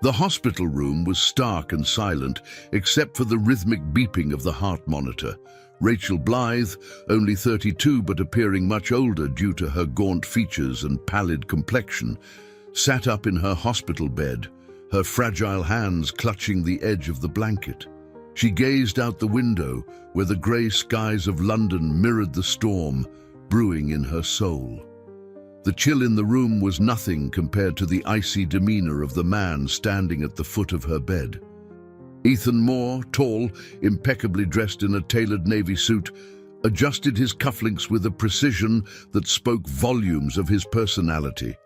The hospital room was stark and silent, except for the rhythmic beeping of the heart monitor. Rachel Blythe, only 32 but appearing much older due to her gaunt features and pallid complexion, sat up in her hospital bed, her fragile hands clutching the edge of the blanket. She gazed out the window, where the grey skies of London mirrored the storm brewing in her soul. The chill in the room was nothing compared to the icy demeanor of the man standing at the foot of her bed. Ethan Moore, tall, impeccably dressed in a tailored navy suit, adjusted his cufflinks with a precision that spoke volumes of his personality.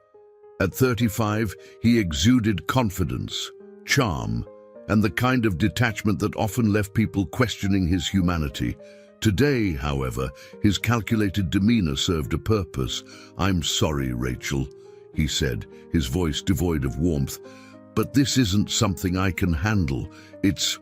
At 35, he exuded confidence, charm, and the kind of detachment that often left people questioning his humanity. Today, however, his calculated demeanor served a purpose. "I'm sorry, Rachel," he said, his voice devoid of warmth, "but this isn't something I can handle. It's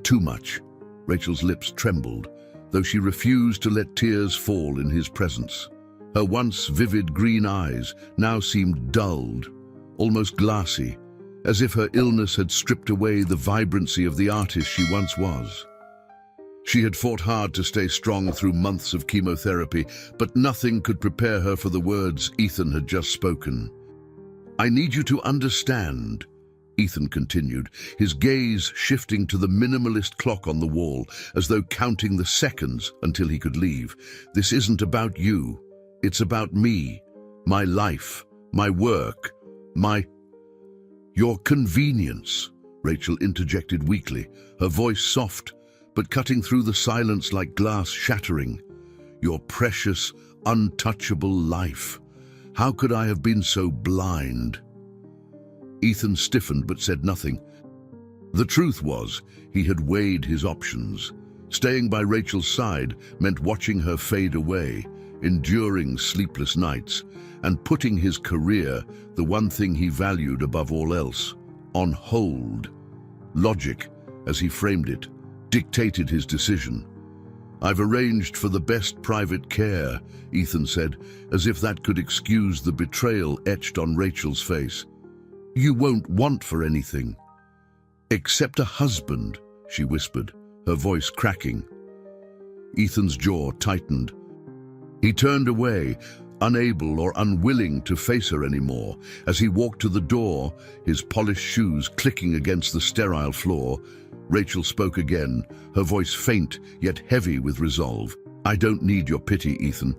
too much." Rachel's lips trembled, though she refused to let tears fall in his presence. Her once vivid green eyes now seemed dulled, almost glassy, as if her illness had stripped away the vibrancy of the artist she once was. She had fought hard to stay strong through months of chemotherapy, but nothing could prepare her for the words Ethan had just spoken. "I need you to understand," Ethan continued, his gaze shifting to the minimalist clock on the wall, as though counting the seconds until he could leave. "This isn't about you. It's about me, my life, my work, your convenience," Rachel interjected weakly, her voice soft, but cutting through the silence like glass shattering. "Your precious, untouchable life. How could I have been so blind?" Ethan stiffened but said nothing. The truth was, he had weighed his options. Staying by Rachel's side meant watching her fade away, enduring sleepless nights, and putting his career, the one thing he valued above all else, on hold. Logic, as he framed it, dictated his decision. "I've arranged for the best private care," Ethan said, as if that could excuse the betrayal etched on Rachel's face. "You won't want for anything." "Except a husband," she whispered, her voice cracking. Ethan's jaw tightened. He turned away, unable or unwilling to face her anymore. As he walked to the door, his polished shoes clicking against the sterile floor, Rachel spoke again, her voice faint yet heavy with resolve. "I don't need your pity, Ethan.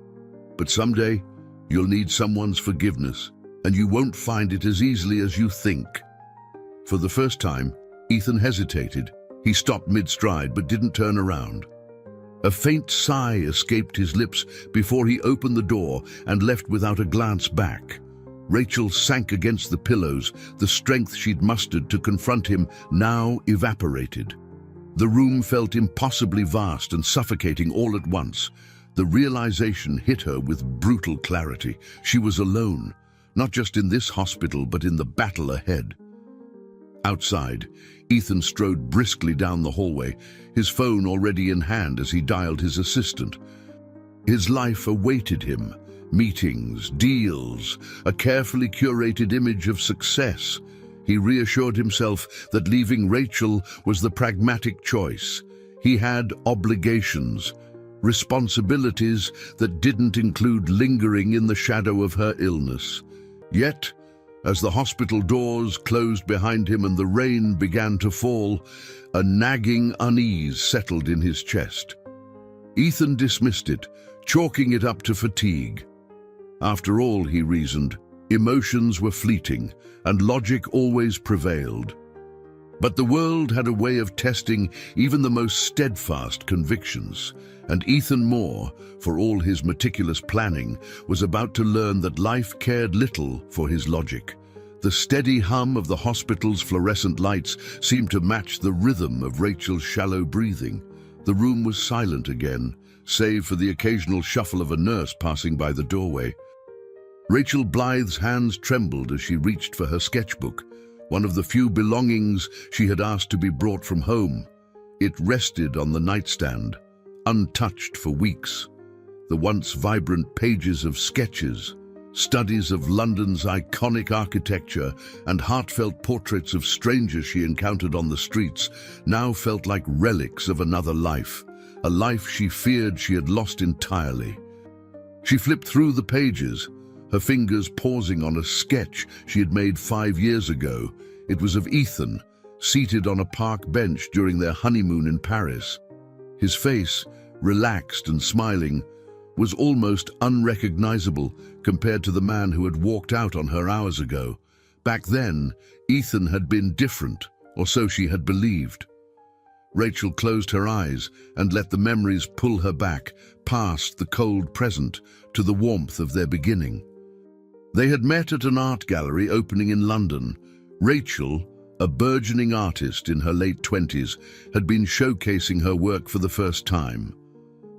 But someday, you'll need someone's forgiveness, and you won't find it as easily as you think." For the first time, Ethan hesitated. He stopped mid-stride but didn't turn around. A faint sigh escaped his lips before he opened the door and left without a glance back. Rachel sank against the pillows, the strength she'd mustered to confront him now evaporated. The room felt impossibly vast and suffocating all at once. The realization hit her with brutal clarity. She was alone, not just in this hospital but in the battle ahead. Outside, Ethan strode briskly down the hallway, his phone already in hand as he dialed his assistant. His life awaited him. Meetings, deals, a carefully curated image of success. He reassured himself that leaving Rachel was the pragmatic choice. He had obligations, responsibilities that didn't include lingering in the shadow of her illness. Yet, as the hospital doors closed behind him and the rain began to fall, a nagging unease settled in his chest. Ethan dismissed it, chalking it up to fatigue. After all, he reasoned, emotions were fleeting, and logic always prevailed. But the world had a way of testing even the most steadfast convictions, and Ethan Moore, for all his meticulous planning, was about to learn that life cared little for his logic. The steady hum of the hospital's fluorescent lights seemed to match the rhythm of Rachel's shallow breathing. The room was silent again, save for the occasional shuffle of a nurse passing by the doorway. Rachel Blythe's hands trembled as she reached for her sketchbook, one of the few belongings she had asked to be brought from home. It rested on the nightstand, untouched for weeks. The once vibrant pages of sketches, Studies of London's iconic architecture and heartfelt portraits of strangers she encountered on the streets now felt like relics of another life, a life she feared she had lost entirely. She flipped through the pages, her fingers pausing on a sketch she had made 5 years ago. It was of Ethan, seated on a park bench during their honeymoon in Paris. His face, relaxed and smiling, was almost unrecognizable compared to the man who had walked out on her hours ago. Back then, Ethan had been different, or so she had believed. Rachel closed her eyes and let the memories pull her back, past the cold present, to the warmth of their beginning. They had met at an art gallery opening in London. Rachel, a burgeoning artist in her late 20s, had been showcasing her work for the first time.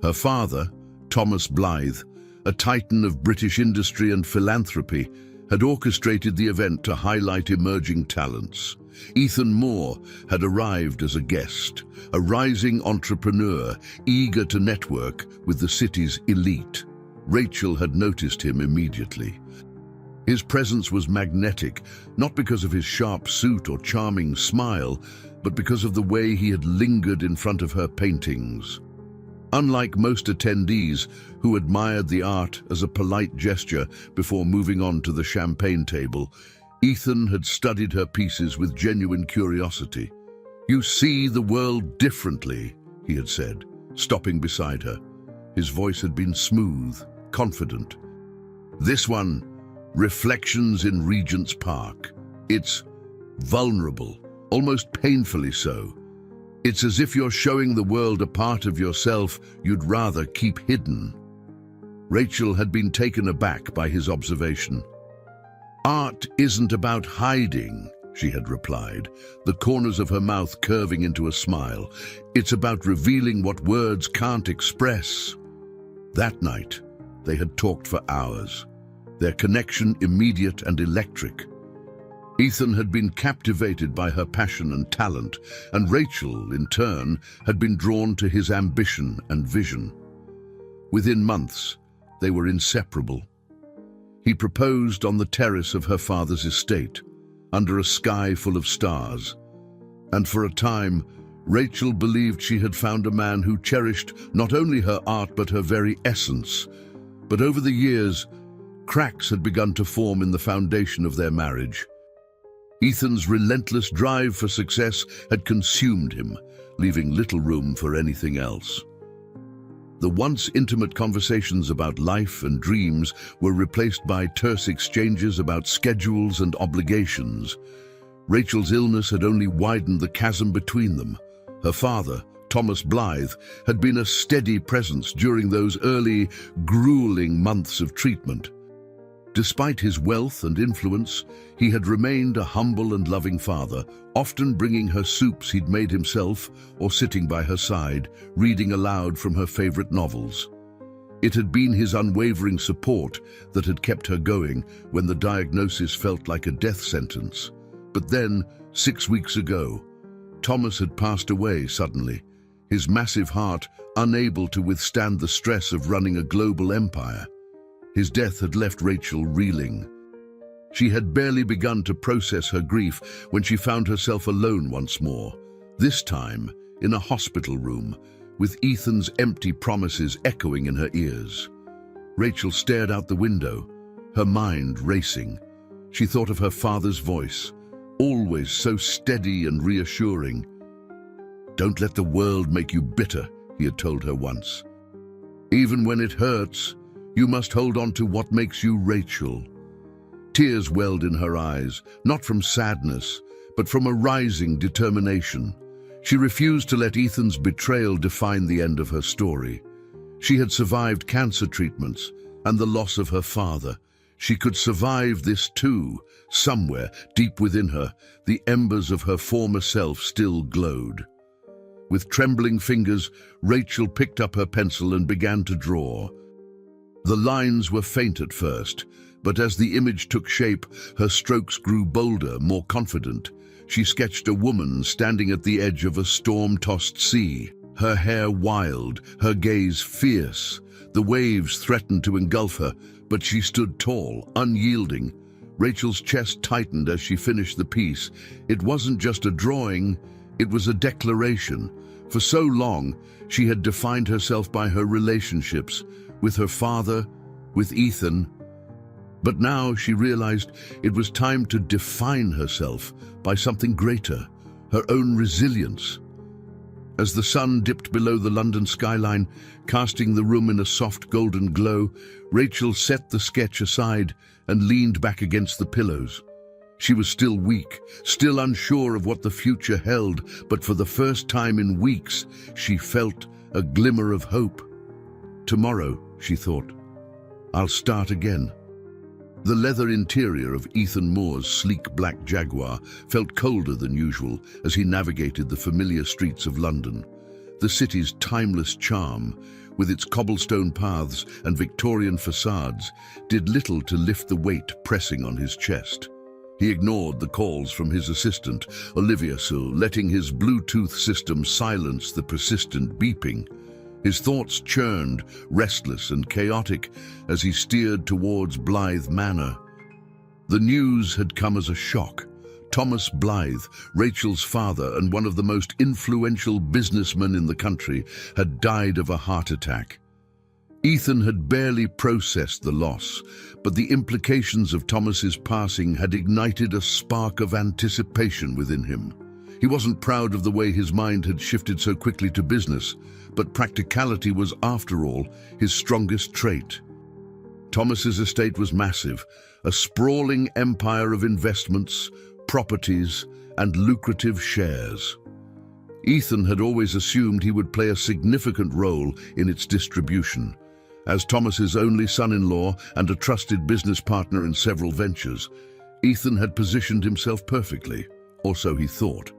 Her father, Thomas Blythe, a titan of British industry and philanthropy, had orchestrated the event to highlight emerging talents. Ethan Moore had arrived as a guest, a rising entrepreneur eager to network with the city's elite. Rachel had noticed him immediately. His presence was magnetic, not because of his sharp suit or charming smile, but because of the way he had lingered in front of her paintings. Unlike most attendees who admired the art as a polite gesture before moving on to the champagne table, Ethan had studied her pieces with genuine curiosity. "You see the world differently," he had said, stopping beside her. His voice had been smooth, confident. "This one, Reflections in Regent's Park. It's vulnerable, almost painfully so. It's as if you're showing the world a part of yourself you'd rather keep hidden." Rachel had been taken aback by his observation. "Art isn't about hiding," she had replied, the corners of her mouth curving into a smile. "It's about revealing what words can't express." That night, they had talked for hours, their connection immediate and electric. Ethan had been captivated by her passion and talent, and Rachel, in turn, had been drawn to his ambition and vision. Within months, they were inseparable. He proposed on the terrace of her father's estate, under a sky full of stars. And for a time, Rachel believed she had found a man who cherished not only her art but her very essence. But over the years, cracks had begun to form in the foundation of their marriage. Ethan's relentless drive for success had consumed him, leaving little room for anything else. The once intimate conversations about life and dreams were replaced by terse exchanges about schedules and obligations. Rachel's illness had only widened the chasm between them. Her father, Thomas Blythe, had been a steady presence during those early, grueling months of treatment. Despite his wealth and influence, he had remained a humble and loving father, often bringing her soups he'd made himself or sitting by her side, reading aloud from her favorite novels. It had been his unwavering support that had kept her going when the diagnosis felt like a death sentence. But then, 6 weeks ago, Thomas had passed away suddenly, his massive heart unable to withstand the stress of running a global empire. His death had left Rachel reeling. She had barely begun to process her grief when she found herself alone once more, this time in a hospital room, with Ethan's empty promises echoing in her ears. Rachel stared out the window, her mind racing. She thought of her father's voice, always so steady and reassuring. "Don't let the world make you bitter," he had told her once. "Even when it hurts, you must hold on to what makes you Rachel." Tears welled in her eyes, not from sadness, but from a rising determination. She refused to let Ethan's betrayal define the end of her story. She had survived cancer treatments and the loss of her father. She could survive this too. Somewhere, deep within her, the embers of her former self still glowed. With trembling fingers, Rachel picked up her pencil and began to draw. The lines were faint at first, but as the image took shape, her strokes grew bolder, more confident. She sketched a woman standing at the edge of a storm-tossed sea, her hair wild, her gaze fierce. The waves threatened to engulf her, but she stood tall, unyielding. Rachel's chest tightened as she finished the piece. It wasn't just a drawing, it was a declaration. For so long, she had defined herself by her relationships, with her father, with Ethan. But now she realized it was time to define herself by something greater, her own resilience. As the sun dipped below the London skyline, casting the room in a soft golden glow, Rachel set the sketch aside and leaned back against the pillows. She was still weak, still unsure of what the future held, but for the first time in weeks, she felt a glimmer of hope. Tomorrow, she thought, I'll start again. The leather interior of Ethan Moore's sleek black Jaguar felt colder than usual as he navigated the familiar streets of London. The city's timeless charm, with its cobblestone paths and Victorian facades, did little to lift the weight pressing on his chest. He ignored the calls from his assistant, Olivia Sue, letting his Bluetooth system silence the persistent beeping. His thoughts churned, restless and chaotic, as he steered towards Blythe Manor. The news had come as a shock. Thomas Blythe, Rachel's father and one of the most influential businessmen in the country, had died of a heart attack. Ethan had barely processed the loss, but the implications of Thomas's passing had ignited a spark of anticipation within him. He wasn't proud of the way his mind had shifted so quickly to business, but practicality was, after all, his strongest trait. Thomas's estate was massive, a sprawling empire of investments, properties, and lucrative shares. Ethan had always assumed he would play a significant role in its distribution. As Thomas's only son-in-law and a trusted business partner in several ventures, Ethan had positioned himself perfectly, or so he thought.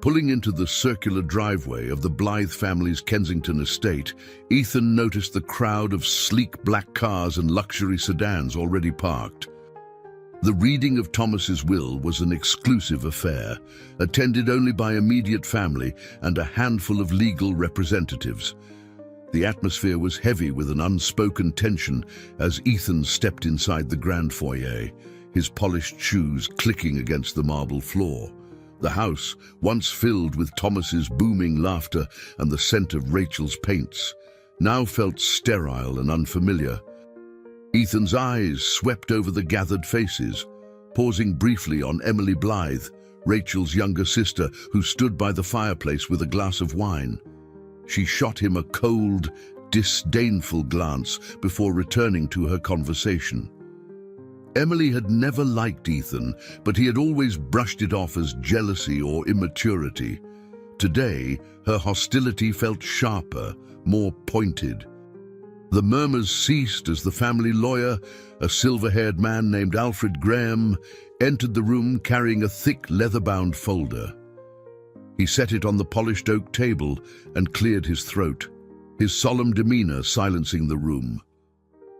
Pulling into the circular driveway of the Blythe family's Kensington estate, Ethan noticed the crowd of sleek black cars and luxury sedans already parked. The reading of Thomas's will was an exclusive affair, attended only by immediate family and a handful of legal representatives. The atmosphere was heavy with an unspoken tension as Ethan stepped inside the grand foyer, his polished shoes clicking against the marble floor. The house, once filled with Thomas's booming laughter and the scent of Rachel's paints, now felt sterile and unfamiliar. Ethan's eyes swept over the gathered faces, pausing briefly on Emily Blythe, Rachel's younger sister, who stood by the fireplace with a glass of wine. She shot him a cold, disdainful glance before returning to her conversation. Emily had never liked Ethan, but he had always brushed it off as jealousy or immaturity. Today, her hostility felt sharper, more pointed. The murmurs ceased as the family lawyer, a silver-haired man named Alfred Graham, entered the room carrying a thick leather-bound folder. He set it on the polished oak table and cleared his throat, his solemn demeanor silencing the room.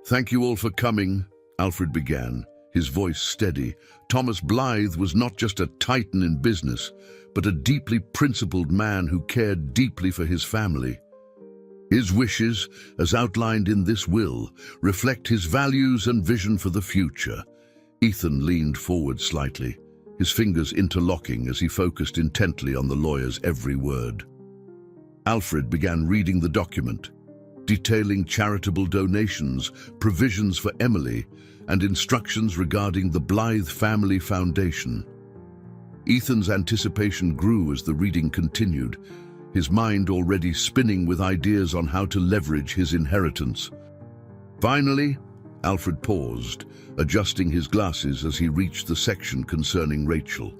"Thank you all for coming," Alfred began, his voice steady. Thomas Blythe was not just a titan in business, but a deeply principled man who cared deeply for his family. His wishes, as outlined in this will, reflect his values and vision for the future. Ethan leaned forward slightly, his fingers interlocking as he focused intently on the lawyer's every word. Alfred began reading the document, detailing charitable donations, provisions for Emily, and instructions regarding the Blythe Family Foundation. Ethan's anticipation grew as the reading continued, his mind already spinning with ideas on how to leverage his inheritance. Finally, Alfred paused, adjusting his glasses as he reached the section concerning Rachel.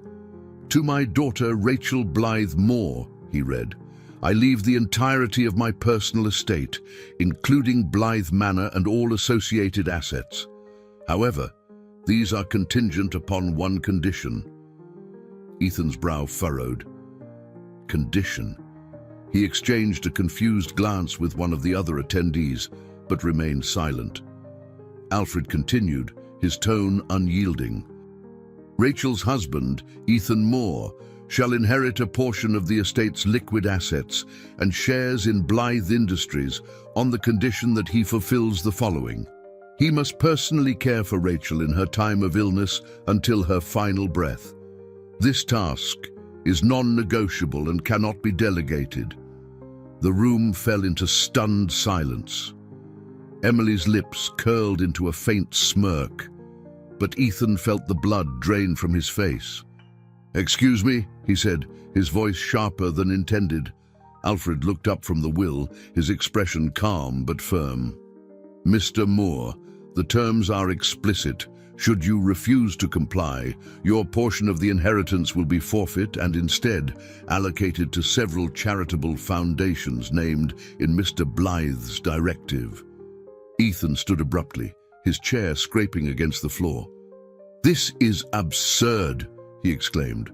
"To my daughter Rachel Blythe Moore," he read, "I leave the entirety of my personal estate, including Blythe Manor and all associated assets. However, these are contingent upon one condition." Ethan's brow furrowed. Condition? He exchanged a confused glance with one of the other attendees, but remained silent. Alfred continued, his tone unyielding. "Rachel's husband, Ethan Moore, shall inherit a portion of the estate's liquid assets and shares in Blythe Industries on the condition that he fulfills the following. He must personally care for Rachel in her time of illness until her final breath. This task is non-negotiable and cannot be delegated. The room fell into stunned silence. Emily's lips curled into a faint smirk, but Ethan felt the blood drain from his face. "Excuse me," he said, his voice sharper than intended. Alfred looked up from the will, his expression calm but firm. "Mr. Moore, the terms are explicit. Should you refuse to comply, your portion of the inheritance will be forfeit and instead allocated to several charitable foundations named in Mr. Blythe's directive." Ethan stood abruptly, his chair scraping against the floor. "This is absurd," he exclaimed.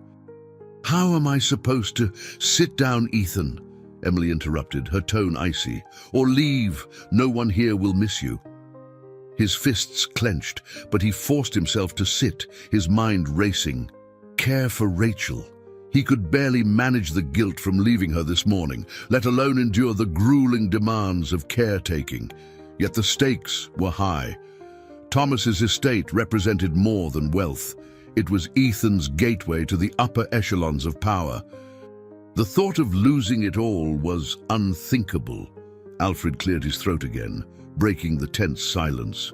"How am I supposed to—" "Sit down, Ethan," Emily interrupted, her tone icy. "Or leave. No one here will miss you." His fists clenched, but he forced himself to sit, his mind racing. Care for Rachel. He could barely manage the guilt from leaving her this morning, let alone endure the grueling demands of caretaking. Yet the stakes were high. Thomas's estate represented more than wealth. It was Ethan's gateway to the upper echelons of power. The thought of losing it all was unthinkable. Alfred cleared his throat again, breaking the tense silence.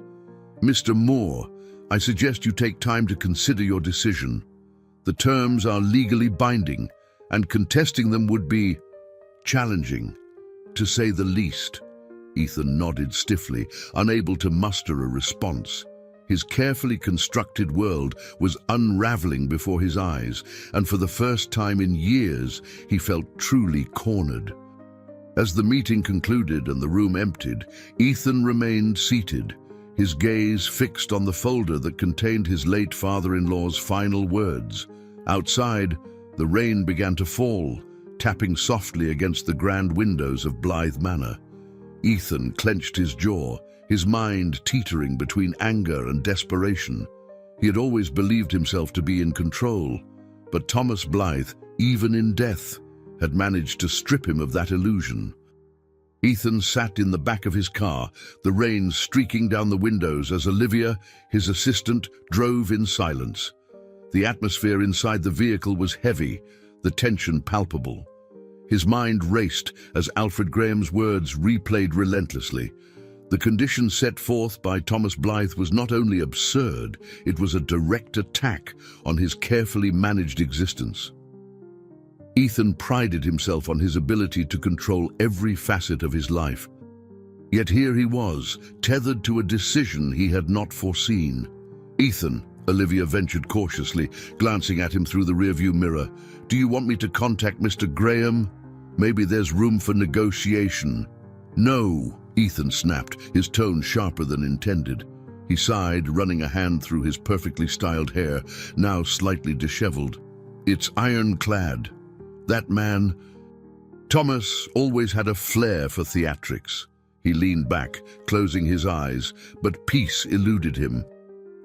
"Mr. Moore, I suggest you take time to consider your decision. The terms are legally binding, and contesting them would be challenging, to say the least." Ethan nodded stiffly, unable to muster a response. His carefully constructed world was unraveling before his eyes, and for the first time in years, he felt truly cornered. As the meeting concluded and the room emptied, Ethan remained seated, his gaze fixed on the folder that contained his late father-in-law's final words. Outside, the rain began to fall, tapping softly against the grand windows of Blythe Manor. Ethan clenched his jaw, his mind teetering between anger and desperation. He had always believed himself to be in control, but Thomas Blythe, even in death, had managed to strip him of that illusion. Ethan sat in the back of his car, the rain streaking down the windows as Olivia, his assistant, drove in silence. The atmosphere inside the vehicle was heavy, the tension palpable. His mind raced as Alfred Graham's words replayed relentlessly. The condition set forth by Thomas Blythe was not only absurd, it was a direct attack on his carefully managed existence. Ethan prided himself on his ability to control every facet of his life. Yet here he was, tethered to a decision he had not foreseen. "Ethan," Olivia ventured cautiously, glancing at him through the rearview mirror, "do you want me to contact Mr. Graham? Maybe there's room for negotiation." "No," Ethan snapped, his tone sharper than intended. He sighed, running a hand through his perfectly styled hair, now slightly disheveled. "It's ironclad. That man—" Thomas always had a flair for theatrics. He leaned back, closing his eyes, but peace eluded him.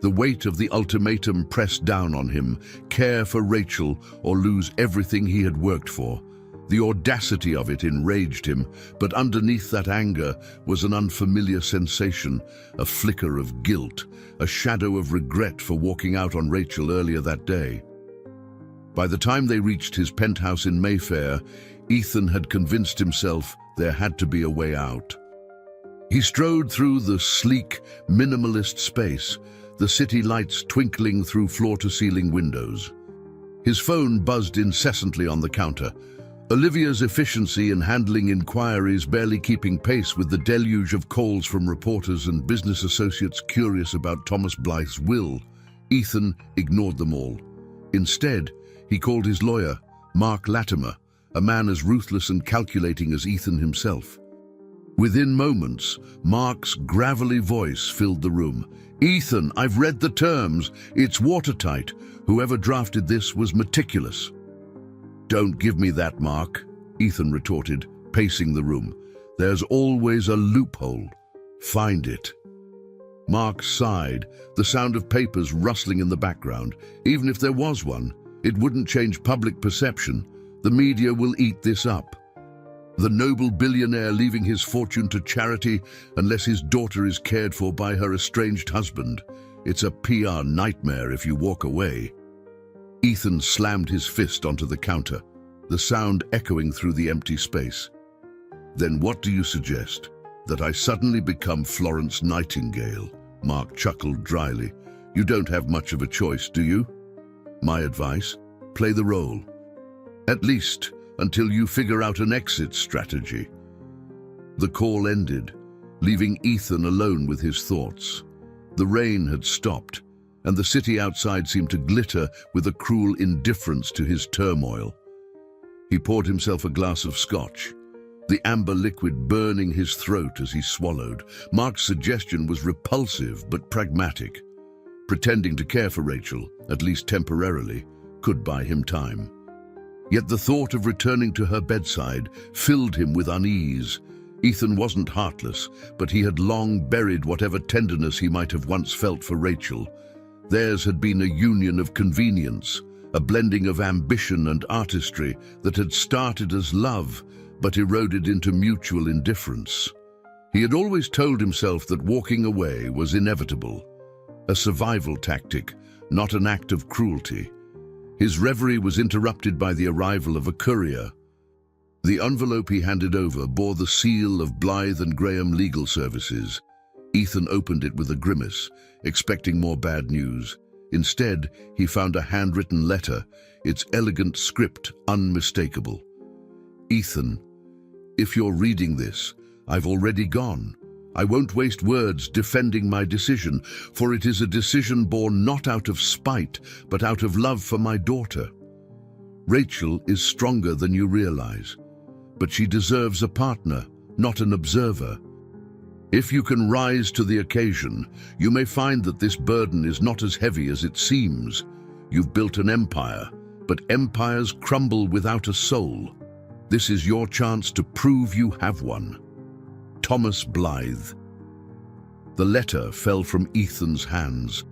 The weight of the ultimatum pressed down on him: care for Rachel or lose everything he had worked for. The audacity of it enraged him, but underneath that anger was an unfamiliar sensation, a flicker of guilt, a shadow of regret for walking out on Rachel earlier that day. By the time they reached his penthouse in Mayfair, Ethan had convinced himself there had to be a way out. He strode through the sleek, minimalist space, the city lights twinkling through floor-to-ceiling windows. His phone buzzed incessantly on the counter, Olivia's efficiency in handling inquiries barely keeping pace with the deluge of calls from reporters and business associates curious about Thomas Blythe's will. Ethan ignored them all. Instead, he called his lawyer, Mark Latimer, a man as ruthless and calculating as Ethan himself. Within moments, Mark's gravelly voice filled the room. "Ethan, I've read the terms. It's watertight. Whoever drafted this was meticulous." "Don't give me that, Mark," Ethan retorted, pacing the room. "There's always a loophole. Find it." Mark sighed, the sound of papers rustling in the background. Even if there was one, It wouldn't change public perception. The media will eat this up. The noble billionaire leaving his fortune to charity unless his daughter is cared for by her estranged husband. It's a PR nightmare if you walk away. Ethan slammed his fist onto the counter, the sound echoing through the empty space. Then what do you suggest? That I suddenly become Florence Nightingale? Mark chuckled dryly. You don't have much of a choice, do you? My advice? Play the role. At least until you figure out an exit strategy. The call ended, leaving Ethan alone with his thoughts. The rain had stopped, and the city outside seemed to glitter with a cruel indifference to his turmoil. He poured himself a glass of scotch, the amber liquid burning his throat as he swallowed. Mark's suggestion was repulsive but pragmatic. Pretending to care for Rachel, at least temporarily, could buy him time. Yet the thought of returning to her bedside filled him with unease. Ethan wasn't heartless, but he had long buried whatever tenderness he might have once felt for Rachel. Theirs had been a union of convenience, a blending of ambition and artistry that had started as love, but eroded into mutual indifference. He had always told himself that walking away was inevitable, a survival tactic, not an act of cruelty. His reverie was interrupted by the arrival of a courier. The envelope he handed over bore the seal of Blythe and Graham Legal Services. Ethan opened it with a grimace, expecting more bad news. Instead, he found a handwritten letter, its elegant script unmistakable. Ethan, if you're reading this, I've already gone. I won't waste words defending my decision, for it is a decision born not out of spite, but out of love for my daughter. Rachel is stronger than you realize, but she deserves a partner, not an observer. If you can rise to the occasion, you may find that this burden is not as heavy as it seems. You've built an empire, but empires crumble without a soul. This is your chance to prove you have one. Thomas Blythe. The letter fell from Ethan's hands.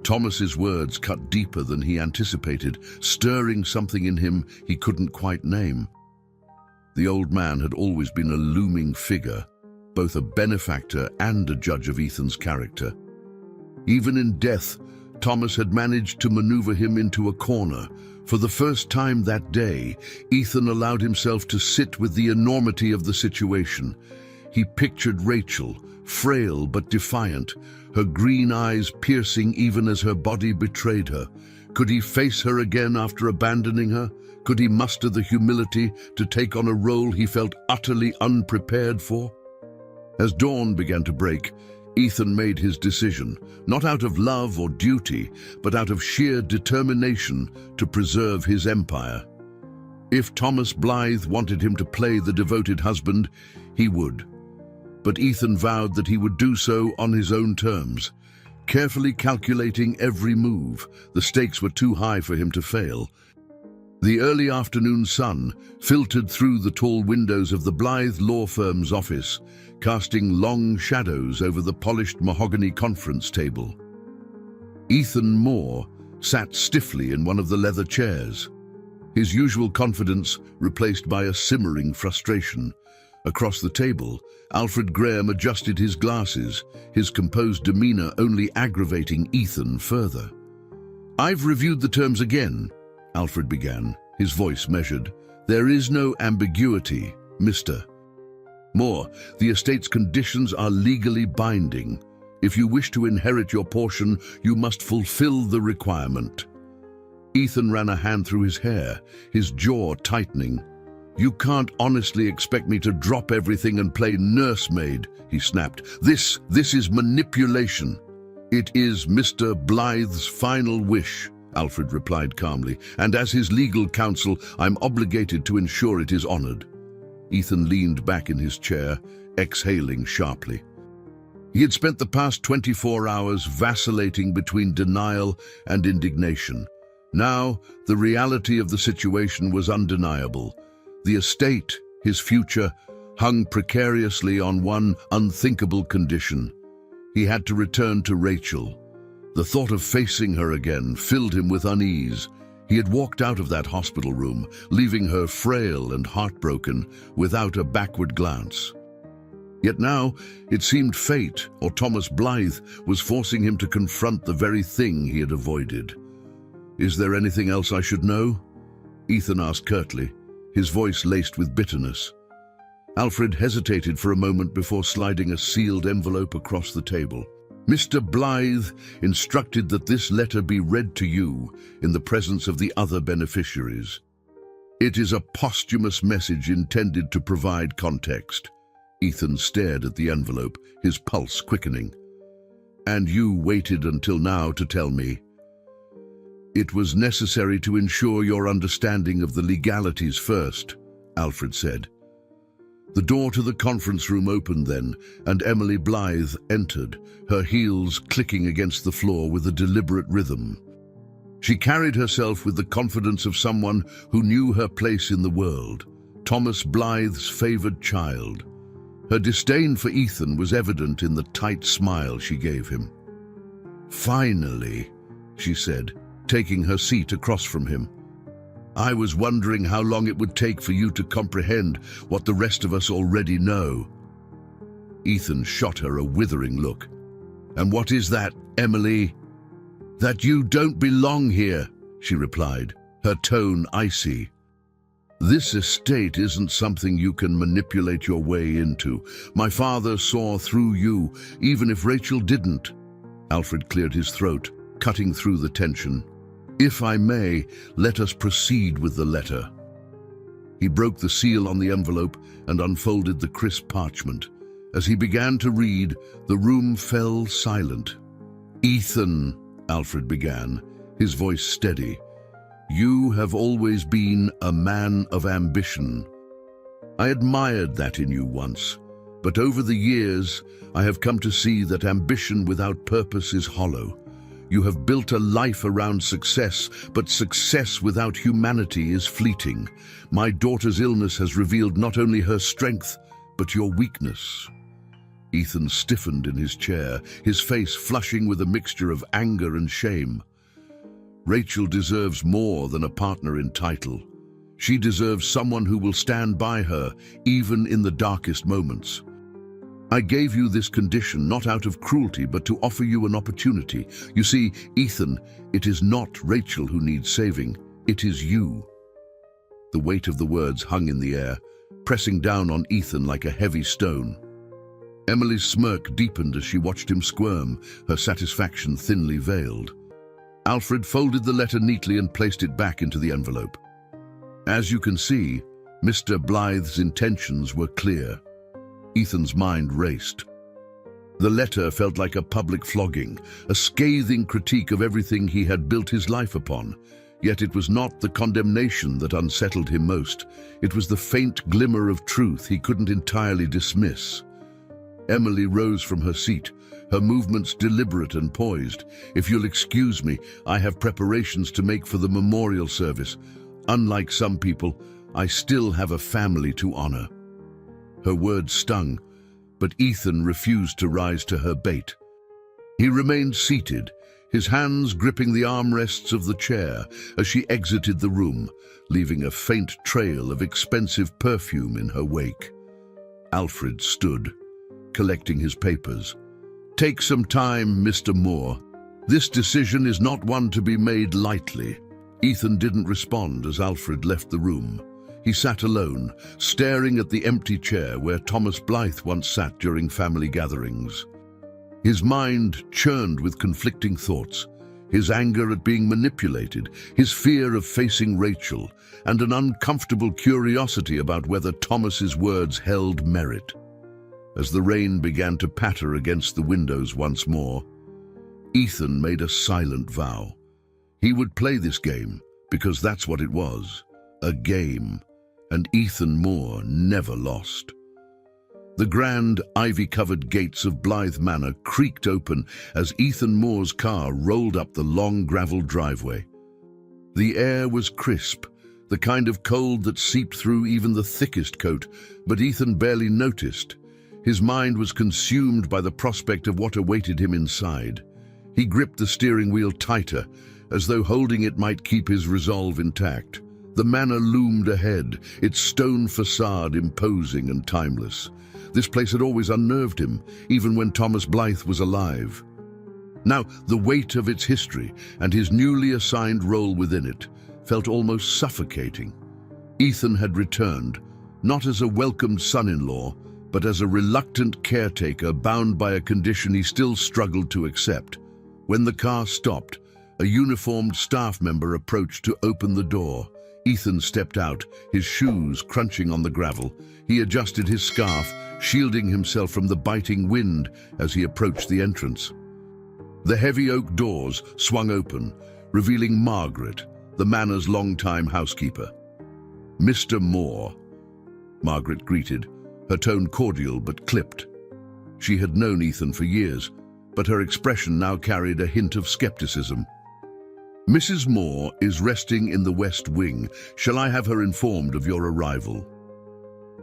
Thomas's words cut deeper than he anticipated, stirring something in him he couldn't quite name. The old man had always been a looming figure, both a benefactor and a judge of Ethan's character. Even in death, Thomas had managed to maneuver him into a corner. For the first time that day, Ethan allowed himself to sit with the enormity of the situation. He pictured Rachel, frail but defiant, her green eyes piercing even as her body betrayed her. Could he face her again after abandoning her? Could he muster the humility to take on a role he felt utterly unprepared for? As dawn began to break, Ethan made his decision, not out of love or duty, but out of sheer determination to preserve his empire. If Thomas Blythe wanted him to play the devoted husband, he would. But Ethan vowed that he would do so on his own terms, carefully calculating every move. The stakes were too high for him to fail. The early afternoon sun filtered through the tall windows of the Blythe law firm's office, casting long shadows over the polished mahogany conference table. Ethan Moore sat stiffly in one of the leather chairs, his usual confidence replaced by a simmering frustration. Across the table, Alfred Graham adjusted his glasses, his composed demeanor only aggravating Ethan further. "I've reviewed the terms again," Alfred began, his voice measured. "There is no ambiguity, Mr. Moore. The estate's conditions are legally binding. If you wish to inherit your portion, you must fulfill the requirement." Ethan ran a hand through his hair, his jaw tightening. "You can't honestly expect me to drop everything and play nursemaid," he snapped. This is manipulation." "It is Mr. Blythe's final wish," Alfred replied calmly, "and as his legal counsel, I'm obligated to ensure it is honored." Ethan leaned back in his chair, exhaling sharply. He had spent the past 24 hours vacillating between denial and indignation. Now, the reality of the situation was undeniable. The estate, his future, hung precariously on one unthinkable condition. He had to return to Rachel. The thought of facing her again filled him with unease. He had walked out of that hospital room, leaving her frail and heartbroken, without a backward glance. Yet now, it seemed fate, or Thomas Blythe, was forcing him to confront the very thing he had avoided. "Is there anything else I should know?" Ethan asked curtly, his voice laced with bitterness. Alfred hesitated for a moment before sliding a sealed envelope across the table. "Mr. Blythe instructed that this letter be read to you in the presence of the other beneficiaries. It is a posthumous message intended to provide context." Ethan stared at the envelope, his pulse quickening. "And you waited until now to tell me?" "It was necessary to ensure your understanding of the legalities first," Alfred said. The door to the conference room opened then, and Emily Blythe entered, her heels clicking against the floor with a deliberate rhythm. She carried herself with the confidence of someone who knew her place in the world, Thomas Blythe's favored child. Her disdain for Ethan was evident in the tight smile she gave him. "Finally," she said, taking her seat across from him. "I was wondering how long it would take for you to comprehend what the rest of us already know." Ethan shot her a withering look. "And what is that, Emily?" "That you don't belong here," she replied, her tone icy. "This estate isn't something you can manipulate your way into. My father saw through you, even if Rachel didn't." Alfred cleared his throat, cutting through the tension. "If I may, let us proceed with the letter." He broke the seal on the envelope and unfolded the crisp parchment. As he began to read, the room fell silent. "Ethan," Alfred began, his voice steady, "you have always been a man of ambition. I admired that in you once, but over the years I have come to see that ambition without purpose is hollow. You have built a life around success, but success without humanity is fleeting. My daughter's illness has revealed not only her strength, but your weakness." Ethan stiffened in his chair, his face flushing with a mixture of anger and shame. "Rachel deserves more than a partner in title. She deserves someone who will stand by her, even in the darkest moments. I gave you this condition not out of cruelty, but to offer you an opportunity. You see, Ethan, it is not Rachel who needs saving, it is you." The weight of the words hung in the air, pressing down on Ethan like a heavy stone. Emily's smirk deepened as she watched him squirm, her satisfaction thinly veiled. Alfred folded the letter neatly and placed it back into the envelope. "As you can see, Mr. Blythe's intentions were clear." Ethan's mind raced. The letter felt like a public flogging, a scathing critique of everything he had built his life upon. Yet it was not the condemnation that unsettled him most. It was the faint glimmer of truth he couldn't entirely dismiss. Emily rose from her seat, her movements deliberate and poised. "If you'll excuse me, I have preparations to make for the memorial service. Unlike some people, I still have a family to honor." Her words stung, but Ethan refused to rise to her bait. He remained seated, his hands gripping the armrests of the chair as she exited the room, leaving a faint trail of expensive perfume in her wake. Alfred stood, collecting his papers. "Take some time, Mr. Moore. This decision is not one to be made lightly." Ethan didn't respond as Alfred left the room. He sat alone, staring at the empty chair where Thomas Blythe once sat during family gatherings. His mind churned with conflicting thoughts, his anger at being manipulated, his fear of facing Rachel, and an uncomfortable curiosity about whether Thomas's words held merit. As the rain began to patter against the windows once more, Ethan made a silent vow. He would play this game, because that's what it was, a game, and Ethan Moore never lost. The grand, ivy-covered gates of Blythe Manor creaked open as Ethan Moore's car rolled up the long gravel driveway. The air was crisp, the kind of cold that seeped through even the thickest coat, but Ethan barely noticed. His mind was consumed by the prospect of what awaited him inside. He gripped the steering wheel tighter, as though holding it might keep his resolve intact. The manor loomed ahead, its stone facade imposing and timeless. This place had always unnerved him, even when Thomas Blythe was alive. Now, the weight of its history and his newly assigned role within it felt almost suffocating. Ethan had returned, not as a welcomed son-in-law, but as a reluctant caretaker bound by a condition he still struggled to accept. When the car stopped, a uniformed staff member approached to open the door. Ethan stepped out, his shoes crunching on the gravel. He adjusted his scarf, shielding himself from the biting wind as he approached the entrance. The heavy oak doors swung open, revealing Margaret, the manor's longtime housekeeper. "Mr. Moore," Margaret greeted, her tone cordial but clipped. She had known Ethan for years, but her expression now carried a hint of skepticism. "Mrs. Moore is resting in the West Wing. Shall I have her informed of your arrival?"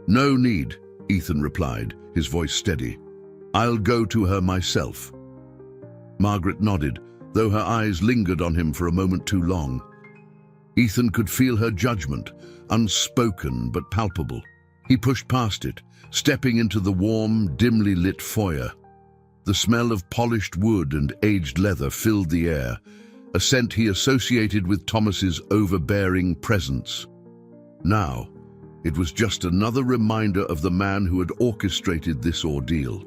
"No need," Ethan replied, his voice steady. "I'll go to her myself." Margaret nodded, though her eyes lingered on him for a moment too long. Ethan could feel her judgment, unspoken but palpable. He pushed past it, stepping into the warm, dimly lit foyer. The smell of polished wood and aged leather filled the air, a scent he associated with Thomas's overbearing presence. Now, it was just another reminder of the man who had orchestrated this ordeal.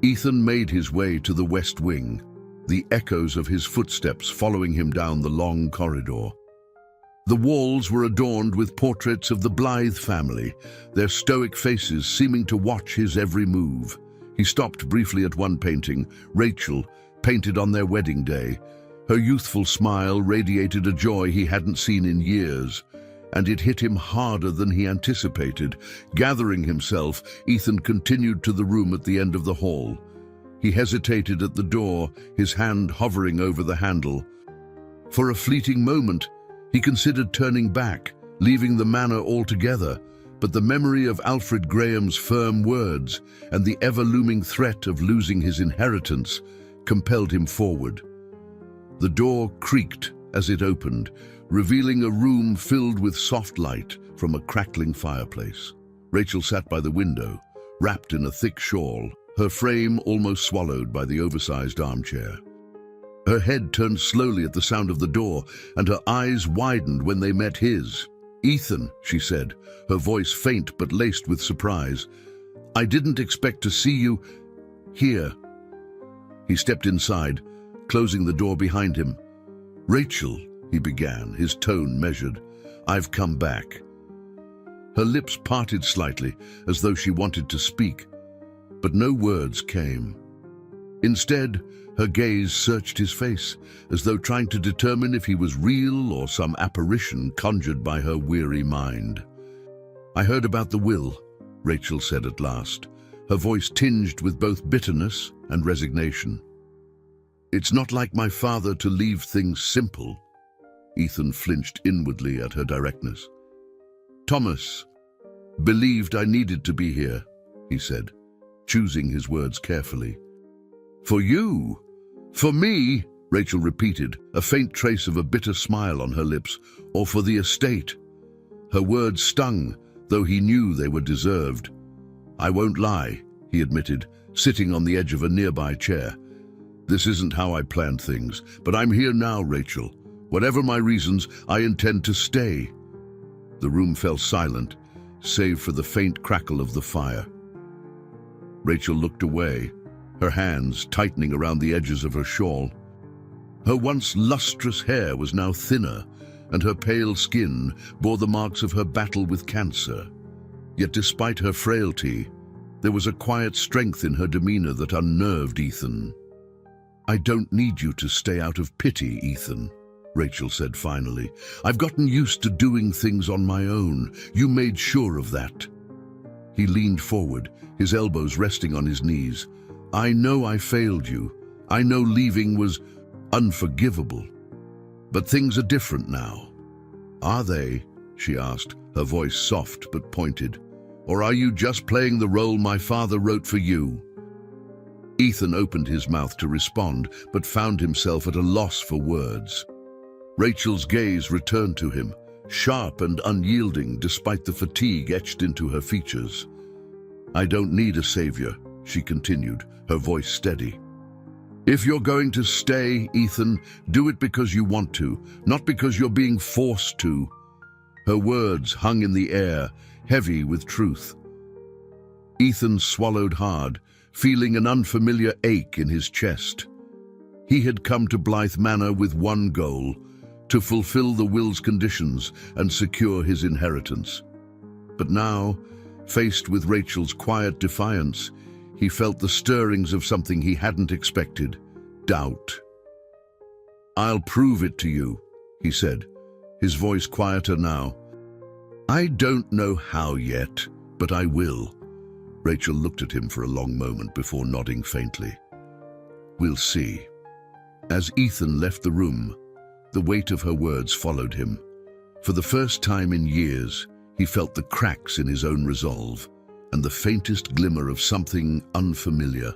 Ethan made his way to the West Wing, the echoes of his footsteps following him down the long corridor. The walls were adorned with portraits of the Blythe family, their stoic faces seeming to watch his every move. He stopped briefly at one painting, Rachel, painted on their wedding day. Her youthful smile radiated a joy he hadn't seen in years, and it hit him harder than he anticipated. Gathering himself, Ethan continued to the room at the end of the hall. He hesitated at the door, his hand hovering over the handle. For a fleeting moment, he considered turning back, leaving the manor altogether, but the memory of Alfred Graham's firm words and the ever-looming threat of losing his inheritance compelled him forward. The door creaked as it opened, revealing a room filled with soft light from a crackling fireplace. Rachel sat by the window, wrapped in a thick shawl, her frame almost swallowed by the oversized armchair. Her head turned slowly at the sound of the door, and her eyes widened when they met his. "Ethan," she said, her voice faint but laced with surprise, "I didn't expect to see you here." He stepped inside, closing the door behind him. "Rachel," he began, his tone measured, "I've come back." Her lips parted slightly, as though she wanted to speak, but no words came. Instead, her gaze searched his face, as though trying to determine if he was real or some apparition conjured by her weary mind. "I heard about the will," Rachel said at last, her voice tinged with both bitterness and resignation. "It's not like my father to leave things simple." Ethan flinched inwardly at her directness. "Thomas believed I needed to be here," he said, choosing his words carefully. "For you? For me?" Rachel repeated, a faint trace of a bitter smile on her lips. "Or for the estate?" Her words stung, though he knew they were deserved. "I won't lie," he admitted, sitting on the edge of a nearby chair. "This isn't how I planned things, but I'm here now, Rachel. Whatever my reasons, I intend to stay." The room fell silent, save for the faint crackle of the fire. Rachel looked away, her hands tightening around the edges of her shawl. Her once lustrous hair was now thinner, and her pale skin bore the marks of her battle with cancer. Yet despite her frailty, there was a quiet strength in her demeanor that unnerved Ethan. "I don't need you to stay out of pity, Ethan," Rachel said finally. "I've gotten used to doing things on my own. You made sure of that." He leaned forward, his elbows resting on his knees. "I know I failed you. I know leaving was unforgivable. But things are different now." "Are they?" she asked, her voice soft but pointed. "Or are you just playing the role my father wrote for you?" Ethan opened his mouth to respond, but found himself at a loss for words. Rachel's gaze returned to him, sharp and unyielding despite the fatigue etched into her features. "I don't need a savior," she continued, her voice steady. "If you're going to stay, Ethan, do it because you want to, not because you're being forced to." Her words hung in the air, heavy with truth. Ethan swallowed hard, feeling an unfamiliar ache in his chest. He had come to Blythe Manor with one goal: to fulfill the will's conditions and secure his inheritance. But now, faced with Rachel's quiet defiance, he felt the stirrings of something he hadn't expected: doubt. "I'll prove it to you," he said, his voice quieter now. "I don't know how yet, but I will." Rachel looked at him for a long moment before nodding faintly. "We'll see." As Ethan left the room, the weight of her words followed him. For the first time in years, he felt the cracks in his own resolve and the faintest glimmer of something unfamiliar: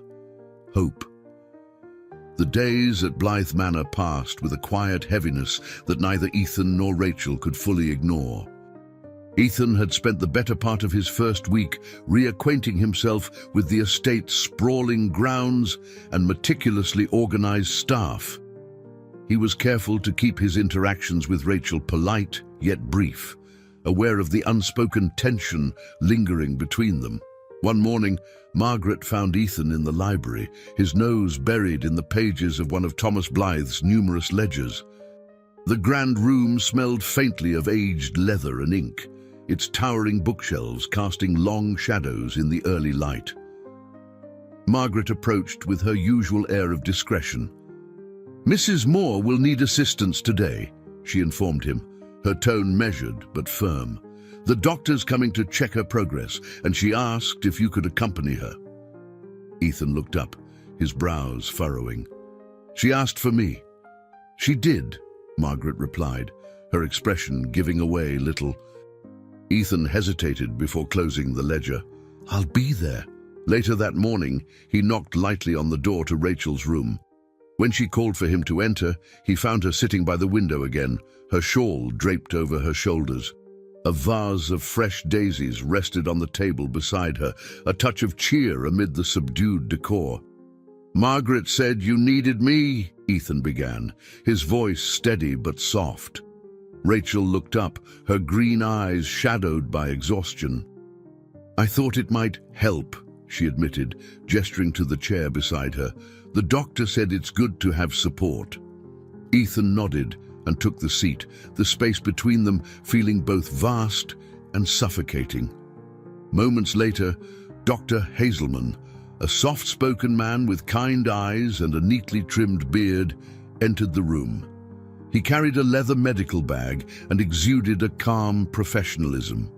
hope. The days at Blythe Manor passed with a quiet heaviness that neither Ethan nor Rachel could fully ignore. Ethan had spent the better part of his first week reacquainting himself with the estate's sprawling grounds and meticulously organized staff. He was careful to keep his interactions with Rachel polite yet brief, aware of the unspoken tension lingering between them. One morning, Margaret found Ethan in the library, his nose buried in the pages of one of Thomas Blythe's numerous ledgers. The grand room smelled faintly of aged leather and ink, its towering bookshelves casting long shadows in the early light. Margaret approached with her usual air of discretion. "Mrs. Moore will need assistance today," she informed him, her tone measured but firm. "The doctor's coming to check her progress, and she asked if you could accompany her." Ethan looked up, his brows furrowing. "She asked for me." "She did," Margaret replied, her expression giving away little. Ethan hesitated before closing the ledger. "I'll be there." Later that morning, he knocked lightly on the door to Rachel's room. When she called for him to enter, he found her sitting by the window again, her shawl draped over her shoulders. A vase of fresh daisies rested on the table beside her, a touch of cheer amid the subdued decor. "Margaret said you needed me," Ethan began, his voice steady but soft. Rachel looked up, her green eyes shadowed by exhaustion. "I thought it might help," she admitted, gesturing to the chair beside her. "The doctor said it's good to have support." Ethan nodded and took the seat, the space between them feeling both vast and suffocating. Moments later, Dr. Hazelman, a soft-spoken man with kind eyes and a neatly trimmed beard, entered the room. He carried a leather medical bag and exuded a calm professionalism.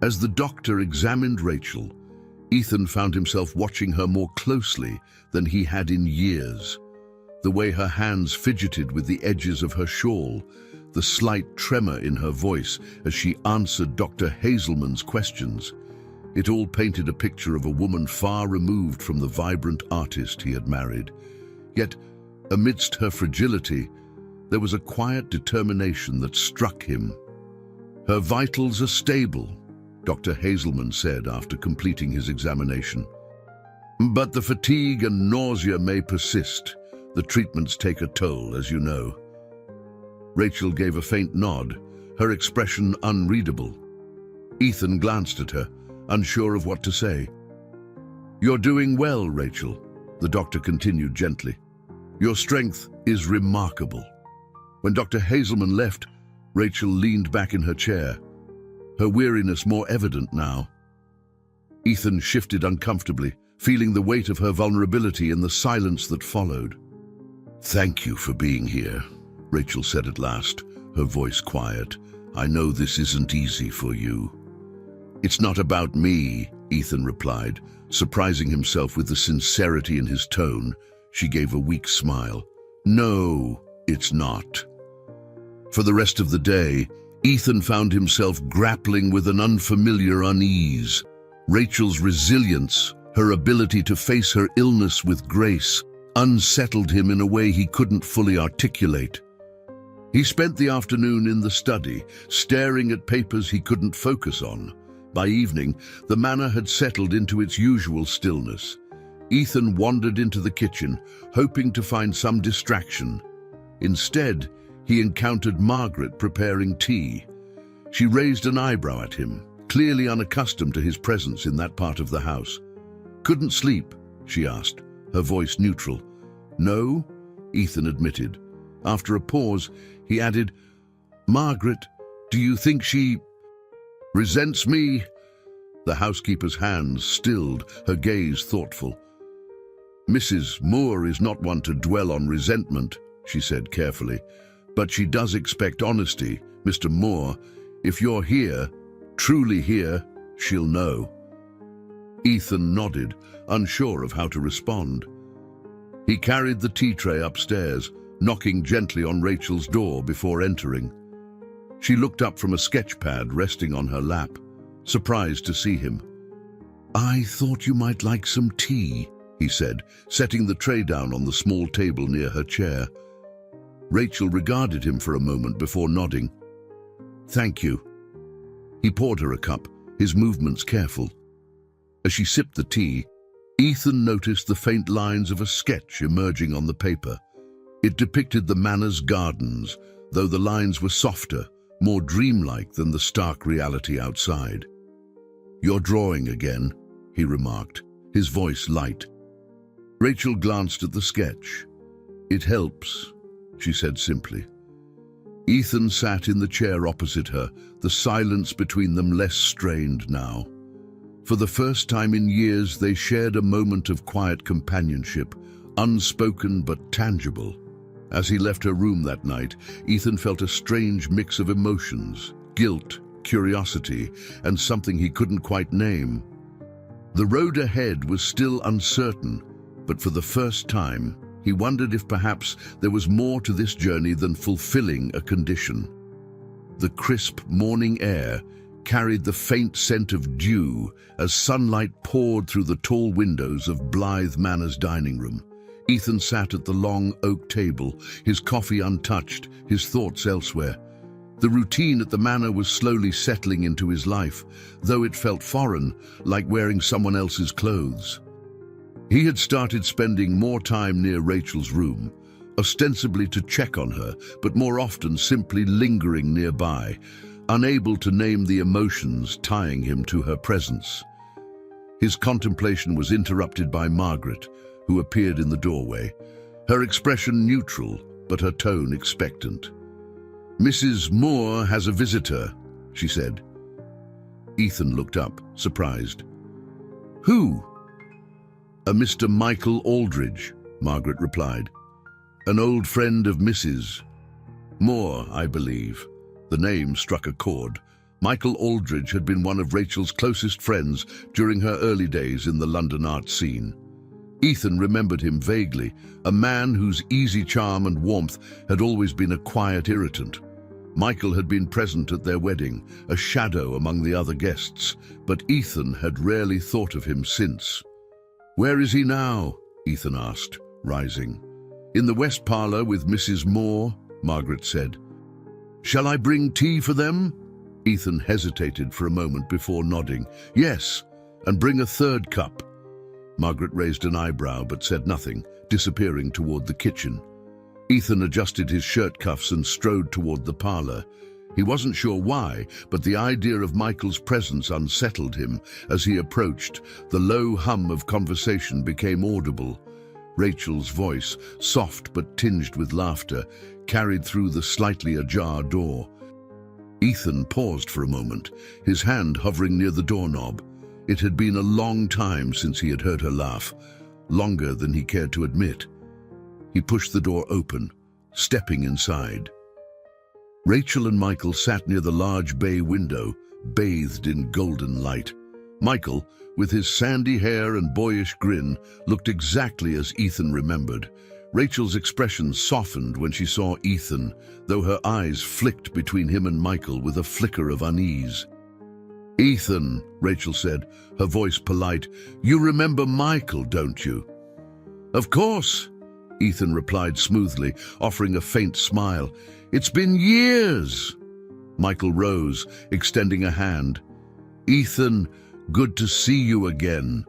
As the doctor examined Rachel, Ethan found himself watching her more closely than he had in years. The way her hands fidgeted with the edges of her shawl, the slight tremor in her voice as she answered Dr. Hazelman's questions. It all painted a picture of a woman far removed from the vibrant artist he had married. Yet, amidst her fragility, there was a quiet determination that struck him. "Her vitals are stable," Dr. Hazelman said after completing his examination. "But the fatigue and nausea may persist. The treatments take a toll, as you know." Rachel gave a faint nod, her expression unreadable. Ethan glanced at her, unsure of what to say. "You're doing well, Rachel," the doctor continued gently. "Your strength is remarkable." When Dr. Hazelman left, Rachel leaned back in her chair, her weariness more evident now. Ethan shifted uncomfortably, feeling the weight of her vulnerability in the silence that followed. "Thank you for being here," Rachel said at last, her voice quiet. "I know this isn't easy for you." "It's not about me," Ethan replied, surprising himself with the sincerity in his tone. She gave a weak smile. "No, it's not." For the rest of the day, Ethan found himself grappling with an unfamiliar unease. Rachel's resilience, her ability to face her illness with grace, unsettled him in a way he couldn't fully articulate. He spent the afternoon in the study, staring at papers he couldn't focus on. By evening, the manor had settled into its usual stillness. Ethan wandered into the kitchen, hoping to find some distraction. Instead, he encountered Margaret preparing tea. She raised an eyebrow at him, clearly unaccustomed to his presence in that part of the house. "Couldn't sleep?" she asked, her voice neutral. "No," Ethan admitted. After a pause, he added, "Margaret, do you think she resents me?" The housekeeper's hands stilled, her gaze thoughtful. "Mrs. Moore is not one to dwell on resentment," she said carefully. "But she does expect honesty. Mr. Moore, if you're here, truly here, she'll know." Ethan nodded, unsure of how to respond. He carried the tea tray upstairs, knocking gently on Rachel's door before entering. She looked up from a sketch pad resting on her lap, surprised to see him. "I thought you might like some tea," he said, setting the tray down on the small table near her chair. Rachel regarded him for a moment before nodding. "Thank you." He poured her a cup, his movements careful. As she sipped the tea, Ethan noticed the faint lines of a sketch emerging on the paper. It depicted the manor's gardens, though the lines were softer, more dreamlike than the stark reality outside. "You're drawing again," he remarked, his voice light. Rachel glanced at the sketch. "It helps," she said simply. Ethan sat in the chair opposite her, the silence between them less strained now. For the first time in years, they shared a moment of quiet companionship, unspoken but tangible. As he left her room that night, Ethan felt a strange mix of emotions, guilt, curiosity, and something he couldn't quite name. The road ahead was still uncertain, but for the first time, he wondered if perhaps there was more to this journey than fulfilling a condition. The crisp morning air carried the faint scent of dew as sunlight poured through the tall windows of Blythe Manor's dining room. Ethan sat at the long oak table, his coffee untouched, his thoughts elsewhere. The routine at the manor was slowly settling into his life, though it felt foreign, like wearing someone else's clothes. He had started spending more time near Rachel's room, ostensibly to check on her, but more often simply lingering nearby, unable to name the emotions tying him to her presence. His contemplation was interrupted by Margaret, who appeared in the doorway, her expression neutral, but her tone expectant. "Mrs. Moore has a visitor," she said. Ethan looked up, surprised. "Who?" "A Mr. Michael Aldridge," Margaret replied. "An old friend of Mrs. Moore, I believe." The name struck a chord. Michael Aldridge had been one of Rachel's closest friends during her early days in the London art scene. Ethan remembered him vaguely, a man whose easy charm and warmth had always been a quiet irritant. Michael had been present at their wedding, a shadow among the other guests, but Ethan had rarely thought of him since. "Where is he now?" Ethan asked, rising. "In the West Parlour with Mrs. Moore," Margaret said. "Shall I bring tea for them?" Ethan hesitated for a moment before nodding. "Yes, and bring a third cup." Margaret raised an eyebrow but said nothing, disappearing toward the kitchen. Ethan adjusted his shirt cuffs and strode toward the parlor. He wasn't sure why, but the idea of Michael's presence unsettled him. As he approached, the low hum of conversation became audible. Rachel's voice, soft but tinged with laughter, carried through the slightly ajar door. Ethan paused for a moment, his hand hovering near the doorknob. It had been a long time since he had heard her laugh, longer than he cared to admit. He pushed the door open, stepping inside. Rachel and Michael sat near the large bay window, bathed in golden light. Michael, with his sandy hair and boyish grin, looked exactly as Ethan remembered. Rachel's expression softened when she saw Ethan, though her eyes flicked between him and Michael with a flicker of unease. "Ethan," Rachel said, her voice polite, "you remember Michael, don't you?" "Of course." Ethan replied smoothly, offering a faint smile. "It's been years." Michael rose, extending a hand. "Ethan, good to see you again."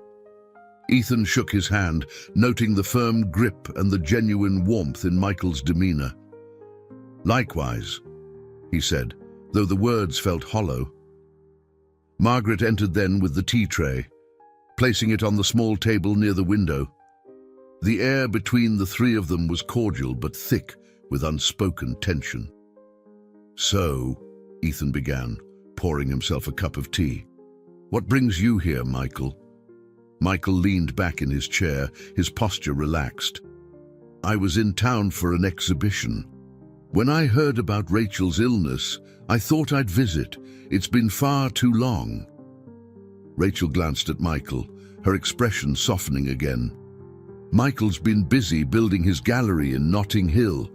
Ethan shook his hand, noting the firm grip and the genuine warmth in Michael's demeanor. "Likewise," he said, though the words felt hollow. Margaret entered then with the tea tray, placing it on the small table near the window. The air between the three of them was cordial but thick with unspoken tension. "So," Ethan began, pouring himself a cup of tea, "what brings you here, Michael?" Michael leaned back in his chair, his posture relaxed. "I was in town for an exhibition. When I heard about Rachel's illness, I thought I'd visit. It's been far too long." Rachel glanced at Michael, her expression softening again. "Michael's been busy building his gallery in Notting Hill.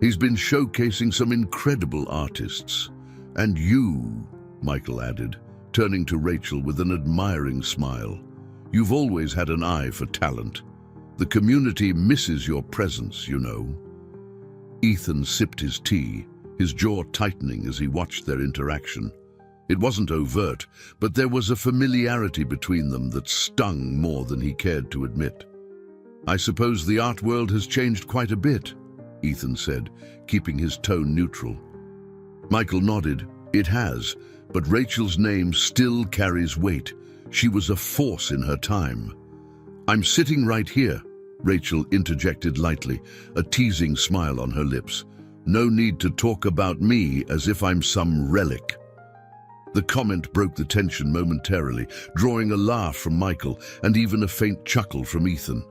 He's been showcasing some incredible artists. And you," Michael added, turning to Rachel with an admiring smile. "You've always had an eye for talent. The community misses your presence, you know." Ethan sipped his tea, his jaw tightening as he watched their interaction. It wasn't overt, but there was a familiarity between them that stung more than he cared to admit. "I suppose the art world has changed quite a bit," Ethan said, keeping his tone neutral. Michael nodded. "It has, but Rachel's name still carries weight. She was a force in her time." "I'm sitting right here," Rachel interjected lightly, a teasing smile on her lips. "No need to talk about me as if I'm some relic." The comment broke the tension momentarily, drawing a laugh from Michael and even a faint chuckle from Ethan.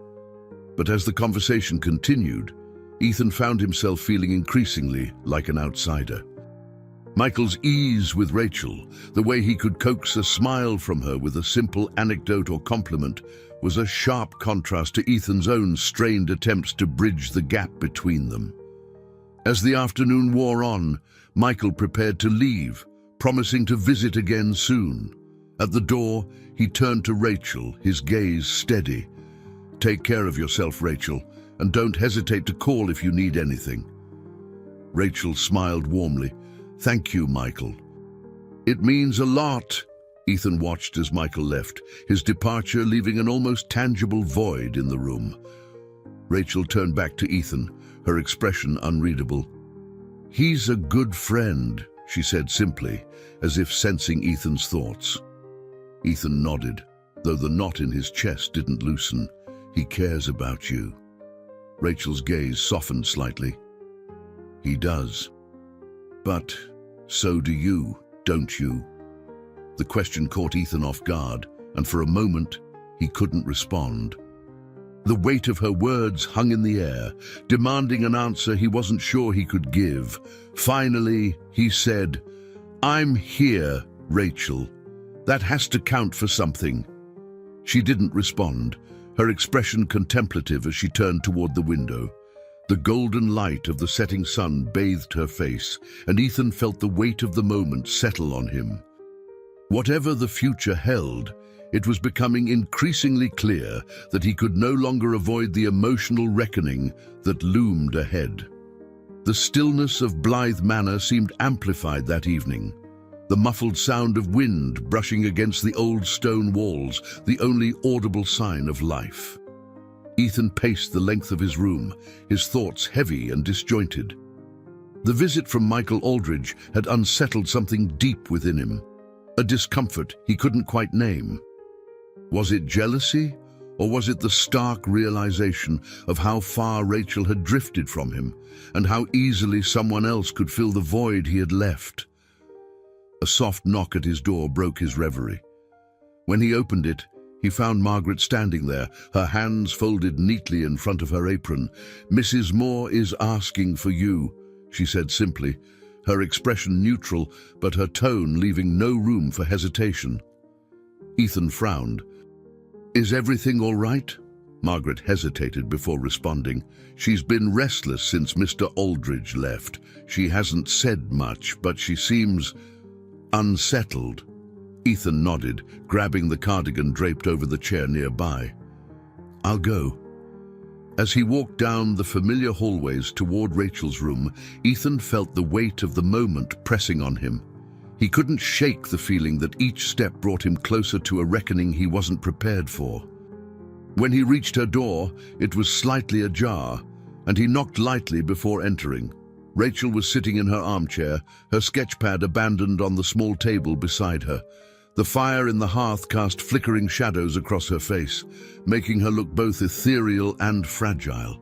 But as the conversation continued, Ethan found himself feeling increasingly like an outsider. Michael's ease with Rachel, the way he could coax a smile from her with a simple anecdote or compliment, was a sharp contrast to Ethan's own strained attempts to bridge the gap between them. As the afternoon wore on, Michael prepared to leave, promising to visit again soon. At the door, he turned to Rachel, his gaze steady. "Take care of yourself, Rachel, and don't hesitate to call if you need anything." Rachel smiled warmly. "Thank you, Michael." "It means a lot." Ethan watched as Michael left, his departure leaving an almost tangible void in the room. Rachel turned back to Ethan, her expression unreadable. "He's a good friend," she said simply, as if sensing Ethan's thoughts. Ethan nodded, though the knot in his chest didn't loosen. "He cares about you." Rachel's gaze softened slightly. "He does. But so do you, don't you?" The question caught Ethan off guard, and for a moment, he couldn't respond. The weight of her words hung in the air, demanding an answer he wasn't sure he could give. Finally, he said, "I'm here, Rachel. That has to count for something." She didn't respond, her expression contemplative as she turned toward the window. The golden light of the setting sun bathed her face, and Ethan felt the weight of the moment settle on him. Whatever the future held, it was becoming increasingly clear that he could no longer avoid the emotional reckoning that loomed ahead. The stillness of Blythe Manor seemed amplified that evening. The muffled sound of wind brushing against the old stone walls, the only audible sign of life. Ethan paced the length of his room, his thoughts heavy and disjointed. The visit from Michael Aldridge had unsettled something deep within him, a discomfort he couldn't quite name. Was it jealousy, or was it the stark realization of how far Rachel had drifted from him, and how easily someone else could fill the void he had left? A soft knock at his door broke his reverie. When he opened it, he found Margaret standing there, her hands folded neatly in front of her apron. "Mrs. Moore is asking for you," she said simply, her expression neutral, but her tone leaving no room for hesitation. Ethan frowned. "Is everything all right?" Margaret hesitated before responding. "She's been restless since Mr. Aldridge left. She hasn't said much, but she seems unsettled." Ethan nodded, grabbing the cardigan draped over the chair nearby. "I'll go." As he walked down the familiar hallways toward Rachel's room, Ethan felt the weight of the moment pressing on him. He couldn't shake the feeling that each step brought him closer to a reckoning he wasn't prepared for. When he reached her door, it was slightly ajar, and he knocked lightly before entering. Rachel was sitting in her armchair, her sketchpad abandoned on the small table beside her. The fire in the hearth cast flickering shadows across her face, making her look both ethereal and fragile.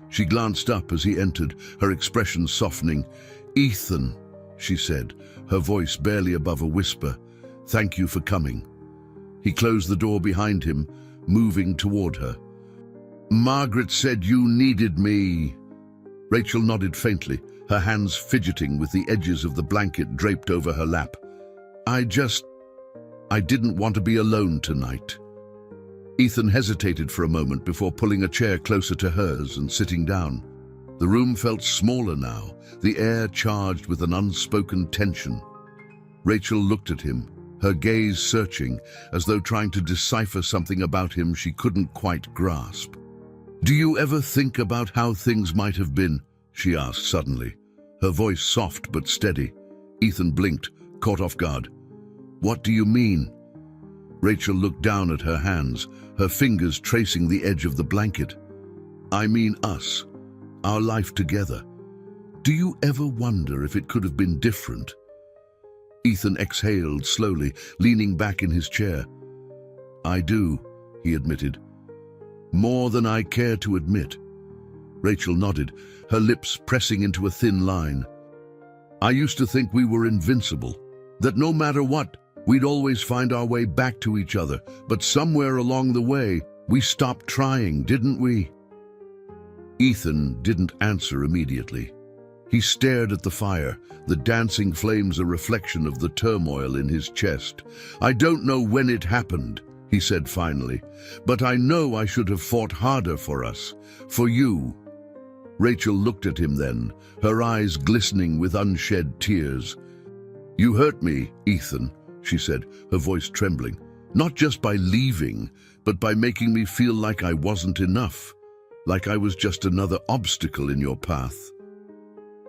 She glanced up as he entered, her expression softening. "Ethan," she said, her voice barely above a whisper, "thank you for coming." He closed the door behind him, moving toward her. "Margaret said you needed me." Rachel nodded faintly, her hands fidgeting with the edges of the blanket draped over her lap. I didn't want to be alone tonight." Ethan hesitated for a moment before pulling a chair closer to hers and sitting down. The room felt smaller now, the air charged with an unspoken tension. Rachel looked at him, her gaze searching, as though trying to decipher something about him she couldn't quite grasp. "Do you ever think about how things might have been?" she asked suddenly, her voice soft but steady. Ethan blinked, caught off guard. "What do you mean?" Rachel looked down at her hands, her fingers tracing the edge of the blanket. "I mean us, our life together. Do you ever wonder if it could have been different?" Ethan exhaled slowly, leaning back in his chair. "I do," he admitted. "More than I care to admit." Rachel nodded, her lips pressing into a thin line. "I used to think we were invincible, that no matter what, we'd always find our way back to each other, but somewhere along the way, we stopped trying, didn't we?" Ethan didn't answer immediately. He stared at the fire, the dancing flames a reflection of the turmoil in his chest. "I don't know when it happened," he said finally, "but I know I should have fought harder for us, for you." Rachel looked at him then, her eyes glistening with unshed tears. "You hurt me, Ethan," she said, her voice trembling, "not just by leaving, but by making me feel like I wasn't enough, like I was just another obstacle in your path."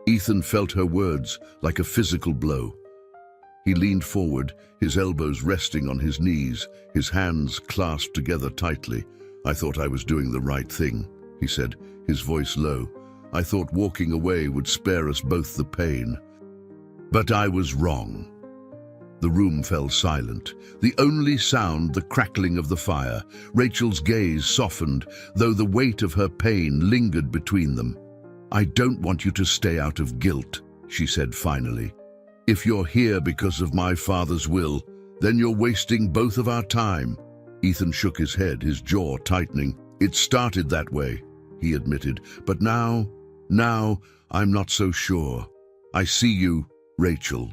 Ethan felt her words like a physical blow. He leaned forward, his elbows resting on his knees, his hands clasped together tightly. "I thought I was doing the right thing," he said, his voice low. "I thought walking away would spare us both the pain. But I was wrong." The room fell silent, the only sound the crackling of the fire. Rachel's gaze softened, though the weight of her pain lingered between them. "I don't want you to stay out of guilt," she said finally. "If you're here because of my father's will, then you're wasting both of our time." Ethan shook his head, his jaw tightening. "It started that way," he admitted, "but now I'm not so sure. I see you, Rachel.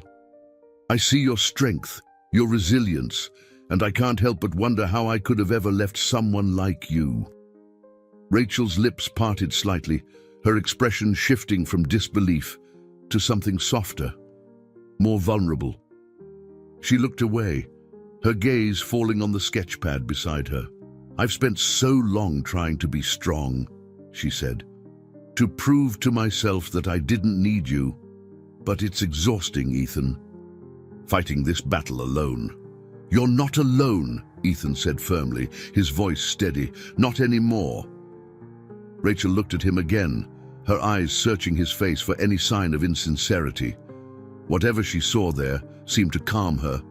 I see your strength, your resilience, and I can't help but wonder how I could have ever left someone like you." Rachel's lips parted slightly, her expression shifting from disbelief to something softer, more vulnerable. She looked away, her gaze falling on the sketchpad beside her. "I've spent so long trying to be strong," she said, "to prove to myself that I didn't need you. But it's exhausting, Ethan, fighting this battle alone." "You're not alone," Ethan said firmly, his voice steady. "Not anymore." Rachel looked at him again, her eyes searching his face for any sign of insincerity. Whatever she saw there seemed to calm her,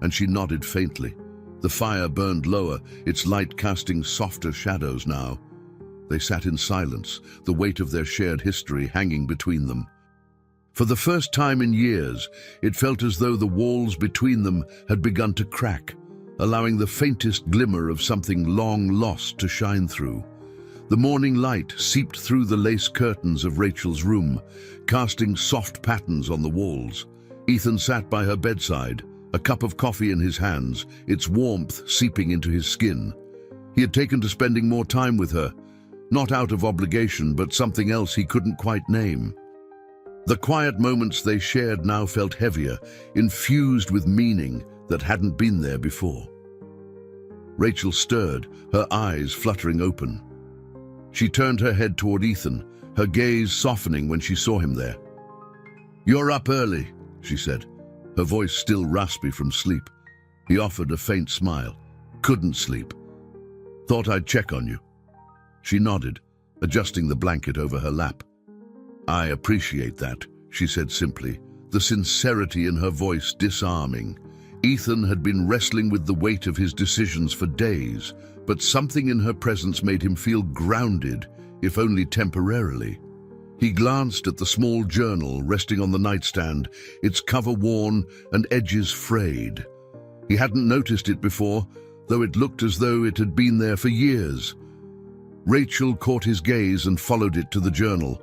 and she nodded faintly. The fire burned lower, its light casting softer shadows now. They sat in silence, the weight of their shared history hanging between them. For the first time in years, it felt as though the walls between them had begun to crack, allowing the faintest glimmer of something long lost to shine through. The morning light seeped through the lace curtains of Rachel's room, casting soft patterns on the walls. Ethan sat by her bedside, a cup of coffee in his hands, its warmth seeping into his skin. He had taken to spending more time with her, not out of obligation, but something else he couldn't quite name. The quiet moments they shared now felt heavier, infused with meaning that hadn't been there before. Rachel stirred, her eyes fluttering open. She turned her head toward Ethan, her gaze softening when she saw him there. "You're up early," she said, her voice still raspy from sleep. He offered a faint smile. "Couldn't sleep. Thought I'd check on you." She nodded, adjusting the blanket over her lap. "I appreciate that," she said simply, the sincerity in her voice disarming. Ethan had been wrestling with the weight of his decisions for days, but something in her presence made him feel grounded, if only temporarily. He glanced at the small journal resting on the nightstand, its cover worn and edges frayed. He hadn't noticed it before, though it looked as though it had been there for years. Rachel caught his gaze and followed it to the journal.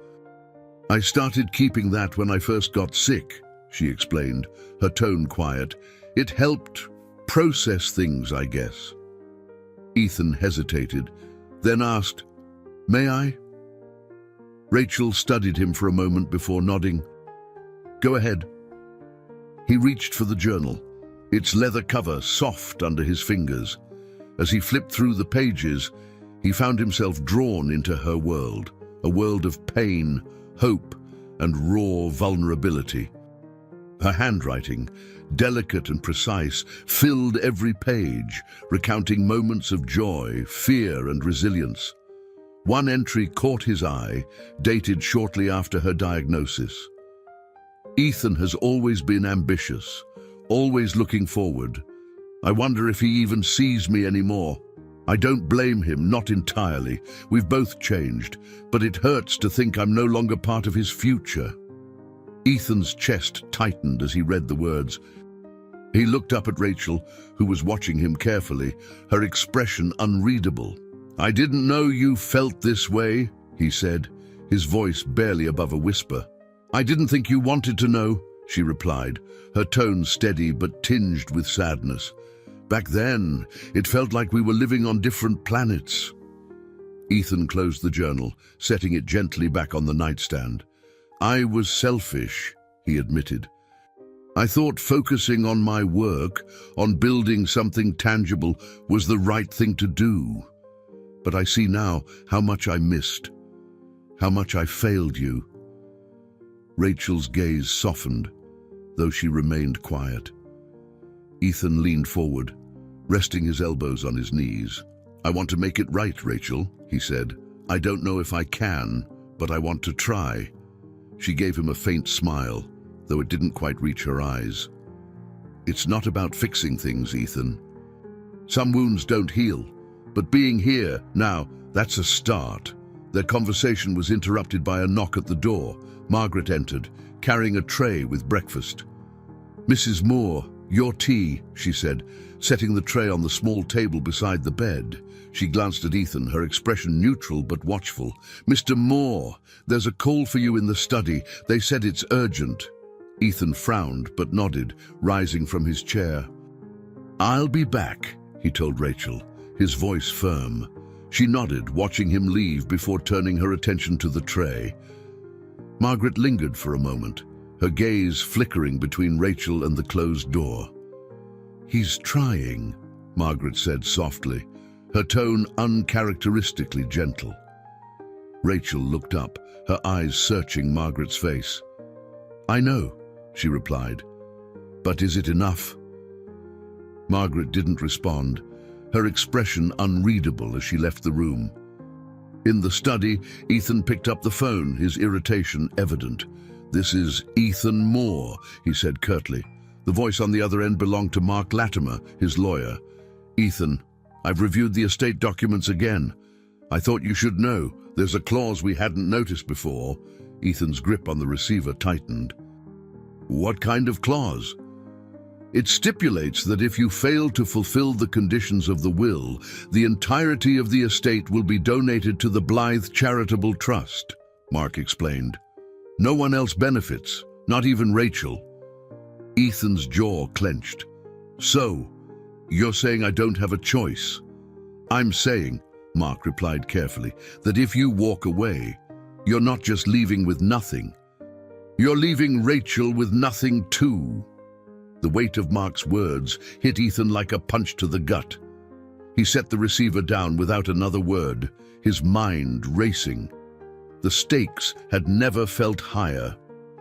"I started keeping that when I first got sick," she explained, her tone quiet. "It helped process things, I guess." Ethan hesitated, then asked, "May I?" Rachel studied him for a moment before nodding. "Go ahead." He reached for the journal, its leather cover soft under his fingers. As he flipped through the pages, he found himself drawn into her world, a world of pain, hope, and raw vulnerability. Her handwriting, delicate and precise, filled every page, recounting moments of joy, fear, and resilience. One entry caught his eye, dated shortly after her diagnosis. "Ethan has always been ambitious, always looking forward. I wonder if he even sees me anymore. I don't blame him, not entirely. We've both changed, but it hurts to think I'm no longer part of his future." Ethan's chest tightened as he read the words. He looked up at Rachel, who was watching him carefully, her expression unreadable. "I didn't know you felt this way," he said, his voice barely above a whisper. "I didn't think you wanted to know," she replied, her tone steady but tinged with sadness. "Back then, it felt like we were living on different planets." Ethan closed the journal, setting it gently back on the nightstand. "I was selfish," he admitted. "I thought focusing on my work, on building something tangible, was the right thing to do. But I see now how much I missed, how much I failed you." Rachel's gaze softened, though she remained quiet. Ethan leaned forward, resting his elbows on his knees. "I want to make it right, Rachel," he said. "I don't know if I can, but I want to try." She gave him a faint smile, though it didn't quite reach her eyes. "It's not about fixing things, Ethan. Some wounds don't heal, but being here now, that's a start." Their conversation was interrupted by a knock at the door. Margaret entered, carrying a tray with breakfast. "Mrs. Moore, your tea," she said, setting the tray on the small table beside the bed. She glanced at Ethan, her expression neutral but watchful. "Mr. Moore, there's a call for you in the study. They said it's urgent." Ethan frowned but nodded, rising from his chair. "I'll be back," he told Rachel, his voice firm. She nodded, watching him leave before turning her attention to the tray. Margaret lingered for a moment, her gaze flickering between Rachel and the closed door. "He's trying," Margaret said softly, her tone uncharacteristically gentle. Rachel looked up, her eyes searching Margaret's face. "I know," she replied. "But is it enough?" Margaret didn't respond, her expression unreadable as she left the room. In the study, Ethan picked up the phone, his irritation evident. "This is Ethan Moore," he said curtly. The voice on the other end belonged to Mark Latimer, his lawyer. "Ethan, I've reviewed the estate documents again. I thought you should know. There's a clause we hadn't noticed before." Ethan's grip on the receiver tightened. "What kind of clause?" "It stipulates that if you fail to fulfill the conditions of the will, the entirety of the estate will be donated to the Blythe Charitable Trust," Mark explained. "No one else benefits, not even Rachel." Ethan's jaw clenched. "So, you're saying I don't have a choice?" "I'm saying," Mark replied carefully, "that if you walk away, you're not just leaving with nothing. You're leaving Rachel with nothing too." The weight of Mark's words hit Ethan like a punch to the gut. He set the receiver down without another word, his mind racing. The stakes had never felt higher,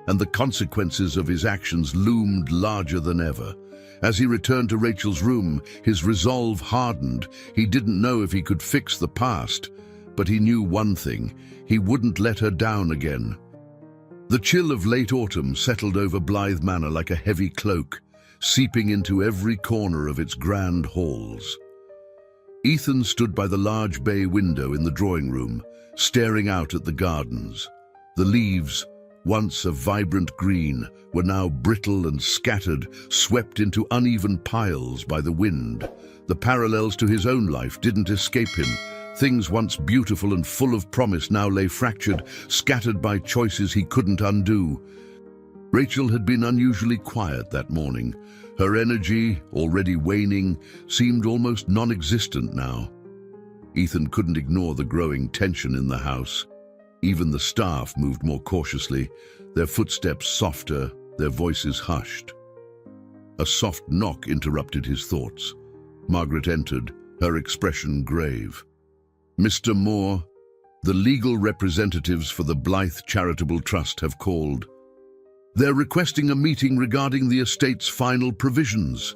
and the consequences of his actions loomed larger than ever. As he returned to Rachel's room, his resolve hardened. He didn't know if he could fix the past, but he knew one thing: he wouldn't let her down again. The chill of late autumn settled over Blythe Manor like a heavy cloak, seeping into every corner of its grand halls. Ethan stood by the large bay window in the drawing room, staring out at the gardens. The leaves, once a vibrant green, were now brittle and scattered, swept into uneven piles by the wind. The parallels to his own life didn't escape him. Things once beautiful and full of promise now lay fractured, scattered by choices he couldn't undo. Rachel had been unusually quiet that morning. Her energy, already waning, seemed almost non-existent now. Ethan couldn't ignore the growing tension in the house. Even the staff moved more cautiously, their footsteps softer, their voices hushed. A soft knock interrupted his thoughts. Margaret entered, her expression grave. "Mr. Moore, the legal representatives for the Blythe Charitable Trust have called. They're requesting a meeting regarding the estate's final provisions."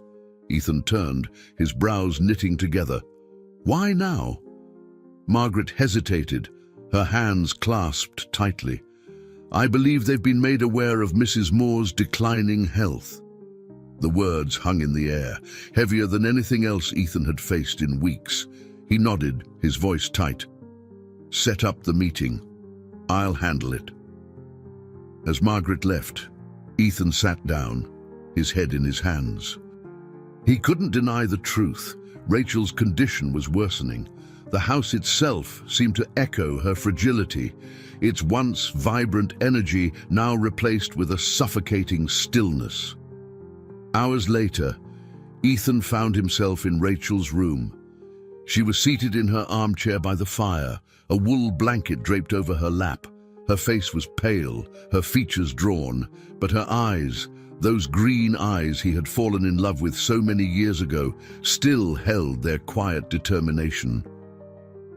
Ethan turned, his brows knitting together. "Why now?" Margaret hesitated, her hands clasped tightly. "I believe they've been made aware of Mrs. Moore's declining health." The words hung in the air, heavier than anything else Ethan had faced in weeks. He nodded, his voice tight. "Set up the meeting. I'll handle it." As Margaret left, Ethan sat down, his head in his hands. He couldn't deny the truth. Rachel's condition was worsening. The house itself seemed to echo her fragility, its once vibrant energy now replaced with a suffocating stillness. Hours later, Ethan found himself in Rachel's room. She was seated in her armchair by the fire, a wool blanket draped over her lap. Her face was pale, her features drawn, but her eyes, those green eyes he had fallen in love with so many years ago, still held their quiet determination.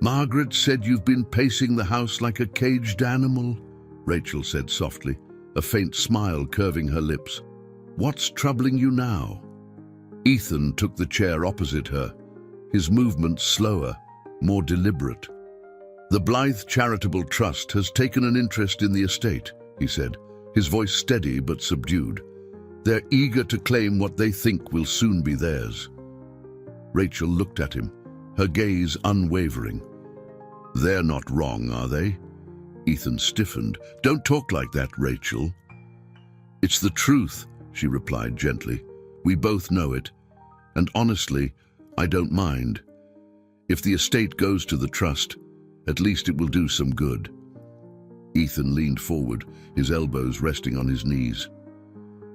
"Margaret said you've been pacing the house like a caged animal," Rachel said softly, a faint smile curving her lips. "What's troubling you now?" Ethan took the chair opposite her, his movements slower, more deliberate. "The Blythe Charitable Trust has taken an interest in the estate," he said, his voice steady but subdued. "They're eager to claim what they think will soon be theirs." Rachel looked at him, her gaze unwavering. "They're not wrong, are they?" Ethan stiffened. "Don't talk like that, Rachel." "It's the truth," she replied gently. "We both know it. And honestly, I don't mind. If the estate goes to the trust, at least it will do some good." Ethan leaned forward, his elbows resting on his knees.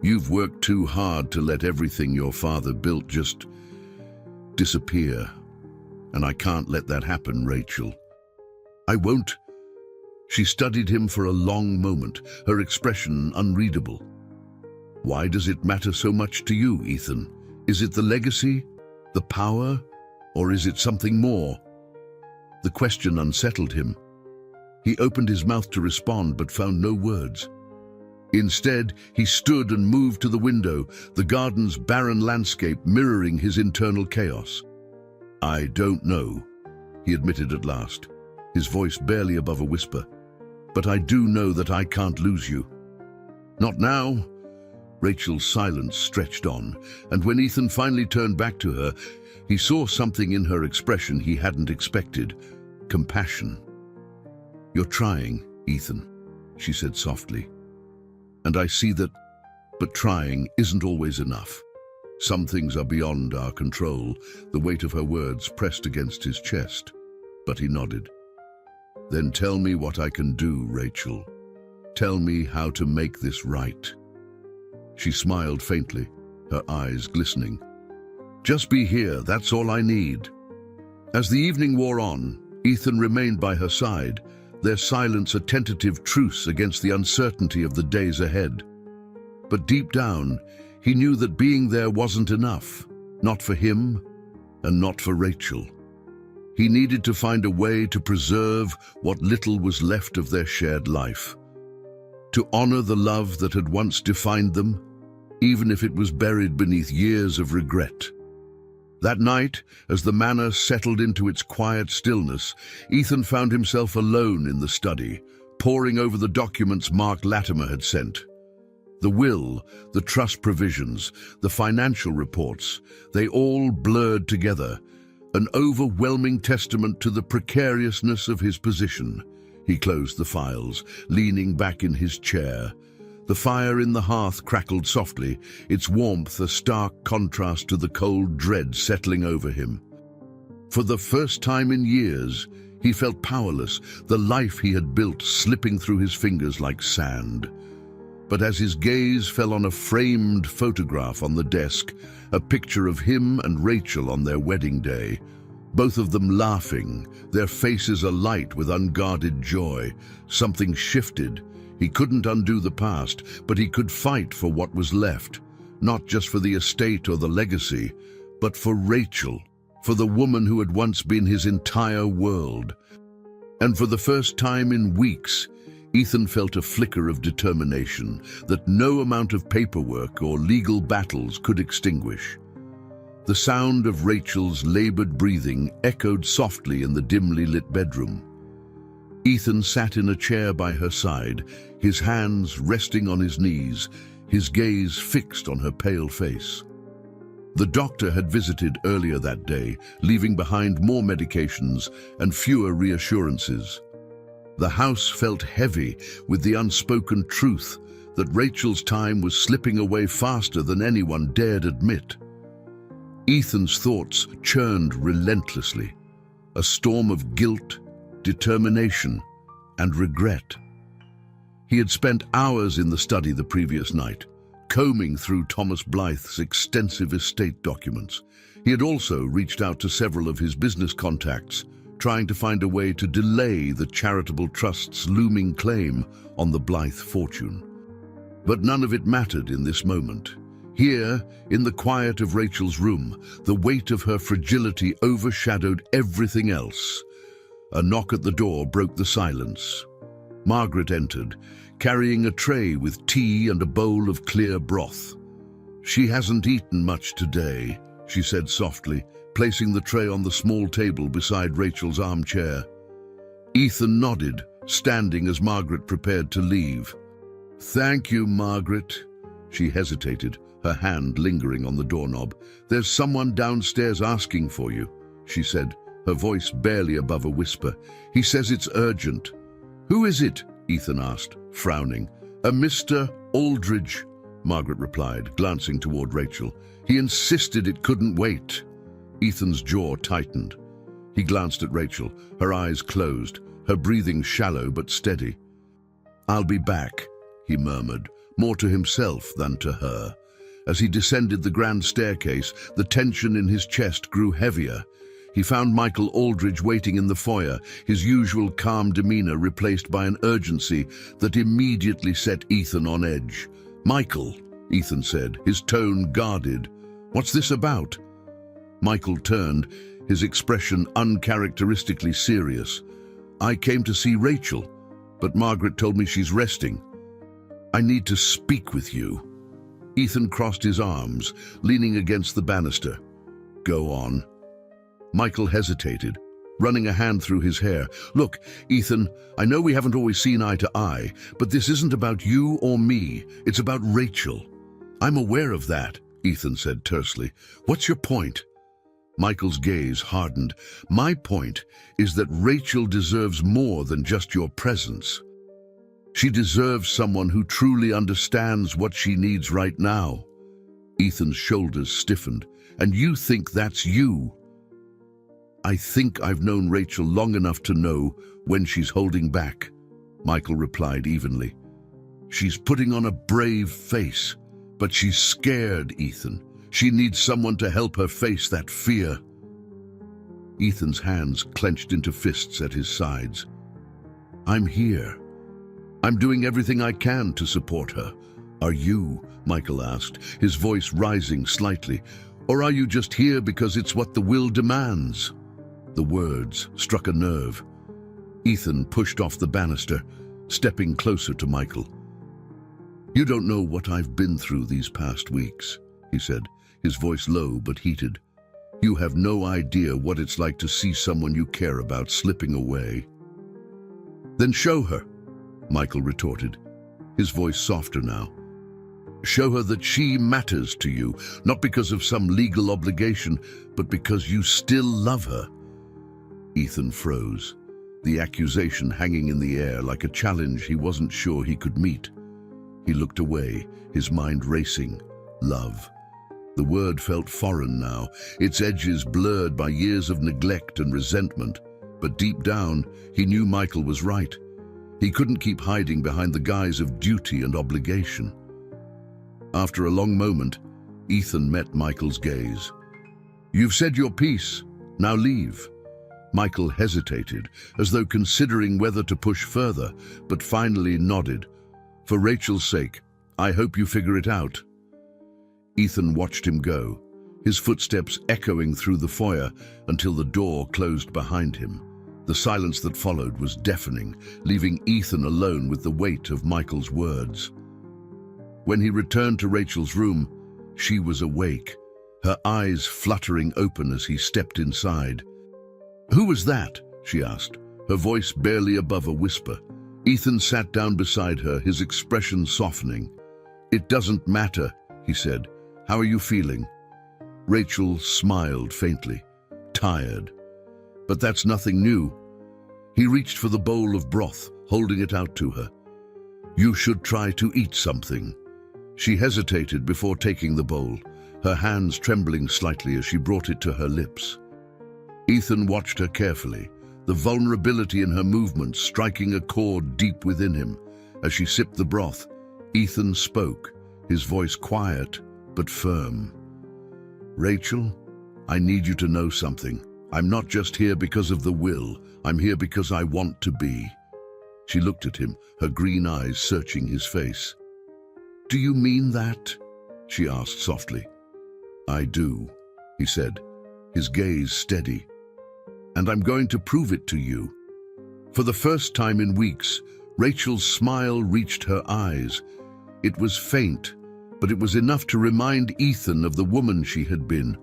"You've worked too hard to let everything your father built just disappear. And I can't let that happen, Rachel." "I won't." She studied him for a long moment, her expression unreadable. "Why does it matter so much to you, Ethan? Is it the legacy, the power, or is it something more?" The question unsettled him. He opened his mouth to respond but found no words. Instead, he stood and moved to the window, the garden's barren landscape mirroring his internal chaos. "I don't know," he admitted at last, his voice barely above a whisper. "But I do know that I can't lose you." "Not now." Rachel's silence stretched on, and when Ethan finally turned back to her, he saw something in her expression he hadn't expected: compassion. "You're trying, Ethan," she said softly. "And I see that, but trying isn't always enough. Some things are beyond our control." The weight of her words pressed against his chest, but he nodded. "Then tell me what I can do, Rachel. Tell me how to make this right." She smiled faintly, her eyes glistening. "Just be here, that's all I need." As the evening wore on, Ethan remained by her side, their silence a tentative truce against the uncertainty of the days ahead. But deep down, he knew that being there wasn't enough, not for him, and not for Rachel. He needed to find a way to preserve what little was left of their shared life, to honor the love that had once defined them, even if it was buried beneath years of regret. That night, as the manor settled into its quiet stillness, Ethan found himself alone in the study, poring over the documents Mark Latimer had sent. The will, the trust provisions, the financial reports, they all blurred together, an overwhelming testament to the precariousness of his position. He closed the files, leaning back in his chair. The fire in the hearth crackled softly, its warmth a stark contrast to the cold dread settling over him. For the first time in years, he felt powerless, the life he had built slipping through his fingers like sand. But as his gaze fell on a framed photograph on the desk, a picture of him and Rachel on their wedding day, both of them laughing, their faces alight with unguarded joy, something shifted. He couldn't undo the past, but he could fight for what was left, not just for the estate or the legacy, but for Rachel, for the woman who had once been his entire world. And for the first time in weeks, Ethan felt a flicker of determination that no amount of paperwork or legal battles could extinguish. The sound of Rachel's labored breathing echoed softly in the dimly lit bedroom. Ethan sat in a chair by her side, his hands resting on his knees, his gaze fixed on her pale face. The doctor had visited earlier that day, leaving behind more medications and fewer reassurances. The house felt heavy with the unspoken truth that Rachel's time was slipping away faster than anyone dared admit. Ethan's thoughts churned relentlessly, a storm of guilt, determination, and regret. He had spent hours in the study the previous night, combing through Thomas Blythe's extensive estate documents. He had also reached out to several of his business contacts, trying to find a way to delay the charitable trust's looming claim on the Blythe fortune. But none of it mattered in this moment. Here, in the quiet of Rachel's room, the weight of her fragility overshadowed everything else. A knock at the door broke the silence. Margaret entered, carrying a tray with tea and a bowl of clear broth. "She hasn't eaten much today," she said softly, placing the tray on the small table beside Rachel's armchair. Ethan nodded, standing as Margaret prepared to leave. "Thank you, Margaret." She hesitated, her hand lingering on the doorknob. "There's someone downstairs asking for you," she said, her voice barely above a whisper. "He says it's urgent." "Who is it?" Ethan asked, frowning. "A Mr. Aldridge," Margaret replied, glancing toward Rachel. "He insisted it couldn't wait." Ethan's jaw tightened. He glanced at Rachel, her eyes closed, her breathing shallow but steady. "I'll be back," he murmured, more to himself than to her. As he descended the grand staircase, the tension in his chest grew heavier. He found Michael Aldridge waiting in the foyer, his usual calm demeanor replaced by an urgency that immediately set Ethan on edge. "Michael," Ethan said, his tone guarded. "What's this about?" Michael turned, his expression uncharacteristically serious. "I came to see Rachel, but Margaret told me she's resting. I need to speak with you." Ethan crossed his arms, leaning against the banister. "Go on." Michael hesitated, running a hand through his hair. "Look, Ethan, I know we haven't always seen eye to eye, but this isn't about you or me. It's about Rachel." "I'm aware of that," Ethan said tersely. "What's your point?" Michael's gaze hardened. "My point is that Rachel deserves more than just your presence. She deserves someone who truly understands what she needs right now." Ethan's shoulders stiffened. "And you think that's you?" "I think I've known Rachel long enough to know when she's holding back," Michael replied evenly. "She's putting on a brave face, but she's scared, Ethan. She needs someone to help her face that fear." Ethan's hands clenched into fists at his sides. "I'm here. I'm doing everything I can to support her." "Are you?" Michael asked, his voice rising slightly. Or are you just here because it's what the will demands? The words struck a nerve. Ethan pushed off the banister, stepping closer to Michael. "You don't know what I've been through these past weeks," he said, his voice low but heated. "You have no idea what it's like to see someone you care about slipping away." "Then show her," Michael retorted, his voice softer now. "Show her that she matters to you, not because of some legal obligation, but because you still love her." Ethan froze, the accusation hanging in the air like a challenge he wasn't sure he could meet. He looked away, his mind racing. Love. The word felt foreign now, its edges blurred by years of neglect and resentment. But deep down, he knew Michael was right. He couldn't keep hiding behind the guise of duty and obligation. After a long moment, Ethan met Michael's gaze. "You've said your piece. Now leave." Michael hesitated, as though considering whether to push further, but finally nodded. "For Rachel's sake, I hope you figure it out." Ethan watched him go, his footsteps echoing through the foyer until the door closed behind him. The silence that followed was deafening, leaving Ethan alone with the weight of Michael's words. When he returned to Rachel's room, she was awake, her eyes fluttering open as he stepped inside. "Who was that?" she asked, her voice barely above a whisper. Ethan sat down beside her, his expression softening. "It doesn't matter," he said. "How are you feeling?" Rachel smiled faintly. "Tired." "But that's nothing new." He reached for the bowl of broth, holding it out to her. "You should try to eat something." She hesitated before taking the bowl, her hands trembling slightly as she brought it to her lips. Ethan watched her carefully, the vulnerability in her movements striking a chord deep within him. As she sipped the broth, Ethan spoke, his voice quiet but firm. "Rachel, I need you to know something. I'm not just here because of the will. I'm here because I want to be." She looked at him, her green eyes searching his face. "Do you mean that?" she asked softly. "I do," he said, his gaze steady. "And I'm going to prove it to you." For the first time in weeks, Rachel's smile reached her eyes. It was faint, but it was enough to remind Ethan of the woman she had been,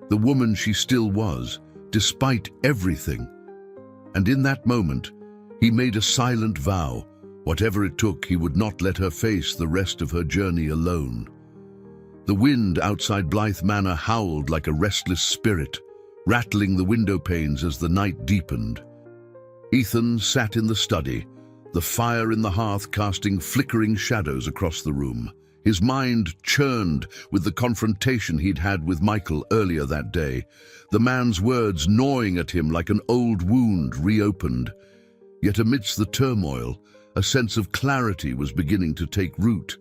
the woman she still was, despite everything. And in that moment, he made a silent vow. Whatever it took, he would not let her face the rest of her journey alone. The wind outside Blythe Manor howled like a restless spirit, rattling the window panes as the night deepened. Ethan sat in the study, the fire in the hearth casting flickering shadows across the room. His mind churned with the confrontation he'd had with Michael earlier that day, the man's words gnawing at him like an old wound reopened. Yet amidst the turmoil, a sense of clarity was beginning to take root.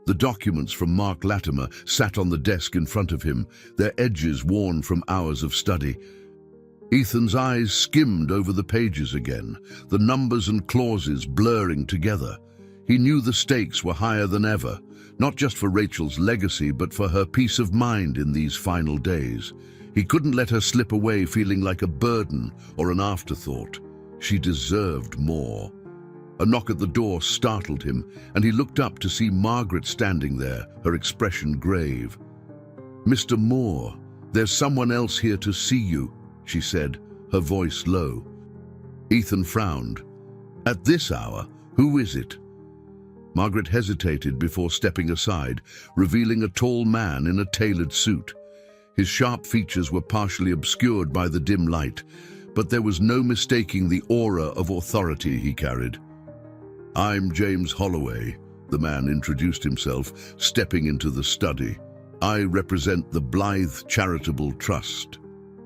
The documents from Mark Latimer sat on the desk in front of him, their edges worn from hours of study. Ethan's eyes skimmed over the pages again, the numbers and clauses blurring together. He knew the stakes were higher than ever, not just for Rachel's legacy, but for her peace of mind in these final days. He couldn't let her slip away feeling like a burden or an afterthought. She deserved more. A knock at the door startled him, and he looked up to see Margaret standing there, her expression grave. "Mr. Moore, there's someone else here to see you," she said, her voice low. Ethan frowned. "At this hour? Who is it?" Margaret hesitated before stepping aside, revealing a tall man in a tailored suit. His sharp features were partially obscured by the dim light, but there was no mistaking the aura of authority he carried. "I'm James Holloway," the man introduced himself, stepping into the study. "I represent the Blythe Charitable Trust."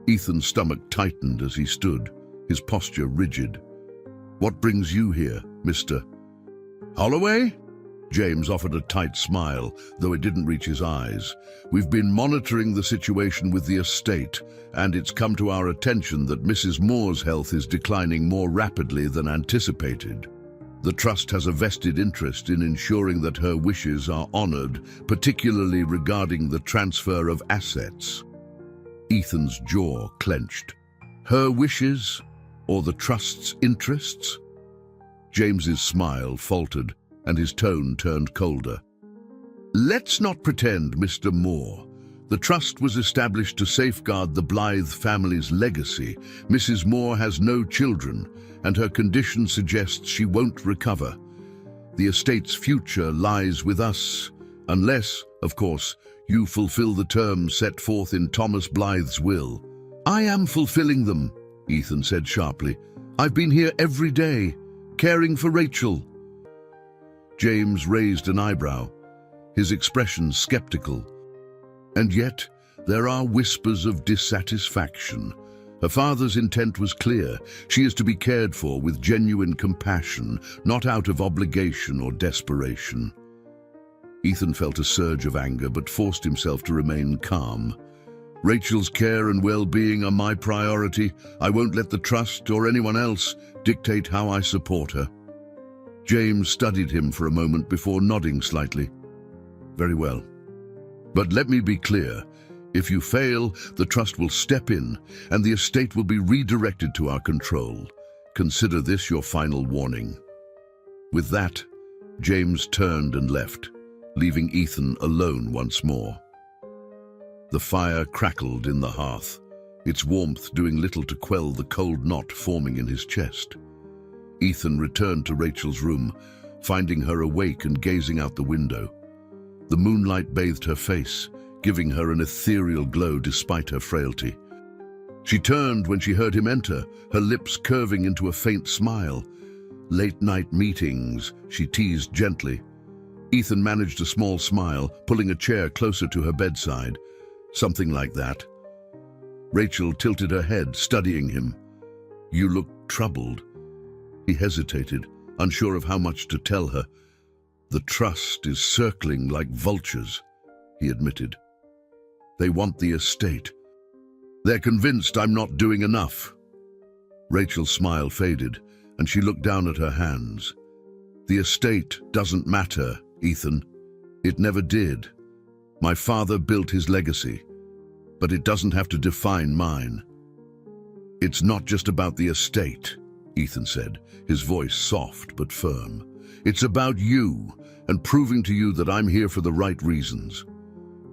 Ethan's stomach tightened as he stood, his posture rigid. "What brings you here, Mr. Holloway?" James offered a tight smile, though it didn't reach his eyes. "We've been monitoring the situation with the estate, and it's come to our attention that Mrs. Moore's health is declining more rapidly than anticipated. The Trust has a vested interest in ensuring that her wishes are honored, particularly regarding the transfer of assets." Ethan's jaw clenched. Her wishes, or the trust's interests? James's smile faltered, and his tone turned colder. Let's not pretend, Mr. Moore. The trust was established to safeguard the Blythe family's legacy. Mrs. Moore has no children, and her condition suggests she won't recover. The estate's future lies with us, unless, of course, you fulfill the terms set forth in Thomas Blythe's will. I am fulfilling them, Ethan said sharply. I've been here every day, caring for Rachel. James raised an eyebrow, his expression skeptical. And yet, there are whispers of dissatisfaction. Her father's intent was clear. She is to be cared for with genuine compassion, not out of obligation or desperation. Ethan felt a surge of anger, but forced himself to remain calm. Rachel's care and well-being are my priority. I won't let the trust or anyone else dictate how I support her. James studied him for a moment before nodding slightly. Very well. But let me be clear. If you fail, the trust will step in, and the estate will be redirected to our control. Consider this your final warning. With that, James turned and left, leaving Ethan alone once more. The fire crackled in the hearth, its warmth doing little to quell the cold knot forming in his chest. Ethan returned to Rachel's room, finding her awake and gazing out the window. The moonlight bathed her face, giving her an ethereal glow despite her frailty. She turned when she heard him enter, her lips curving into a faint smile. Late-night meetings, she teased gently. Ethan managed a small smile, pulling a chair closer to her bedside. Something like that. Rachel tilted her head, studying him. You look troubled. He hesitated, unsure of how much to tell her. The trust is circling like vultures, he admitted. They want the estate. They're convinced I'm not doing enough. Rachel's smile faded, and she looked down at her hands. The estate doesn't matter, Ethan. It never did. My father built his legacy, but it doesn't have to define mine. It's not just about the estate, Ethan said, his voice soft but firm. It's about you, and proving to you that I'm here for the right reasons.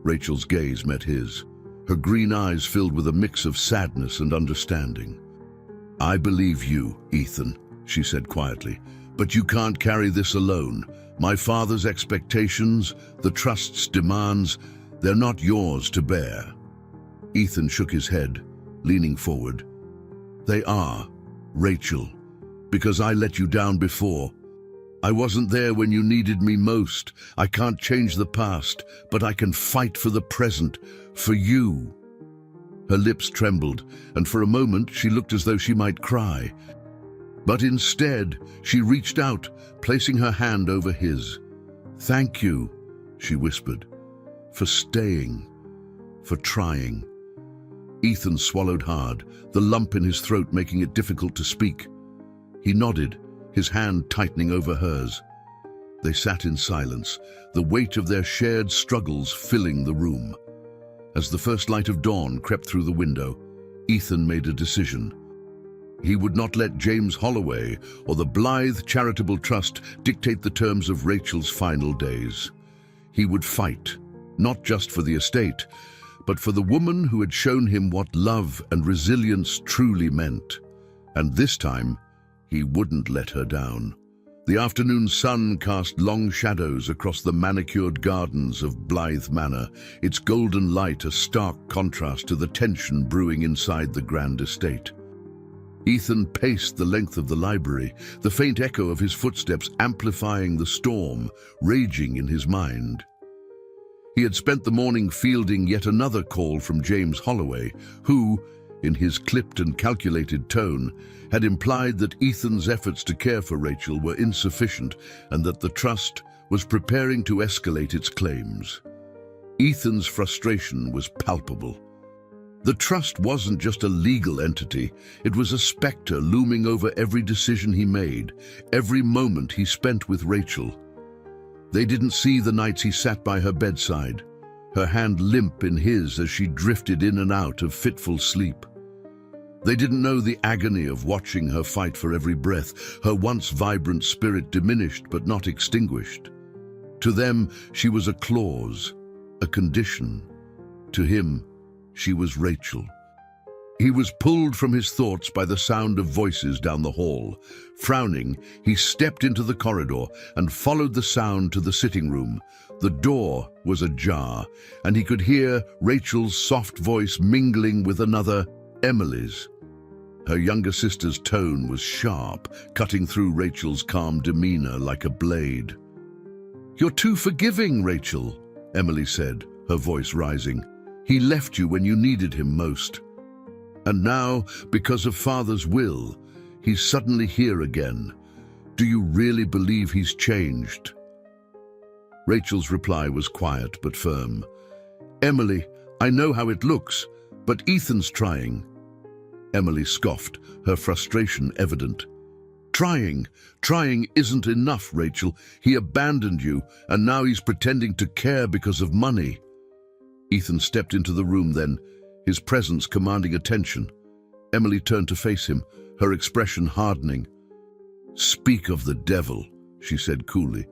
Rachel's gaze met his, her green eyes filled with a mix of sadness and understanding. I believe you, Ethan, she said quietly, but you can't carry this alone. My father's expectations, the trust's demands, they're not yours to bear. Ethan shook his head, leaning forward. They are, Rachel, because I let you down before. I wasn't there when you needed me most. I can't change the past, but I can fight for the present, for you. Her lips trembled, and for a moment she looked as though she might cry. But instead, she reached out, placing her hand over his. Thank you, she whispered, for staying, for trying. Ethan swallowed hard, the lump in his throat making it difficult to speak. He nodded, his hand tightening over hers. They sat in silence, the weight of their shared struggles filling the room. As the first light of dawn crept through the window, Ethan made a decision. He would not let James Holloway or the Blythe Charitable Trust dictate the terms of Rachel's final days. He would fight, not just for the estate, but for the woman who had shown him what love and resilience truly meant. And this time, he wouldn't let her down. The afternoon sun cast long shadows across the manicured gardens of Blythe Manor, its golden light a stark contrast to the tension brewing inside the grand estate. Ethan paced the length of the library, the faint echo of his footsteps amplifying the storm raging in his mind. He had spent the morning fielding yet another call from James Holloway, who, in his clipped and calculated tone, had implied that Ethan's efforts to care for Rachel were insufficient and that the trust was preparing to escalate its claims. Ethan's frustration was palpable. The trust wasn't just a legal entity, it was a specter looming over every decision he made, every moment he spent with Rachel. They didn't see the nights he sat by her bedside, her hand limp in his as she drifted in and out of fitful sleep. They didn't know the agony of watching her fight for every breath, her once vibrant spirit diminished but not extinguished. To them, she was a clause, a condition. To him, she was Rachel. He was pulled from his thoughts by the sound of voices down the hall. Frowning, he stepped into the corridor and followed the sound to the sitting room. The door was ajar, and he could hear Rachel's soft voice mingling with another, Emily's. Her younger sister's tone was sharp, cutting through Rachel's calm demeanor like a blade. "You're too forgiving, Rachel," Emily said, her voice rising. "He left you when you needed him most. And now, because of Father's will, he's suddenly here again. Do you really believe he's changed?" Rachel's reply was quiet but firm. "Emily, I know how it looks, but Ethan's trying." Emily scoffed, her frustration evident. Trying isn't enough, Rachel. He abandoned you, and now he's pretending to care because of money." Ethan stepped into the room then, his presence commanding attention. Emily turned to face him, her expression hardening. "Speak of the devil," she said coolly.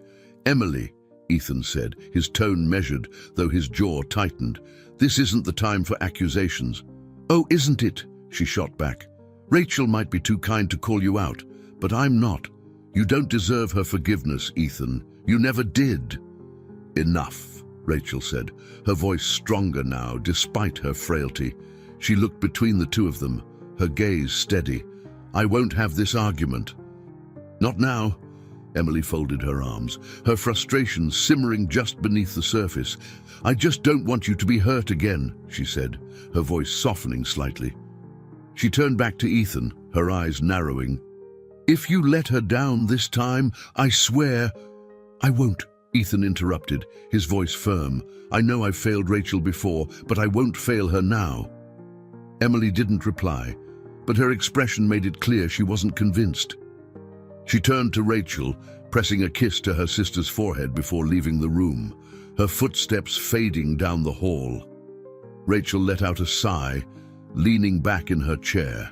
"Emily," Ethan said, his tone measured, though his jaw tightened, "this isn't the time for accusations." "Oh, isn't it?" she shot back. "Rachel might be too kind to call you out, but I'm not. You don't deserve her forgiveness, Ethan. You never did." "Enough," Rachel said, her voice stronger now, despite her frailty. She looked between the two of them, her gaze steady. "I won't have this argument." "Not now." Emily folded her arms, her frustration simmering just beneath the surface. "I just don't want you to be hurt again," she said, her voice softening slightly. She turned back to Ethan, her eyes narrowing. "If you let her down this time, I swear—" "I won't," Ethan interrupted, his voice firm. "I know I've failed Rachel before, but I won't fail her now." Emily didn't reply, but her expression made it clear she wasn't convinced. She turned to Rachel, pressing a kiss to her sister's forehead before leaving the room, her footsteps fading down the hall. Rachel let out a sigh, leaning back in her chair.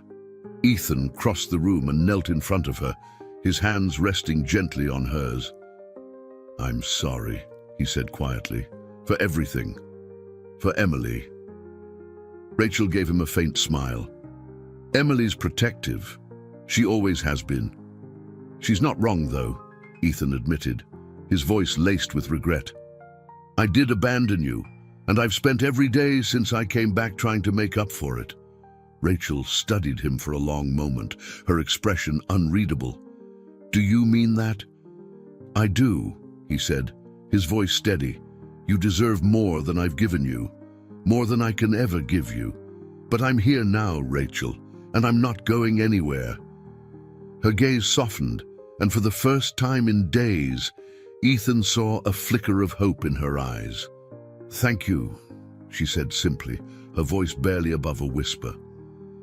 Ethan crossed the room and knelt in front of her, his hands resting gently on hers. "I'm sorry," he said quietly, "for everything. For Emily." Rachel gave him a faint smile. "Emily's protective. She always has been." "She's not wrong, though," Ethan admitted, his voice laced with regret. "I did abandon you, and I've spent every day since I came back trying to make up for it." Rachel studied him for a long moment, her expression unreadable. "Do you mean that?" "I do," he said, his voice steady. "You deserve more than I've given you, more than I can ever give you. But I'm here now, Rachel, and I'm not going anywhere." Her gaze softened, and for the first time in days, Ethan saw a flicker of hope in her eyes. "Thank you," she said simply, her voice barely above a whisper.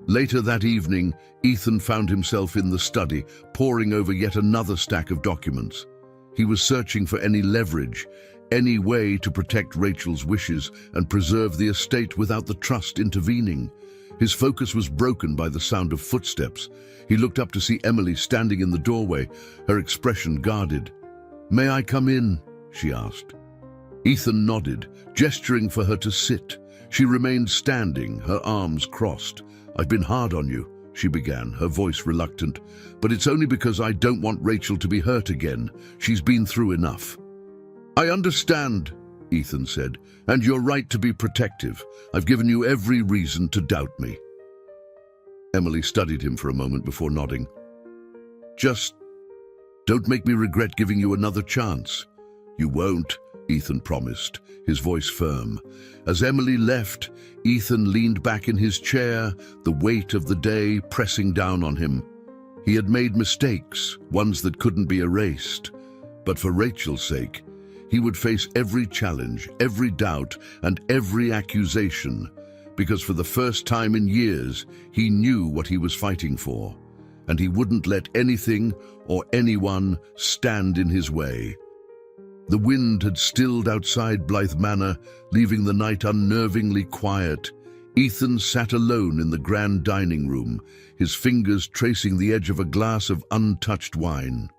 Later that evening, Ethan found himself in the study, poring over yet another stack of documents. He was searching for any leverage, any way to protect Rachel's wishes and preserve the estate without the trust intervening. His focus was broken by the sound of footsteps. He looked up to see Emily standing in the doorway, her expression guarded. "May I come in?" she asked. Ethan nodded, gesturing for her to sit. She remained standing, her arms crossed. "I've been hard on you," she began, her voice reluctant, "but it's only because I don't want Rachel to be hurt again. She's been through enough." "I understand," Ethan said, "and you're right to be protective. I've given you every reason to doubt me." Emily studied him for a moment before nodding. "Just don't make me regret giving you another chance." "You won't," Ethan promised, his voice firm. As Emily left, Ethan leaned back in his chair, the weight of the day pressing down on him. He had made mistakes, ones that couldn't be erased. But for Rachel's sake, he would face every challenge, every doubt, and every accusation, because for the first time in years, he knew what he was fighting for, and he wouldn't let anything or anyone stand in his way. The wind had stilled outside Blythe Manor, leaving the night unnervingly quiet. Ethan sat alone in the grand dining room, his fingers tracing the edge of a glass of untouched wine.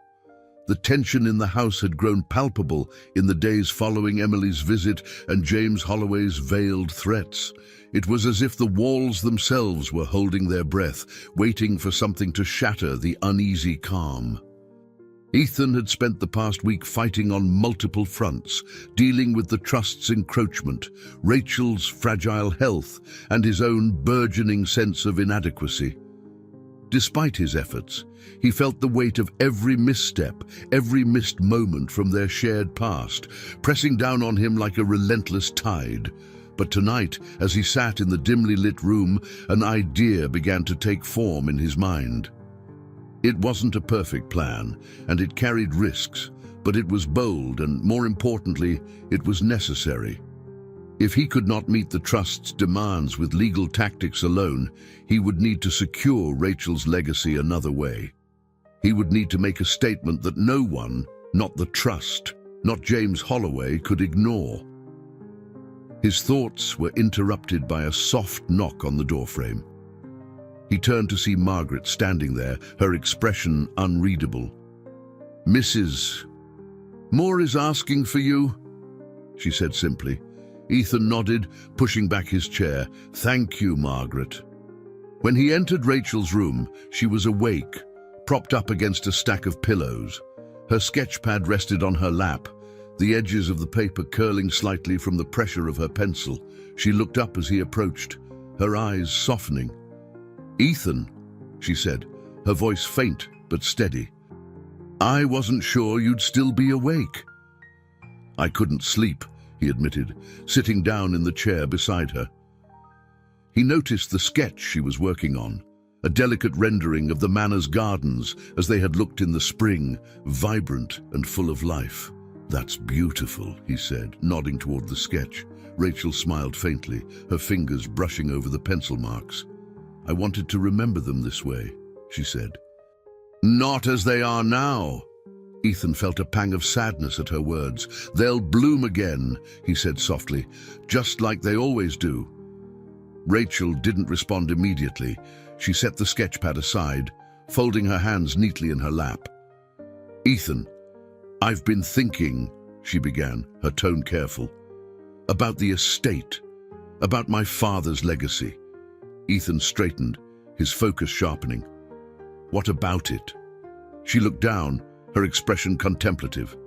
The tension in the house had grown palpable in the days following Emily's visit and James Holloway's veiled threats. It was as if the walls themselves were holding their breath, waiting for something to shatter the uneasy calm. Ethan had spent the past week fighting on multiple fronts, dealing with the trust's encroachment, Rachel's fragile health, and his own burgeoning sense of inadequacy. Despite his efforts, he felt the weight of every misstep, every missed moment from their shared past, pressing down on him like a relentless tide. But tonight, as he sat in the dimly lit room, an idea began to take form in his mind. It wasn't a perfect plan, and it carried risks, but it was bold and, more importantly, it was necessary. If he could not meet the trust's demands with legal tactics alone, he would need to secure Rachel's legacy another way. He would need to make a statement that no one, not the trust, not James Holloway, could ignore. His thoughts were interrupted by a soft knock on the doorframe. He turned to see Margaret standing there, her expression unreadable. "Mrs. Moore is asking for you," she said simply. Ethan nodded, pushing back his chair. "Thank you, Margaret." When he entered Rachel's room, she was awake, propped up against a stack of pillows. Her sketchpad rested on her lap, the edges of the paper curling slightly from the pressure of her pencil. She looked up as he approached, her eyes softening. "Ethan," she said, her voice faint but steady. "I wasn't sure you'd still be awake." "I couldn't sleep," he admitted, sitting down in the chair beside her. He noticed the sketch she was working on, a delicate rendering of the manor's gardens as they had looked in the spring, vibrant and full of life. "That's beautiful," he said, nodding toward the sketch. Rachel smiled faintly, her fingers brushing over the pencil marks. "I wanted to remember them this way," she said. "Not as they are now." Ethan felt a pang of sadness at her words. "They'll bloom again," he said softly, "just like they always do." Rachel didn't respond immediately. She set the sketchpad aside, folding her hands neatly in her lap. "Ethan, I've been thinking," she began, her tone careful, "about the estate, about my father's legacy." Ethan straightened, his focus sharpening. "What about it?" She looked down, her expression contemplative.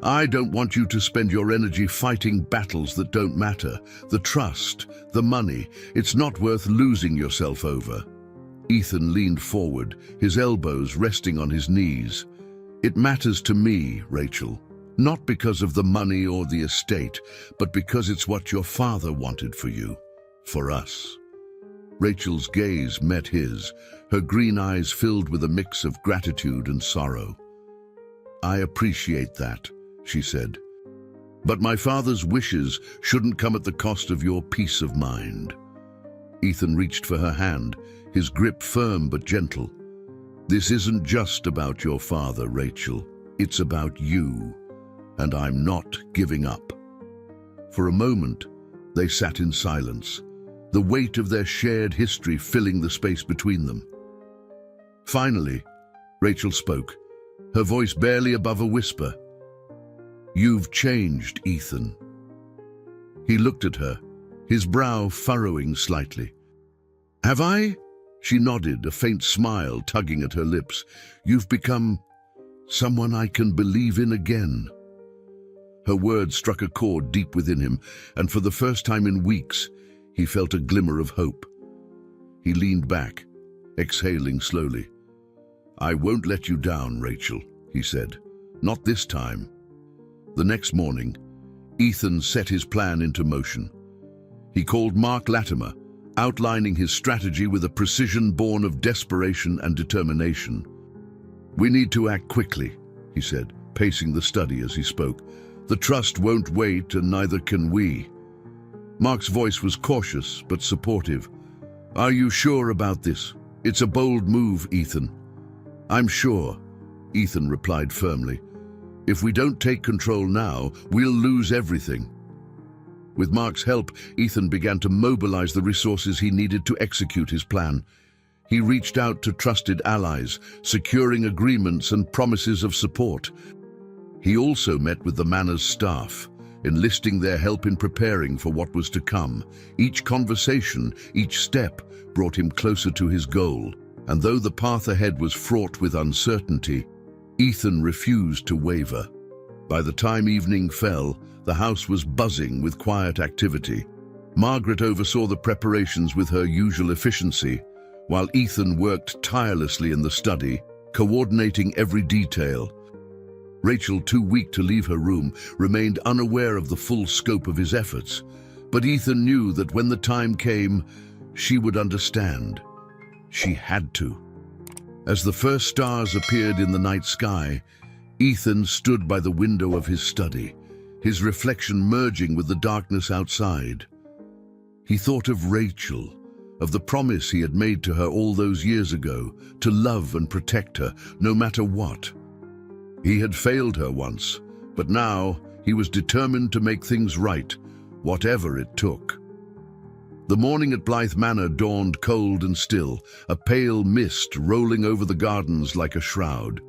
"I don't want you to spend your energy fighting battles that don't matter. The trust, the money, it's not worth losing yourself over." Ethan leaned forward, his elbows resting on his knees. "It matters to me, Rachel, not because of the money or the estate, but because it's what your father wanted for you, for us." Rachel's gaze met his, her green eyes filled with a mix of gratitude and sorrow. "I appreciate that," she said. "But my father's wishes shouldn't come at the cost of your peace of mind." Ethan reached for her hand, his grip firm but gentle. "This isn't just about your father, Rachel. It's about you, and I'm not giving up." For a moment, they sat in silence, the weight of their shared history filling the space between them. Finally, Rachel spoke, her voice barely above a whisper. "You've changed, Ethan." He looked at her, his brow furrowing slightly. "Have I?" She nodded, a faint smile tugging at her lips. "You've become someone I can believe in again." Her words struck a chord deep within him, and for the first time in weeks, he felt a glimmer of hope. He leaned back, exhaling slowly. "I won't let you down, Rachel," he said. "Not this time." The next morning, Ethan set his plan into motion. He called Mark Latimer, outlining his strategy with a precision born of desperation and determination. "We need to act quickly," he said, pacing the study as he spoke. "The trust won't wait, and neither can we." Mark's voice was cautious but supportive. "Are you sure about this? It's a bold move, Ethan." "I'm sure," Ethan replied firmly. If we don't take control now, we'll lose everything. With Mark's help, Ethan began to mobilize the resources he needed to execute his plan. He reached out to trusted allies, securing agreements and promises of support. He also met with the manor's staff, enlisting their help in preparing for what was to come. Each conversation, each step, brought him closer to his goal, and though the path ahead was fraught with uncertainty, Ethan refused to waver. By the time evening fell, the house was buzzing with quiet activity. Margaret oversaw the preparations with her usual efficiency, while Ethan worked tirelessly in the study, coordinating every detail. Rachel, too weak to leave her room, remained unaware of the full scope of his efforts, but Ethan knew that when the time came, she would understand. She had to. As the first stars appeared in the night sky, Ethan stood by the window of his study, his reflection merging with the darkness outside. He thought of Rachel, of the promise he had made to her all those years ago, to love and protect her, no matter what. He had failed her once, but now he was determined to make things right, whatever it took. The morning at Blythe Manor dawned cold and still, a pale mist rolling over the gardens like a shroud.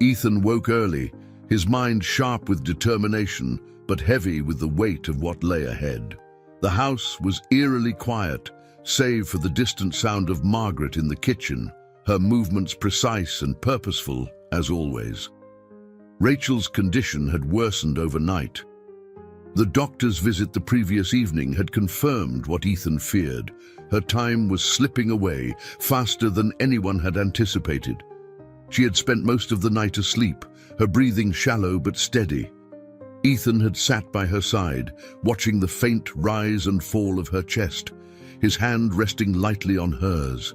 Ethan woke early, his mind sharp with determination, but heavy with the weight of what lay ahead. The house was eerily quiet, save for the distant sound of Margaret in the kitchen, her movements precise and purposeful, as always. Rachel's condition had worsened overnight. The doctor's visit the previous evening had confirmed what Ethan feared. Her time was slipping away, faster than anyone had anticipated. She had spent most of the night asleep, her breathing shallow but steady. Ethan had sat by her side, watching the faint rise and fall of her chest, his hand resting lightly on hers.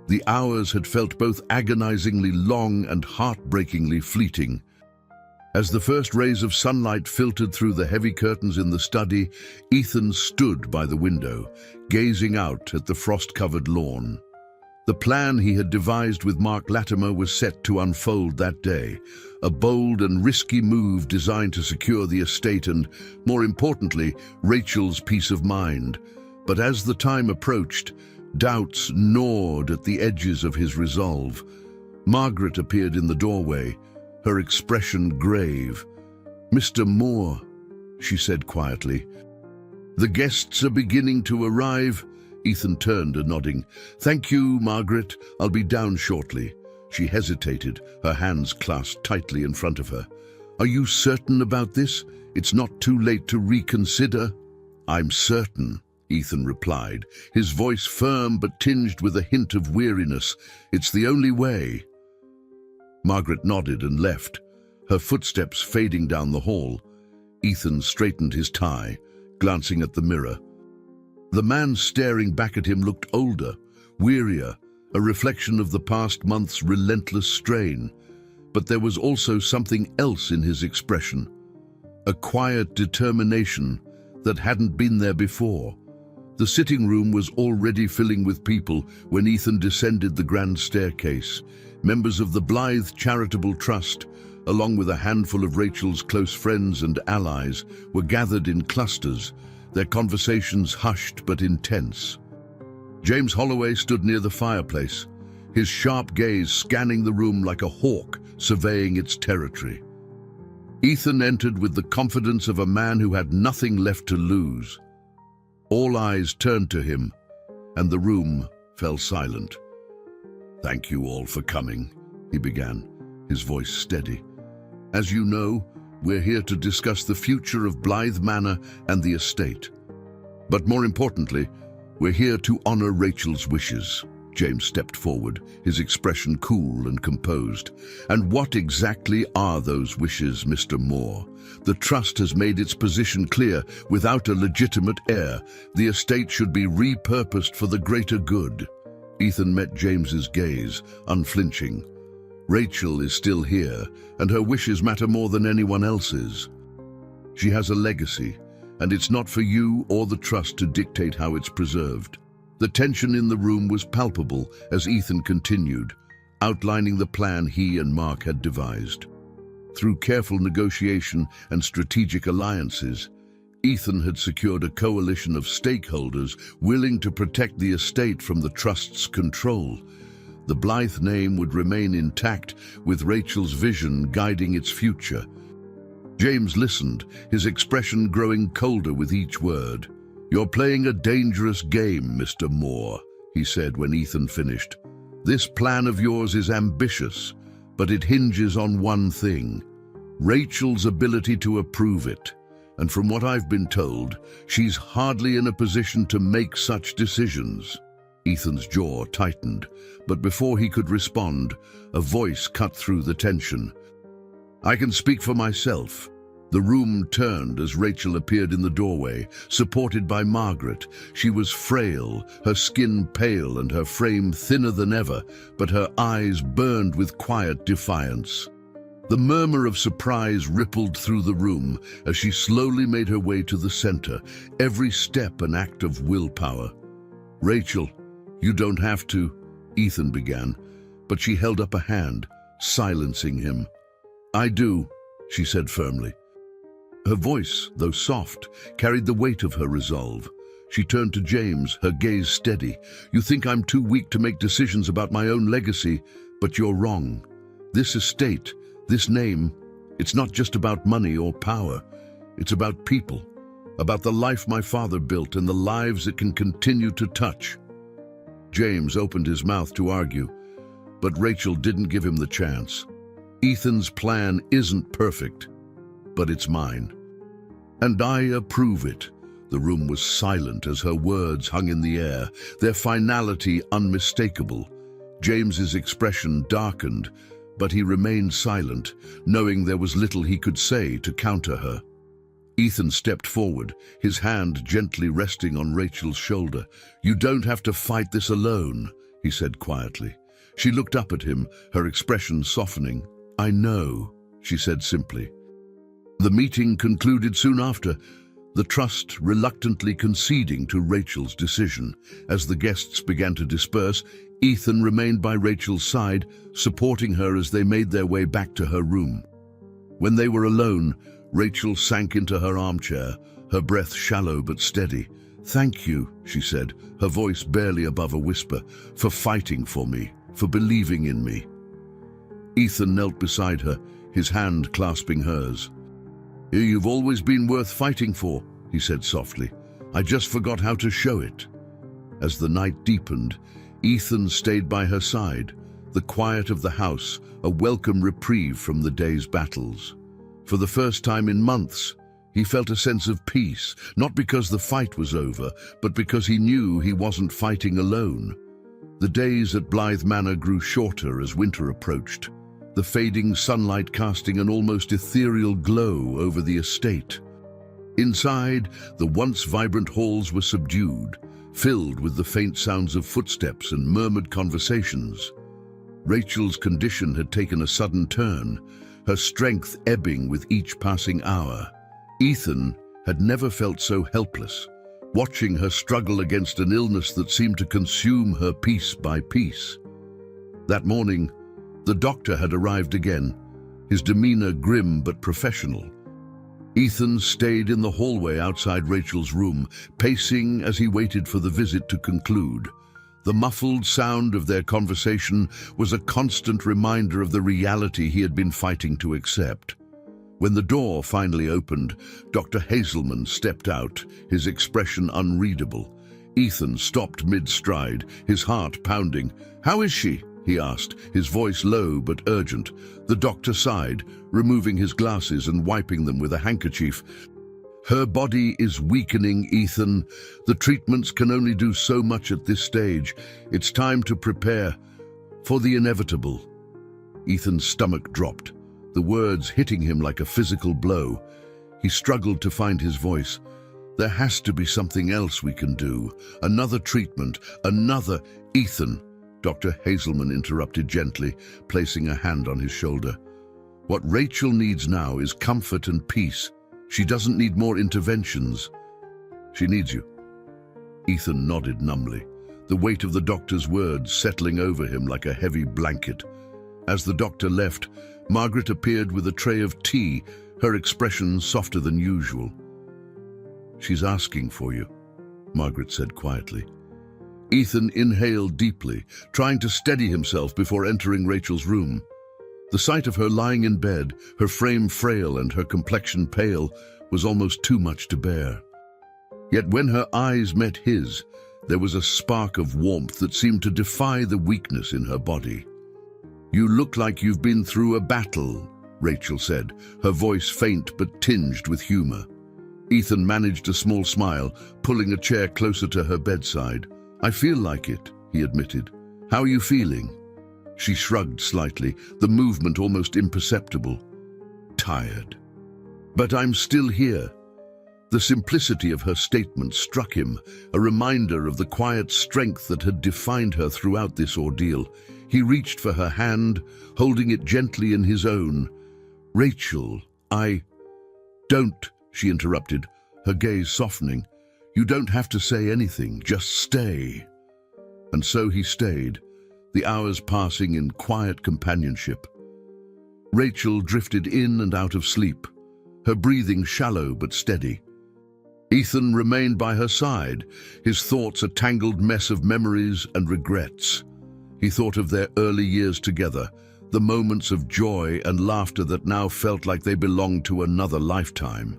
The hours had felt both agonizingly long and heartbreakingly fleeting. As the first rays of sunlight filtered through the heavy curtains in the study, Ethan stood by the window, gazing out at the frost-covered lawn. The plan he had devised with Mark Latimer was set to unfold that day, a bold and risky move designed to secure the estate and, more importantly, Rachel's peace of mind. But as the time approached, doubts gnawed at the edges of his resolve. Margaret appeared in the doorway, her expression grave. "Mr. Moore," she said quietly. "The guests are beginning to arrive." Ethan turned, nodding. "Thank you, Margaret. I'll be down shortly." She hesitated, her hands clasped tightly in front of her. "Are you certain about this? It's not too late to reconsider?" "I'm certain," Ethan replied, his voice firm but tinged with a hint of weariness. "It's the only way." Margaret nodded and left, her footsteps fading down the hall. Ethan straightened his tie, glancing at the mirror. The man staring back at him looked older, wearier, a reflection of the past month's relentless strain. But there was also something else in his expression, a quiet determination that hadn't been there before. The sitting room was already filling with people when Ethan descended the grand staircase. Members of the Blythe Charitable Trust, along with a handful of Rachel's close friends and allies, were gathered in clusters, their conversations hushed but intense. James Holloway stood near the fireplace, his sharp gaze scanning the room like a hawk surveying its territory. Ethan entered with the confidence of a man who had nothing left to lose. All eyes turned to him, and the room fell silent. "Thank you all for coming," he began, his voice steady. "As you know, we're here to discuss the future of Blythe Manor and the estate. But more importantly, we're here to honor Rachel's wishes." James stepped forward, his expression cool and composed. "And what exactly are those wishes, Mr. Moore? The trust has made its position clear. Without a legitimate heir, the estate should be repurposed for the greater good." Ethan met James's gaze, unflinching. "Rachel is still here, and her wishes matter more than anyone else's. She has a legacy, and it's not for you or the trust to dictate how it's preserved." The tension in the room was palpable as Ethan continued, outlining the plan he and Mark had devised. Through careful negotiation and strategic alliances, Ethan had secured a coalition of stakeholders willing to protect the estate from the trust's control. The Blythe name would remain intact, with Rachel's vision guiding its future. James listened, his expression growing colder with each word. "You're playing a dangerous game, Mr. Moore," he said when Ethan finished. "This plan of yours is ambitious, but it hinges on one thing: Rachel's ability to approve it. And from what I've been told, she's hardly in a position to make such decisions." Ethan's jaw tightened, but before he could respond, a voice cut through the tension. "I can speak for myself." The room turned as Rachel appeared in the doorway, supported by Margaret. She was frail, her skin pale and her frame thinner than ever, but her eyes burned with quiet defiance. The murmur of surprise rippled through the room as she slowly made her way to the center, every step an act of willpower. "Rachel, you don't have to," Ethan began, but she held up a hand, silencing him. "I do," she said firmly. Her voice, though soft, carried the weight of her resolve. She turned to James, her gaze steady. "You think I'm too weak to make decisions about my own legacy, but you're wrong. This estate, this name, it's not just about money or power. It's about people, about the life my father built and the lives it can continue to touch." James opened his mouth to argue, but Rachel didn't give him the chance. "Ethan's plan isn't perfect, but it's mine. And I approve it." The room was silent as her words hung in the air, their finality unmistakable. James's expression darkened, but he remained silent, knowing there was little he could say to counter her. Ethan stepped forward, his hand gently resting on Rachel's shoulder. "You don't have to fight this alone," he said quietly. She looked up at him, her expression softening. "I know," she said simply. The meeting concluded soon after, the trust reluctantly conceding to Rachel's decision. As the guests began to disperse, Ethan remained by Rachel's side, supporting her as they made their way back to her room. When they were alone, Rachel sank into her armchair, her breath shallow but steady. "Thank you," she said, her voice barely above a whisper, "for fighting for me, for believing in me." Ethan knelt beside her, his hand clasping hers. "You've always been worth fighting for," he said softly. "I just forgot how to show it." As the night deepened, Ethan stayed by her side, the quiet of the house, a welcome reprieve from the day's battles. For the first time in months, he felt a sense of peace, not because the fight was over, but because he knew he wasn't fighting alone. The days at Blythe Manor grew shorter as winter approached, the fading sunlight casting an almost ethereal glow over the estate. Inside, the once vibrant halls were subdued, filled with the faint sounds of footsteps and murmured conversations. Rachel's condition had taken a sudden turn, her strength ebbing with each passing hour. Ethan had never felt so helpless, watching her struggle against an illness that seemed to consume her piece by piece. That morning, the doctor had arrived again, his demeanor grim but professional. Ethan stayed in the hallway outside Rachel's room, pacing as he waited for the visit to conclude. The muffled sound of their conversation was a constant reminder of the reality he had been fighting to accept. When the door finally opened, Dr. Hazelman stepped out, his expression unreadable. Ethan stopped mid-stride, his heart pounding. "How is she?" he asked, his voice low but urgent. The doctor sighed, removing his glasses and wiping them with a handkerchief. "Her body is weakening, Ethan. The treatments can only do so much at this stage. It's time to prepare for the inevitable." Ethan's stomach dropped, the words hitting him like a physical blow. He struggled to find his voice. "There has to be something else we can do. Another treatment, another—" "Ethan," Dr. Hazelman interrupted gently, placing a hand on his shoulder. "What Rachel needs now is comfort and peace. She doesn't need more interventions. She needs you." Ethan nodded numbly, the weight of the doctor's words settling over him like a heavy blanket. As the doctor left, Margaret appeared with a tray of tea, her expression softer than usual. "She's asking for you," Margaret said quietly. Ethan inhaled deeply, trying to steady himself before entering Rachel's room. The sight of her lying in bed, her frame frail and her complexion pale, was almost too much to bear. Yet when her eyes met his, there was a spark of warmth that seemed to defy the weakness in her body. "You look like you've been through a battle," Rachel said, her voice faint but tinged with humor. Ethan managed a small smile, pulling a chair closer to her bedside. "I feel like it," he admitted. "How are you feeling?" She shrugged slightly, the movement almost imperceptible. "Tired. But I'm still here." The simplicity of her statement struck him, a reminder of the quiet strength that had defined her throughout this ordeal. He reached for her hand, holding it gently in his own. "Rachel, Don't," she interrupted, her gaze softening. "You don't have to say anything, just stay." And so he stayed, the hours passing in quiet companionship. Rachel drifted in and out of sleep, her breathing shallow but steady. Ethan remained by her side, his thoughts a tangled mess of memories and regrets. He thought of their early years together, the moments of joy and laughter that now felt like they belonged to another lifetime.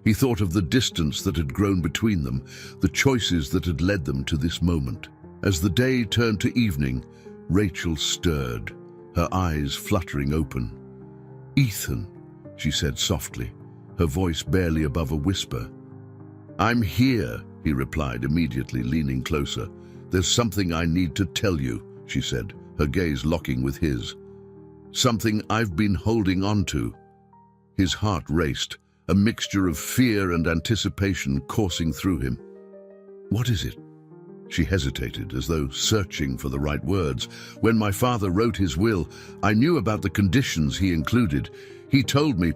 He thought of the distance that had grown between them, the choices that had led them to this moment. As the day turned to evening, Rachel stirred, her eyes fluttering open. "Ethan," she said softly, her voice barely above a whisper. "I'm here," he replied, immediately leaning closer. "There's something I need to tell you," she said, her gaze locking with his. "Something I've been holding on to." His heart raced, a mixture of fear and anticipation coursing through him. "What is it?" She hesitated, as though searching for the right words. "When my father wrote his will, I knew about the conditions he included. He told me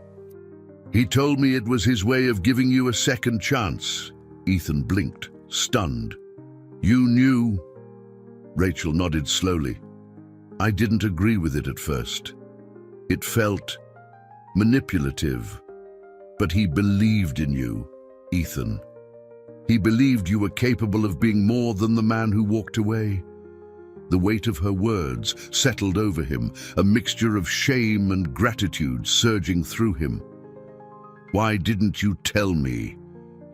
it was his way of giving you a second chance." Ethan blinked, stunned. "You knew?" Rachel nodded slowly. "I didn't agree with it at first. It felt manipulative. But he believed in you, Ethan. He believed you were capable of being more than the man who walked away." The weight of her words settled over him, a mixture of shame and gratitude surging through him. "Why didn't you tell me?"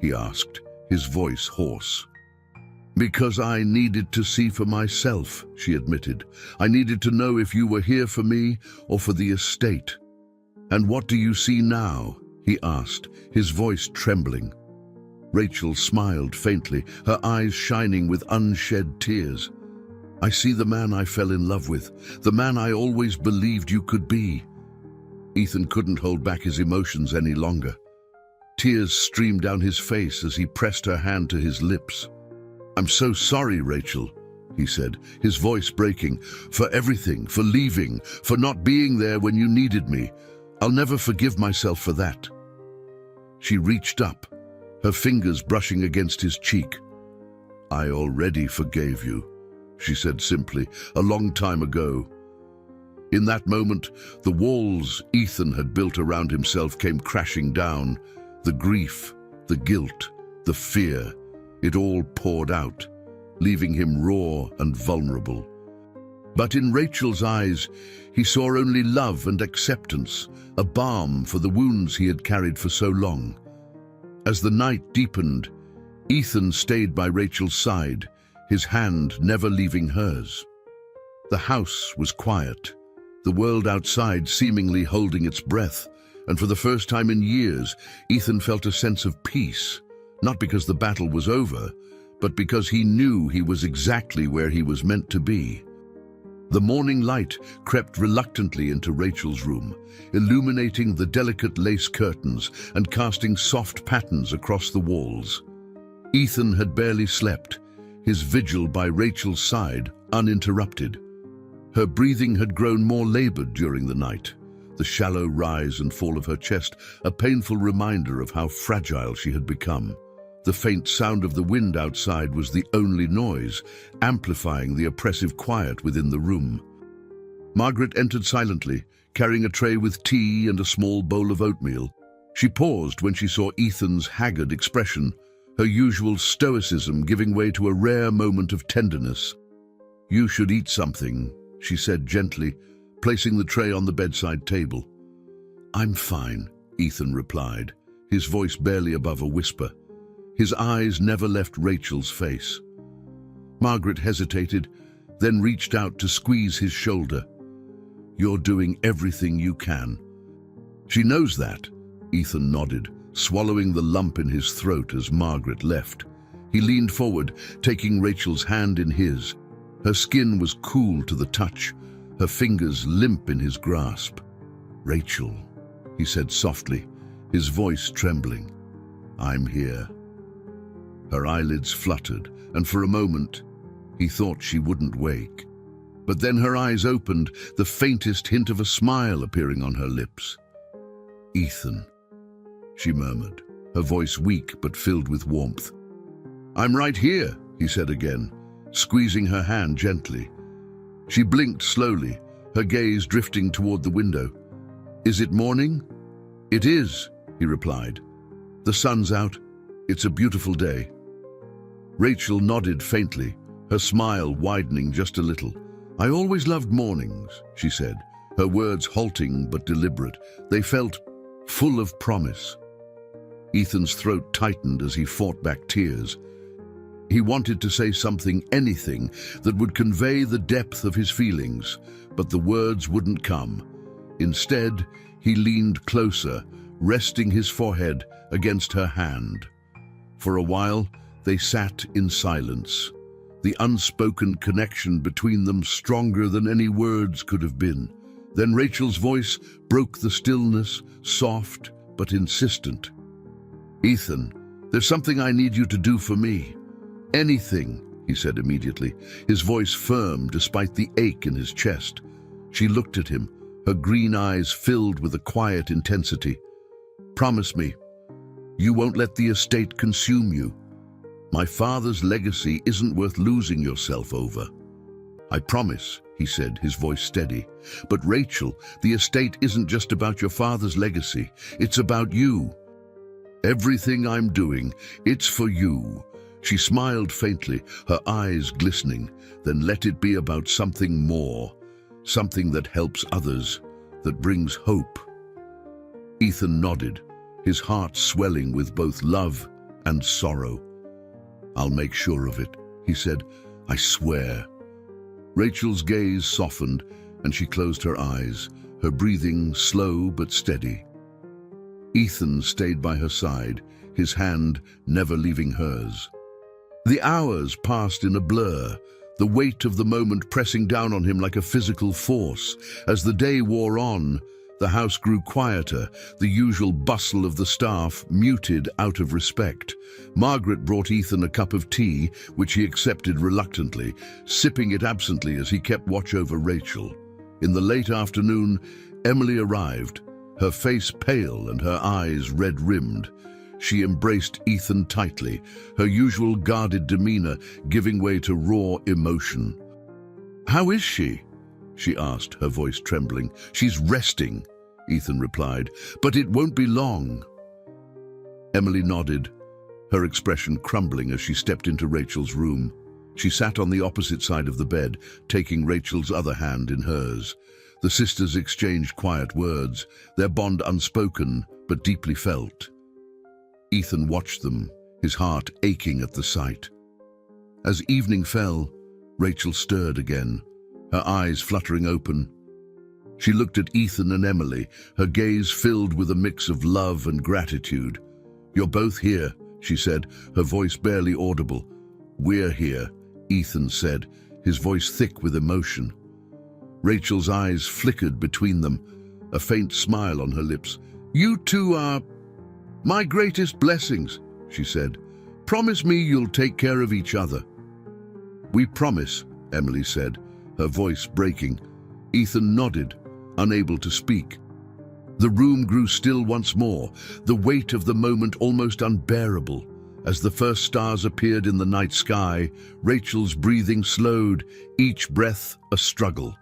he asked, his voice hoarse. "Because I needed to see for myself," she admitted. "I needed to know if you were here for me or for the estate." "And what do you see now?" he asked, his voice trembling. Rachel smiled faintly, her eyes shining with unshed tears. "I see the man I fell in love with, the man I always believed you could be." Ethan couldn't hold back his emotions any longer. Tears streamed down his face as he pressed her hand to his lips. "I'm so sorry, Rachel," he said, his voice breaking, "for everything, for leaving, for not being there when you needed me. I'll never forgive myself for that." She reached up, her fingers brushing against his cheek. "I already forgave you," she said simply, "a long time ago." In that moment, the walls Ethan had built around himself came crashing down. The grief, the guilt, the fear, it all poured out, leaving him raw and vulnerable. But in Rachel's eyes, he saw only love and acceptance, a balm for the wounds he had carried for so long. As the night deepened, Ethan stayed by Rachel's side, his hand never leaving hers. The house was quiet, the world outside seemingly holding its breath, and for the first time in years, Ethan felt a sense of peace, not because the battle was over, but because he knew he was exactly where he was meant to be. The morning light crept reluctantly into Rachel's room, illuminating the delicate lace curtains and casting soft patterns across the walls. Ethan had barely slept, his vigil by Rachel's side uninterrupted. Her breathing had grown more labored during the night, the shallow rise and fall of her chest a painful reminder of how fragile she had become. The faint sound of the wind outside was the only noise, amplifying the oppressive quiet within the room. Margaret entered silently, carrying a tray with tea and a small bowl of oatmeal. She paused when she saw Ethan's haggard expression, her usual stoicism giving way to a rare moment of tenderness. "You should eat something," she said gently, placing the tray on the bedside table. "I'm fine," Ethan replied, his voice barely above a whisper. His eyes never left Rachel's face. Margaret hesitated, then reached out to squeeze his shoulder. "You're doing everything you can." "She knows that," Ethan nodded, swallowing the lump in his throat as Margaret left. He leaned forward, taking Rachel's hand in his. Her skin was cool to the touch, her fingers limp in his grasp. "Rachel," he said softly, his voice trembling. "I'm here." Her eyelids fluttered, and for a moment, he thought she wouldn't wake. But then her eyes opened, the faintest hint of a smile appearing on her lips. "Ethan," she murmured, her voice weak but filled with warmth. "I'm right here," he said again, squeezing her hand gently. She blinked slowly, her gaze drifting toward the window. "Is it morning?" "It is," he replied. "The sun's out. It's a beautiful day." Rachel nodded faintly, her smile widening just a little. "I always loved mornings," she said, her words halting but deliberate. They felt full of promise. Ethan's throat tightened as he fought back tears. He wanted to say something, anything, that would convey the depth of his feelings, but the words wouldn't come. Instead, he leaned closer, resting his forehead against her hand. For a while, they sat in silence, the unspoken connection between them stronger than any words could have been. Then Rachel's voice broke the stillness, soft but insistent. "Ethan, there's something I need you to do for me." "Anything," he said immediately, his voice firm despite the ache in his chest. She looked at him, her green eyes filled with a quiet intensity. "Promise me, you won't let the estate consume you. My father's legacy isn't worth losing yourself over." "I promise," he said, his voice steady. "But Rachel, the estate isn't just about your father's legacy. It's about you. Everything I'm doing, it's for you." She smiled faintly, her eyes glistening. "Then let it be about something more, something that helps others, that brings hope." Ethan nodded, his heart swelling with both love and sorrow. "I'll make sure of it," he said. "I swear." Rachel's gaze softened, and she closed her eyes, her breathing slow but steady. Ethan stayed by her side, his hand never leaving hers. The hours passed in a blur, the weight of the moment pressing down on him like a physical force. As the day wore on, the house grew quieter, the usual bustle of the staff muted out of respect. Margaret brought Ethan a cup of tea, which he accepted reluctantly, sipping it absently as he kept watch over Rachel. In the late afternoon, Emily arrived, her face pale and her eyes red-rimmed. She embraced Ethan tightly, her usual guarded demeanor giving way to raw emotion. "How is she?" she asked, her voice trembling. "She's resting," Ethan replied, "but it won't be long." Emily nodded, her expression crumbling as she stepped into Rachel's room. She sat on the opposite side of the bed, taking Rachel's other hand in hers. The sisters exchanged quiet words, their bond unspoken but deeply felt. Ethan watched them, his heart aching at the sight. As evening fell, Rachel stirred again, her eyes fluttering open. She looked at Ethan and Emily, her gaze filled with a mix of love and gratitude. "You're both here," she said, her voice barely audible. "We're here," Ethan said, his voice thick with emotion. Rachel's eyes flickered between them, a faint smile on her lips. "You two are my greatest blessings," she said. "Promise me you'll take care of each other." "We promise," Emily said, her voice breaking. Ethan nodded, unable to speak. The room grew still once more, the weight of the moment almost unbearable. As the first stars appeared in the night sky, Rachel's breathing slowed, each breath a struggle.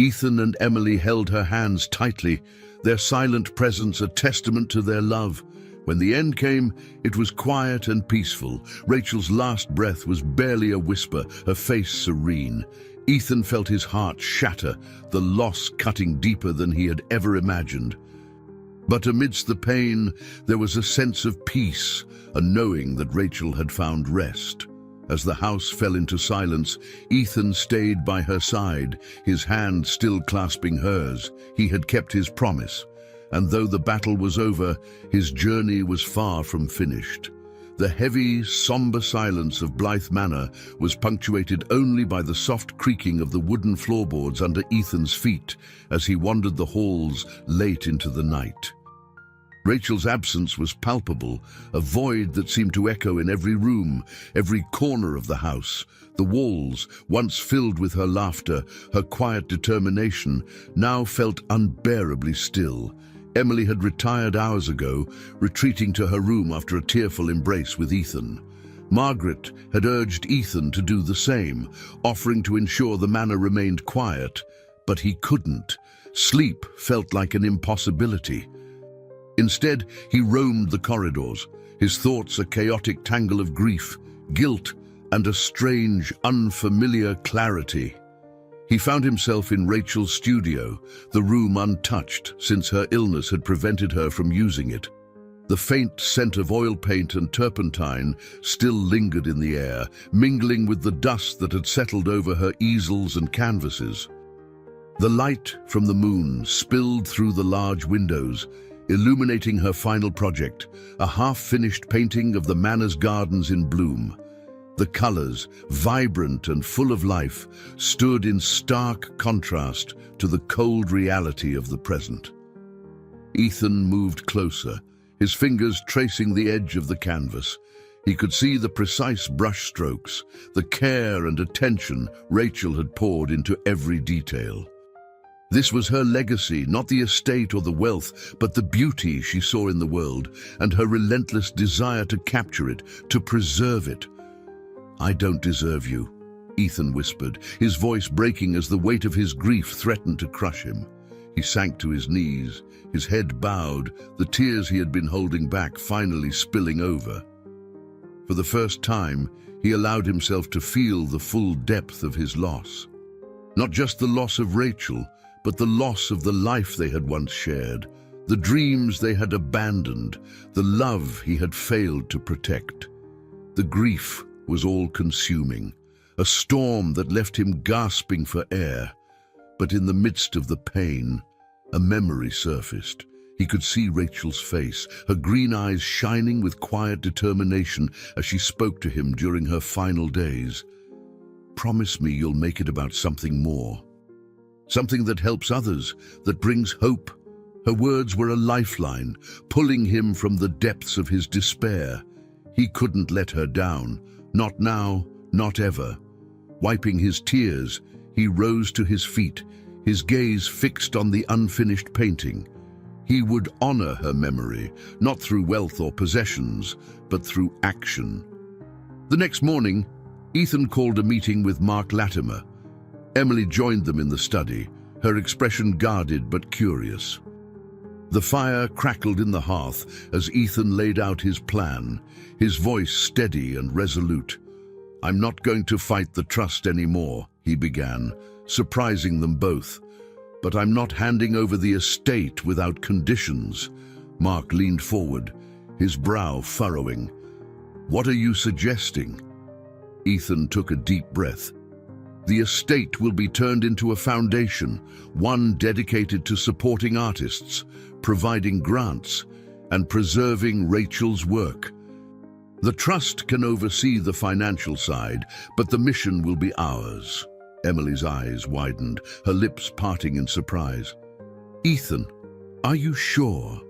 Ethan and Emily held her hands tightly, their silent presence a testament to their love. When the end came, it was quiet and peaceful. Rachel's last breath was barely a whisper, her face serene. Ethan felt his heart shatter, the loss cutting deeper than he had ever imagined. But amidst the pain, there was a sense of peace, a knowing that Rachel had found rest. As the house fell into silence, Ethan stayed by her side, his hand still clasping hers. He had kept his promise, and though the battle was over, his journey was far from finished. The heavy, somber silence of Blythe Manor was punctuated only by the soft creaking of the wooden floorboards under Ethan's feet as he wandered the halls late into the night. Rachel's absence was palpable, a void that seemed to echo in every room, every corner of the house. The walls, once filled with her laughter, her quiet determination, now felt unbearably still. Emily had retired hours ago, retreating to her room after a tearful embrace with Ethan. Margaret had urged Ethan to do the same, offering to ensure the manor remained quiet, but he couldn't. Sleep felt like an impossibility. Instead, he roamed the corridors, his thoughts a chaotic tangle of grief, guilt, and a strange, unfamiliar clarity. He found himself in Rachel's studio, the room untouched since her illness had prevented her from using it. The faint scent of oil paint and turpentine still lingered in the air, mingling with the dust that had settled over her easels and canvases. The light from the moon spilled through the large windows, illuminating her final project, a half-finished painting of the manor's gardens in bloom. The colors, vibrant and full of life, stood in stark contrast to the cold reality of the present. Ethan moved closer, his fingers tracing the edge of the canvas. He could see the precise brushstrokes, the care and attention Rachel had poured into every detail. This was her legacy, not the estate or the wealth, but the beauty she saw in the world, and her relentless desire to capture it, to preserve it. "I don't deserve you," Ethan whispered, his voice breaking as the weight of his grief threatened to crush him. He sank to his knees, his head bowed, the tears he had been holding back finally spilling over. For the first time, he allowed himself to feel the full depth of his loss. Not just the loss of Rachel, but the loss of the life they had once shared, the dreams they had abandoned, the love he had failed to protect. The grief was all-consuming, a storm that left him gasping for air. But in the midst of the pain, a memory surfaced. He could see Rachel's face, her green eyes shining with quiet determination as she spoke to him during her final days. "Promise me you'll make it about something more. Something that helps others, that brings hope." Her words were a lifeline, pulling him from the depths of his despair. He couldn't let her down, not now, not ever. Wiping his tears, he rose to his feet, his gaze fixed on the unfinished painting. He would honor her memory, not through wealth or possessions, but through action. The next morning, Ethan called a meeting with Mark Latimer. Emily joined them in the study, her expression guarded but curious. The fire crackled in the hearth as Ethan laid out his plan, his voice steady and resolute. "I'm not going to fight the trust anymore," he began, surprising them both. "But I'm not handing over the estate without conditions." Mark leaned forward, his brow furrowing. "What are you suggesting?" Ethan took a deep breath. "The estate will be turned into a foundation, one dedicated to supporting artists, providing grants, and preserving Rachel's work. The trust can oversee the financial side, but the mission will be ours." Emily's eyes widened, her lips parting in surprise. "Ethan, are you sure?"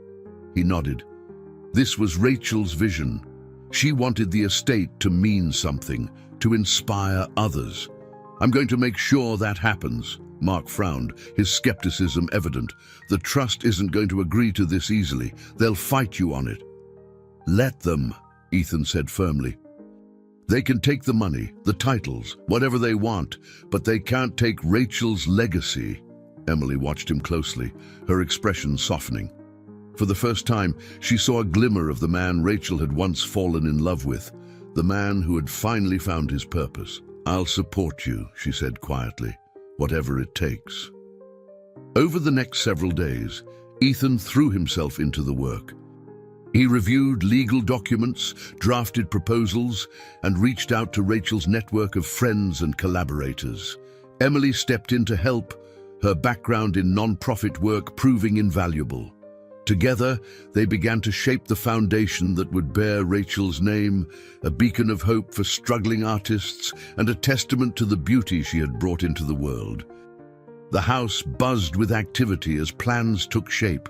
He nodded. This was Rachel's vision. She wanted the estate to mean something, to inspire others. "I'm going to make sure that happens." Mark frowned, his skepticism evident. "The trust isn't going to agree to this easily. They'll fight you on it." "Let them," Ethan said firmly. "They can take the money, the titles, whatever they want, but they can't take Rachel's legacy." Emily watched him closely, her expression softening. For the first time, she saw a glimmer of the man Rachel had once fallen in love with, the man who had finally found his purpose. "I'll support you," she said quietly, "whatever it takes." Over the next several days, Ethan threw himself into the work. He reviewed legal documents, drafted proposals, and reached out to Rachel's network of friends and collaborators. Emily stepped in to help, her background in non-profit work proving invaluable. Together, they began to shape the foundation that would bear Rachel's name, a beacon of hope for struggling artists and a testament to the beauty she had brought into the world. The house buzzed with activity as plans took shape,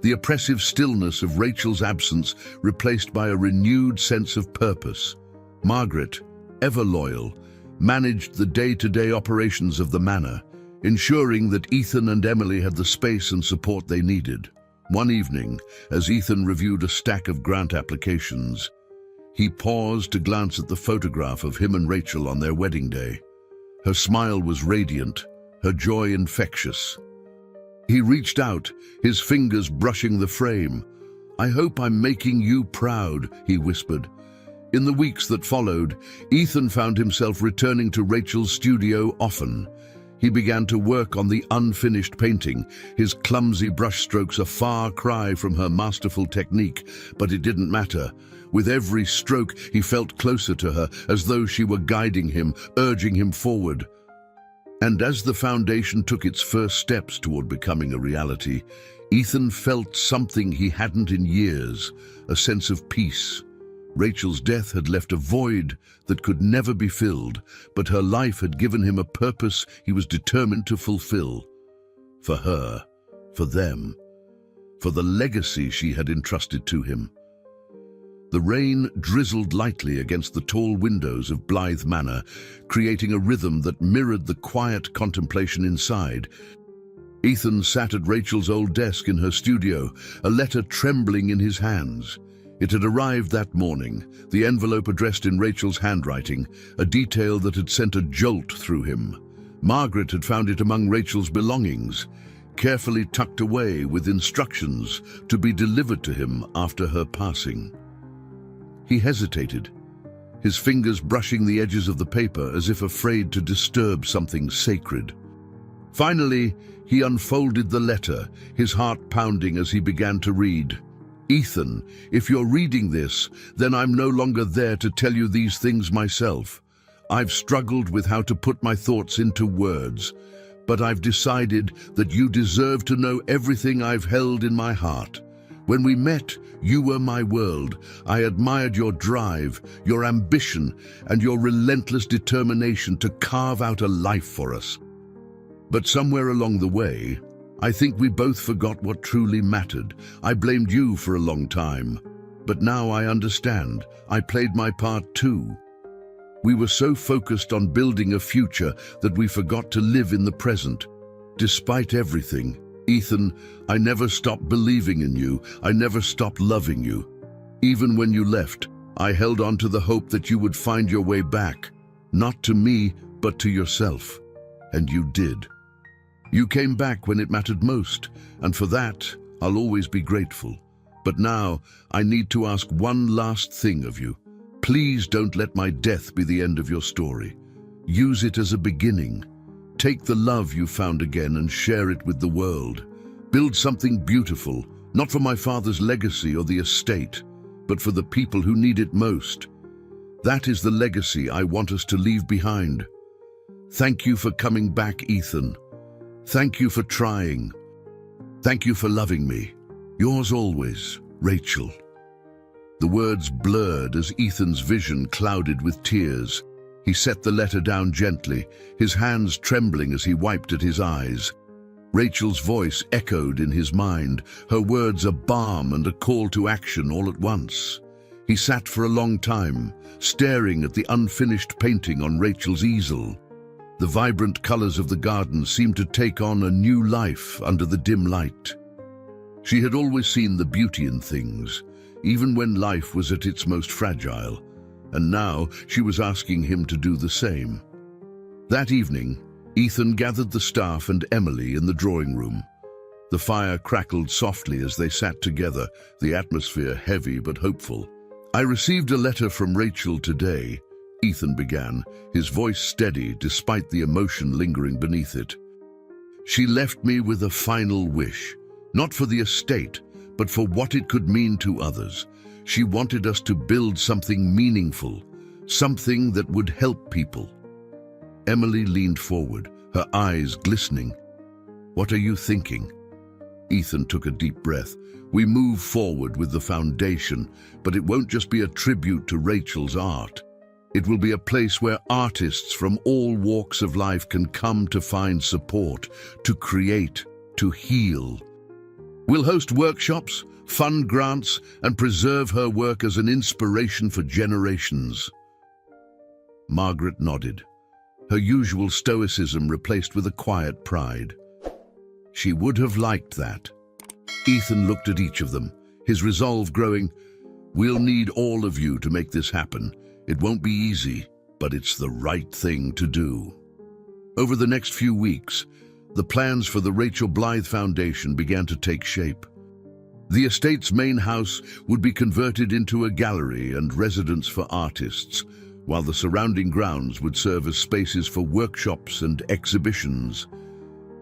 the oppressive stillness of Rachel's absence replaced by a renewed sense of purpose. Margaret, ever loyal, managed the day-to-day operations of the manor, ensuring that Ethan and Emily had the space and support they needed. One evening, as Ethan reviewed a stack of grant applications, he paused to glance at the photograph of him and Rachel on their wedding day. Her smile was radiant, her joy infectious. He reached out, his fingers brushing the frame. "I hope I'm making you proud," he whispered. In the weeks that followed, Ethan found himself returning to Rachel's studio often. He began to work on the unfinished painting, his clumsy brushstrokes a far cry from her masterful technique, but it didn't matter. With every stroke, he felt closer to her, as though she were guiding him, urging him forward. And as the foundation took its first steps toward becoming a reality, Ethan felt something he hadn't in years, a sense of peace. Rachel's death had left a void that could never be filled, but her life had given him a purpose he was determined to fulfill. For her, for them, for the legacy she had entrusted to him. The rain drizzled lightly against the tall windows of Blythe Manor, creating a rhythm that mirrored the quiet contemplation inside. Ethan sat at Rachel's old desk in her studio, a letter trembling in his hands. It had arrived that morning, the envelope addressed in Rachel's handwriting, a detail that had sent a jolt through him. Margaret had found it among Rachel's belongings, carefully tucked away with instructions to be delivered to him after her passing. He hesitated, his fingers brushing the edges of the paper as if afraid to disturb something sacred. Finally, he unfolded the letter, his heart pounding as he began to read. "Ethan, if you're reading this, then I'm no longer there to tell you these things myself. I've struggled with how to put my thoughts into words, but I've decided that you deserve to know everything I've held in my heart. When we met, you were my world. I admired your drive, your ambition, and your relentless determination to carve out a life for us. But somewhere along the way, I think we both forgot what truly mattered. I blamed you for a long time, but now I understand. I played my part too. We were so focused on building a future that we forgot to live in the present. Despite everything, Ethan, I never stopped believing in you. I never stopped loving you. Even when you left, I held on to the hope that you would find your way back, not to me, but to yourself. And you did. You came back when it mattered most, and for that, I'll always be grateful. But now, I need to ask one last thing of you. Please don't let my death be the end of your story. Use it as a beginning. Take the love you found again and share it with the world. Build something beautiful, not for my father's legacy or the estate, but for the people who need it most. That is the legacy I want us to leave behind. Thank you for coming back, Ethan. Thank you for trying. Thank you for loving me. Yours always, Rachel. The words blurred as Ethan's vision clouded with tears. He set the letter down gently, his hands trembling as he wiped at his eyes. Rachel's voice echoed in his mind, her words a balm and a call to action all at once. He sat for a long time, staring at the unfinished painting on Rachel's easel. The vibrant colors of the garden seemed to take on a new life under the dim light. She had always seen the beauty in things, even when life was at its most fragile, and now she was asking him to do the same. That evening, Ethan gathered the staff and Emily in the drawing room. The fire crackled softly as they sat together, the atmosphere heavy but hopeful. "I received a letter from Rachel today," Ethan began, his voice steady despite the emotion lingering beneath it. "She left me with a final wish, not for the estate, but for what it could mean to others. She wanted us to build something meaningful, something that would help people." Emily leaned forward, her eyes glistening. "What are you thinking?" Ethan took a deep breath. "We move forward with the foundation, but it won't just be a tribute to Rachel's art. It will be a place where artists from all walks of life can come to find support, to create, to heal. We'll host workshops, fund grants, and preserve her work as an inspiration for generations." Margaret nodded, her usual stoicism replaced with a quiet pride. She would have liked that. Ethan looked at each of them, his resolve growing. "We'll need all of you to make this happen. It won't be easy, but it's the right thing to do." Over the next few weeks, the plans for the Rachel Blythe Foundation began to take shape. The estate's main house would be converted into a gallery and residence for artists, while the surrounding grounds would serve as spaces for workshops and exhibitions.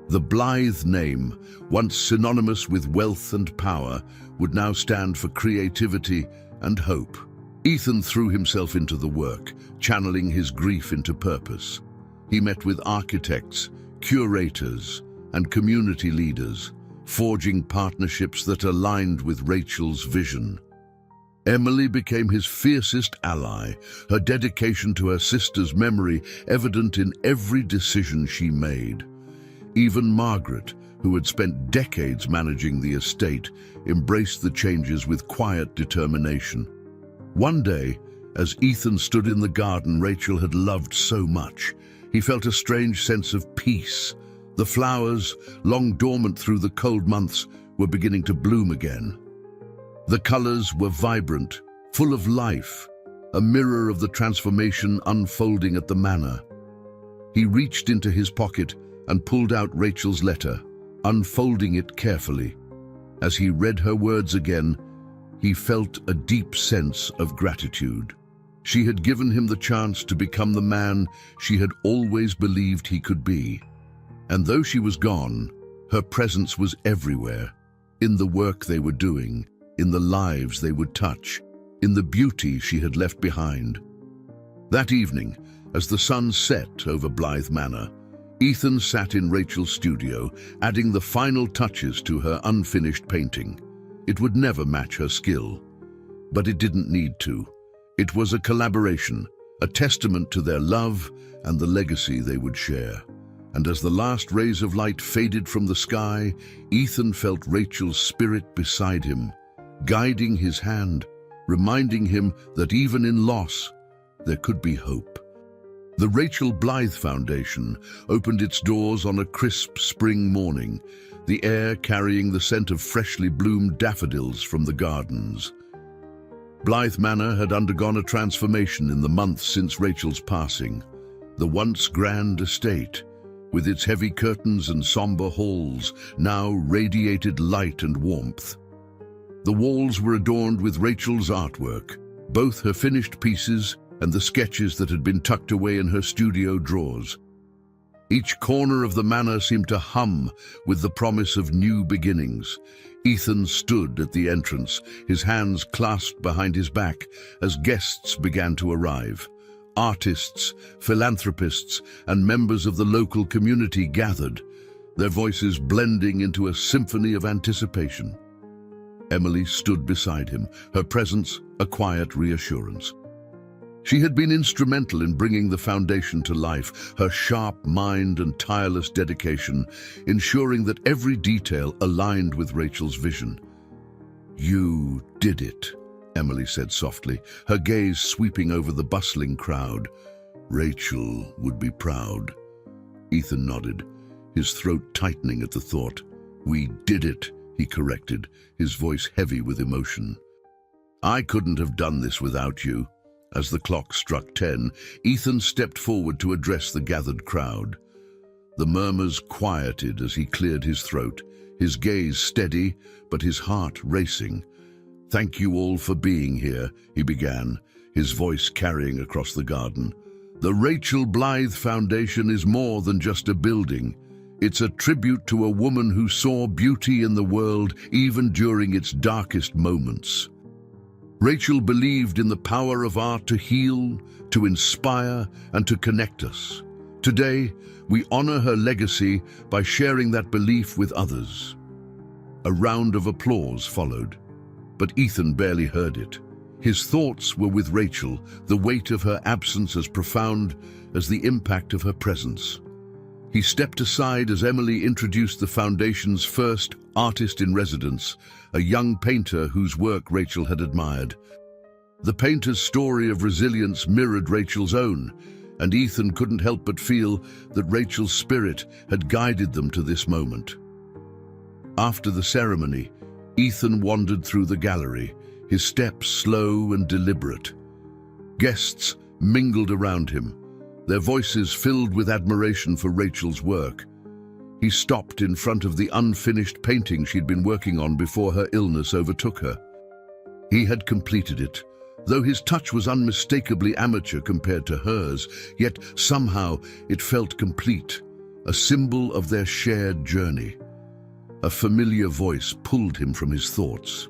The Blythe name, once synonymous with wealth and power, would now stand for creativity and hope. Ethan threw himself into the work, channeling his grief into purpose. He met with architects, curators, and community leaders, forging partnerships that aligned with Rachel's vision. Emily became his fiercest ally, her dedication to her sister's memory evident in every decision she made. Even Margaret, who had spent decades managing the estate, embraced the changes with quiet determination. One day, as Ethan stood in the garden Rachel had loved so much, he felt a strange sense of peace. The flowers, long dormant through the cold months, were beginning to bloom again. The colors were vibrant, full of life, a mirror of the transformation unfolding at the manor. He reached into his pocket and pulled out Rachel's letter, unfolding it carefully. As he read her words again, he felt a deep sense of gratitude. She had given him the chance to become the man she had always believed he could be. And though she was gone, her presence was everywhere, in the work they were doing, in the lives they would touch, in the beauty she had left behind. That evening, as the sun set over Blythe Manor, Ethan sat in Rachel's studio, adding the final touches to her unfinished painting. It would never match her skill, but it didn't need to. It was a collaboration, a testament to their love and the legacy they would share. And as the last rays of light faded from the sky, Ethan felt Rachel's spirit beside him, guiding his hand, reminding him that even in loss, there could be hope. The Rachel Blythe Foundation opened its doors on a crisp spring morning, the air carrying the scent of freshly bloomed daffodils from the gardens. Blythe Manor had undergone a transformation in the months since Rachel's passing. The once grand estate, with its heavy curtains and somber halls, now radiated light and warmth. The walls were adorned with Rachel's artwork, both her finished pieces and the sketches that had been tucked away in her studio drawers. Each corner of the manor seemed to hum with the promise of new beginnings. Ethan stood at the entrance, his hands clasped behind his back as guests began to arrive. Artists, philanthropists, and members of the local community gathered, their voices blending into a symphony of anticipation. Emily stood beside him, her presence a quiet reassurance. She had been instrumental in bringing the foundation to life, her sharp mind and tireless dedication, ensuring that every detail aligned with Rachel's vision. "You did it," Emily said softly, her gaze sweeping over the bustling crowd. "Rachel would be proud." Ethan nodded, his throat tightening at the thought. "We did it," he corrected, his voice heavy with emotion. "I couldn't have done this without you." As the clock struck 10, Ethan stepped forward to address the gathered crowd. The murmurs quieted as he cleared his throat, his gaze steady, but his heart racing. "Thank you all for being here," he began, his voice carrying across the garden. "The Rachel Blythe Foundation is more than just a building. It's a tribute to a woman who saw beauty in the world even during its darkest moments. Rachel believed in the power of art to heal, to inspire, and to connect us. Today, we honor her legacy by sharing that belief with others." A round of applause followed, but Ethan barely heard it. His thoughts were with Rachel, the weight of her absence as profound as the impact of her presence. He stepped aside as Emily introduced the Foundation's first artist-in-residence, a young painter whose work Rachel had admired. The painter's story of resilience mirrored Rachel's own, and Ethan couldn't help but feel that Rachel's spirit had guided them to this moment. After the ceremony, Ethan wandered through the gallery, his steps slow and deliberate. Guests mingled around him, their voices filled with admiration for Rachel's work. He stopped in front of the unfinished painting she'd been working on before her illness overtook her. He had completed it, though his touch was unmistakably amateur compared to hers, yet somehow it felt complete, a symbol of their shared journey. A familiar voice pulled him from his thoughts.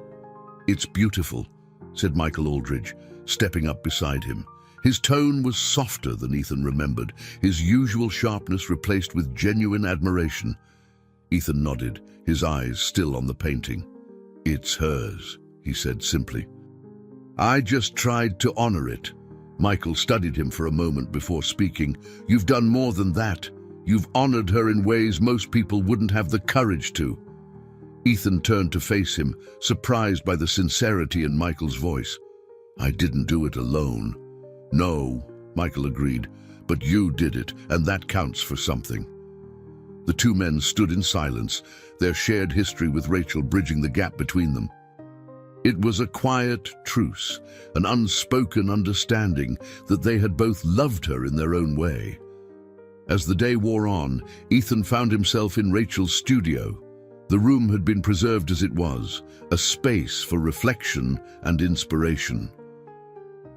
"It's beautiful," said Michael Aldridge, stepping up beside him. His tone was softer than Ethan remembered, his usual sharpness replaced with genuine admiration. Ethan nodded, his eyes still on the painting. "It's hers," he said simply. "I just tried to honor it." Michael studied him for a moment before speaking. "You've done more than that. You've honored her in ways most people wouldn't have the courage to." Ethan turned to face him, surprised by the sincerity in Michael's voice. "I didn't do it alone." "No," Michael agreed, "but you did it, and that counts for something." The two men stood in silence, their shared history with Rachel bridging the gap between them. It was a quiet truce, an unspoken understanding that they had both loved her in their own way. As the day wore on, Ethan found himself in Rachel's studio. The room had been preserved as it was, a space for reflection and inspiration.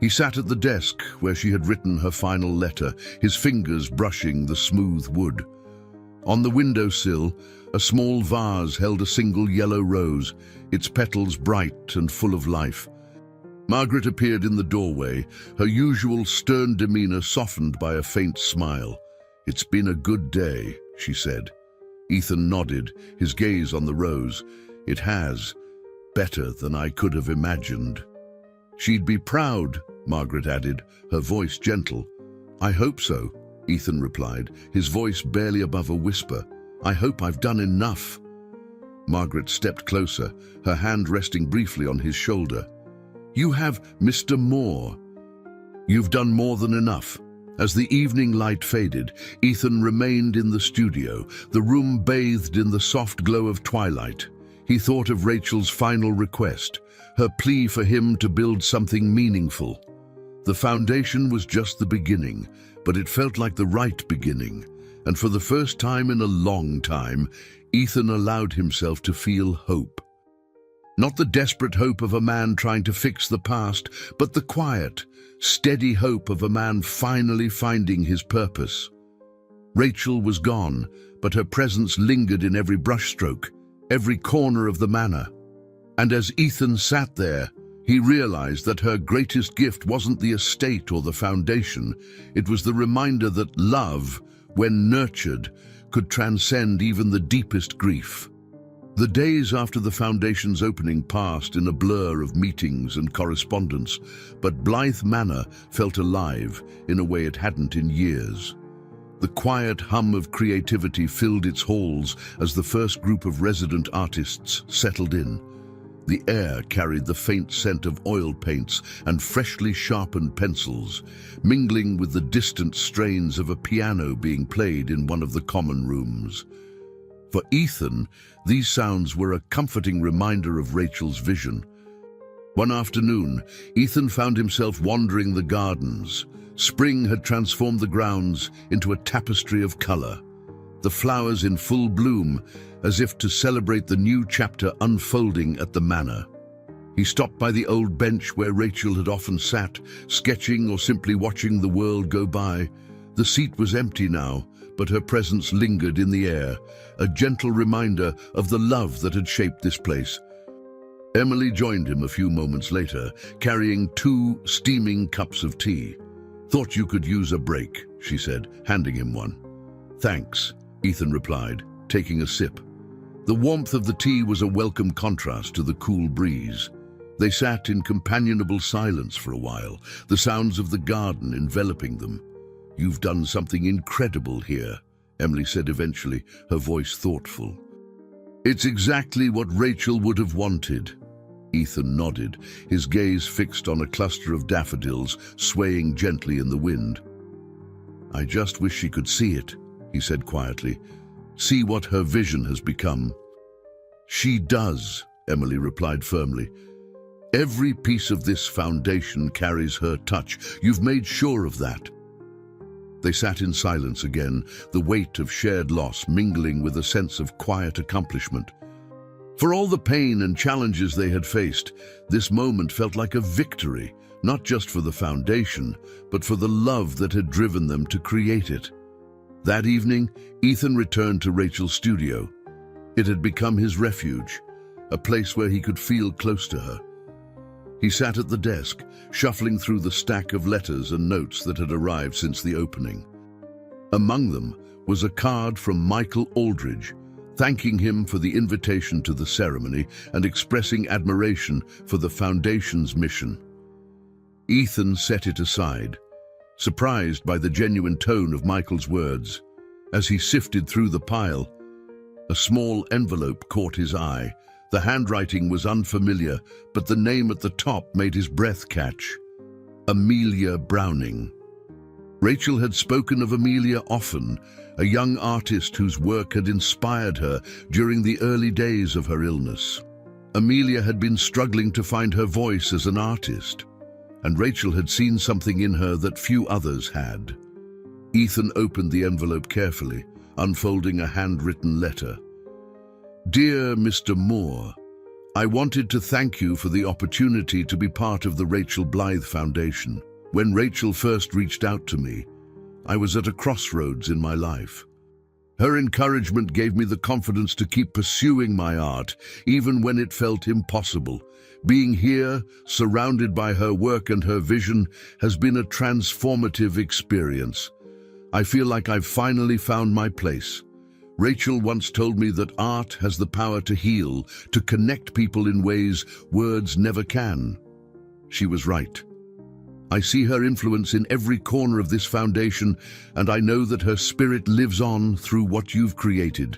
He sat at the desk where she had written her final letter, his fingers brushing the smooth wood. On the windowsill, a small vase held a single yellow rose, its petals bright and full of life. Margaret appeared in the doorway, her usual stern demeanor softened by a faint smile. "It's been a good day," she said. Ethan nodded, his gaze on the rose. "It has. Better than I could have imagined." "She'd be proud," Margaret added, her voice gentle. "I hope so," Ethan replied, his voice barely above a whisper. "I hope I've done enough." Margaret stepped closer, her hand resting briefly on his shoulder. "You have, Mr. Moore. You've done more than enough." As the evening light faded, Ethan remained in the studio, the room bathed in the soft glow of twilight. He thought of Rachel's final request, her plea for him to build something meaningful. The foundation was just the beginning, but it felt like the right beginning, and for the first time in a long time, Ethan allowed himself to feel hope. Not the desperate hope of a man trying to fix the past, but the quiet, steady hope of a man finally finding his purpose. Rachel was gone, but her presence lingered in every brushstroke, every corner of the manor. And as Ethan sat there, he realized that her greatest gift wasn't the estate or the foundation. It was the reminder that love, when nurtured, could transcend even the deepest grief. The days after the foundation's opening passed in a blur of meetings and correspondence, but Blythe Manor felt alive in a way it hadn't in years. The quiet hum of creativity filled its halls as the first group of resident artists settled in. The air carried the faint scent of oil paints and freshly sharpened pencils, mingling with the distant strains of a piano being played in one of the common rooms. For Ethan, these sounds were a comforting reminder of Rachel's vision. One afternoon, Ethan found himself wandering the gardens. Spring had transformed the grounds into a tapestry of color. the flowers in full bloom, as if to celebrate the new chapter unfolding at the manor. He stopped by the old bench where Rachel had often sat, sketching or simply watching the world go by. The seat was empty now, but her presence lingered in the air, a gentle reminder of the love that had shaped this place. Emily joined him a few moments later, carrying 2 steaming cups of tea. "Thought you could use a break," she said, handing him one. "Thanks," Ethan replied, taking a sip. The warmth of the tea was a welcome contrast to the cool breeze. They sat in companionable silence for a while, the sounds of the garden enveloping them. "You've done something incredible here," Emily said eventually, her voice thoughtful. "It's exactly what Rachel would have wanted." Ethan nodded, his gaze fixed on a cluster of daffodils swaying gently in the wind. "I just wish she could see it," he said quietly. "See what her vision has become." "She does," Emily replied firmly. "Every piece of this foundation carries her touch. You've made sure of that." They sat in silence again, the weight of shared loss mingling with a sense of quiet accomplishment. For all the pain and challenges they had faced, this moment felt like a victory, not just for the foundation, but for the love that had driven them to create it. That evening, Ethan returned to Rachel's studio. It had become his refuge, a place where he could feel close to her. He sat at the desk, shuffling through the stack of letters and notes that had arrived since the opening. Among them was a card from Michael Aldridge, thanking him for the invitation to the ceremony and expressing admiration for the Foundation's mission. Ethan set it aside, surprised by the genuine tone of Michael's words. As he sifted through the pile, a small envelope caught his eye. The handwriting was unfamiliar, but the name at the top made his breath catch. Amelia Browning. Rachel had spoken of Amelia often, a young artist whose work had inspired her during the early days of her illness. Amelia had been struggling to find her voice as an artist, and Rachel had seen something in her that few others had. Ethan opened the envelope carefully, unfolding a handwritten letter. "Dear Mr. Moore, I wanted to thank you for the opportunity to be part of the Rachel Blythe Foundation. When Rachel first reached out to me, I was at a crossroads in my life. Her encouragement gave me the confidence to keep pursuing my art, even when it felt impossible. Being here, surrounded by her work and her vision, has been a transformative experience. I feel like I've finally found my place. Rachel once told me that art has the power to heal, to connect people in ways words never can. She was right. I see her influence in every corner of this foundation, and I know that her spirit lives on through what you've created.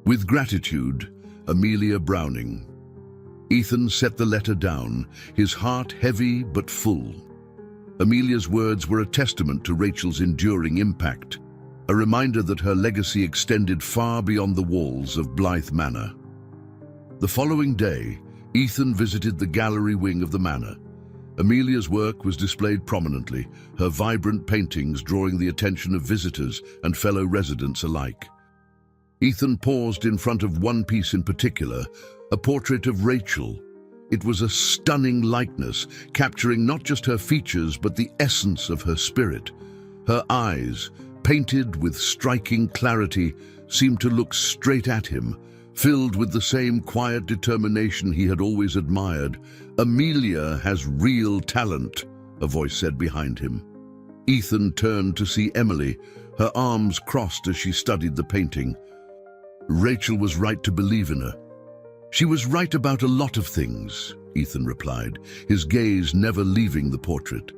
With gratitude, Amelia Browning." Ethan set the letter down, his heart heavy but full. Amelia's words were a testament to Rachel's enduring impact, a reminder that her legacy extended far beyond the walls of Blythe Manor. The following day, Ethan visited the gallery wing of the manor. Amelia's work was displayed prominently, her vibrant paintings drawing the attention of visitors and fellow residents alike. Ethan paused in front of one piece in particular, a portrait of Rachel. It was a stunning likeness, capturing not just her features but the essence of her spirit. Her eyes, painted with striking clarity, seemed to look straight at him, filled with the same quiet determination he had always admired. "Amelia has real talent," a voice said behind him. Ethan turned to see Emily, her arms crossed as she studied the painting. Rachel was right to believe in her. "She was right about a lot of things," Ethan replied, his gaze never leaving the portrait.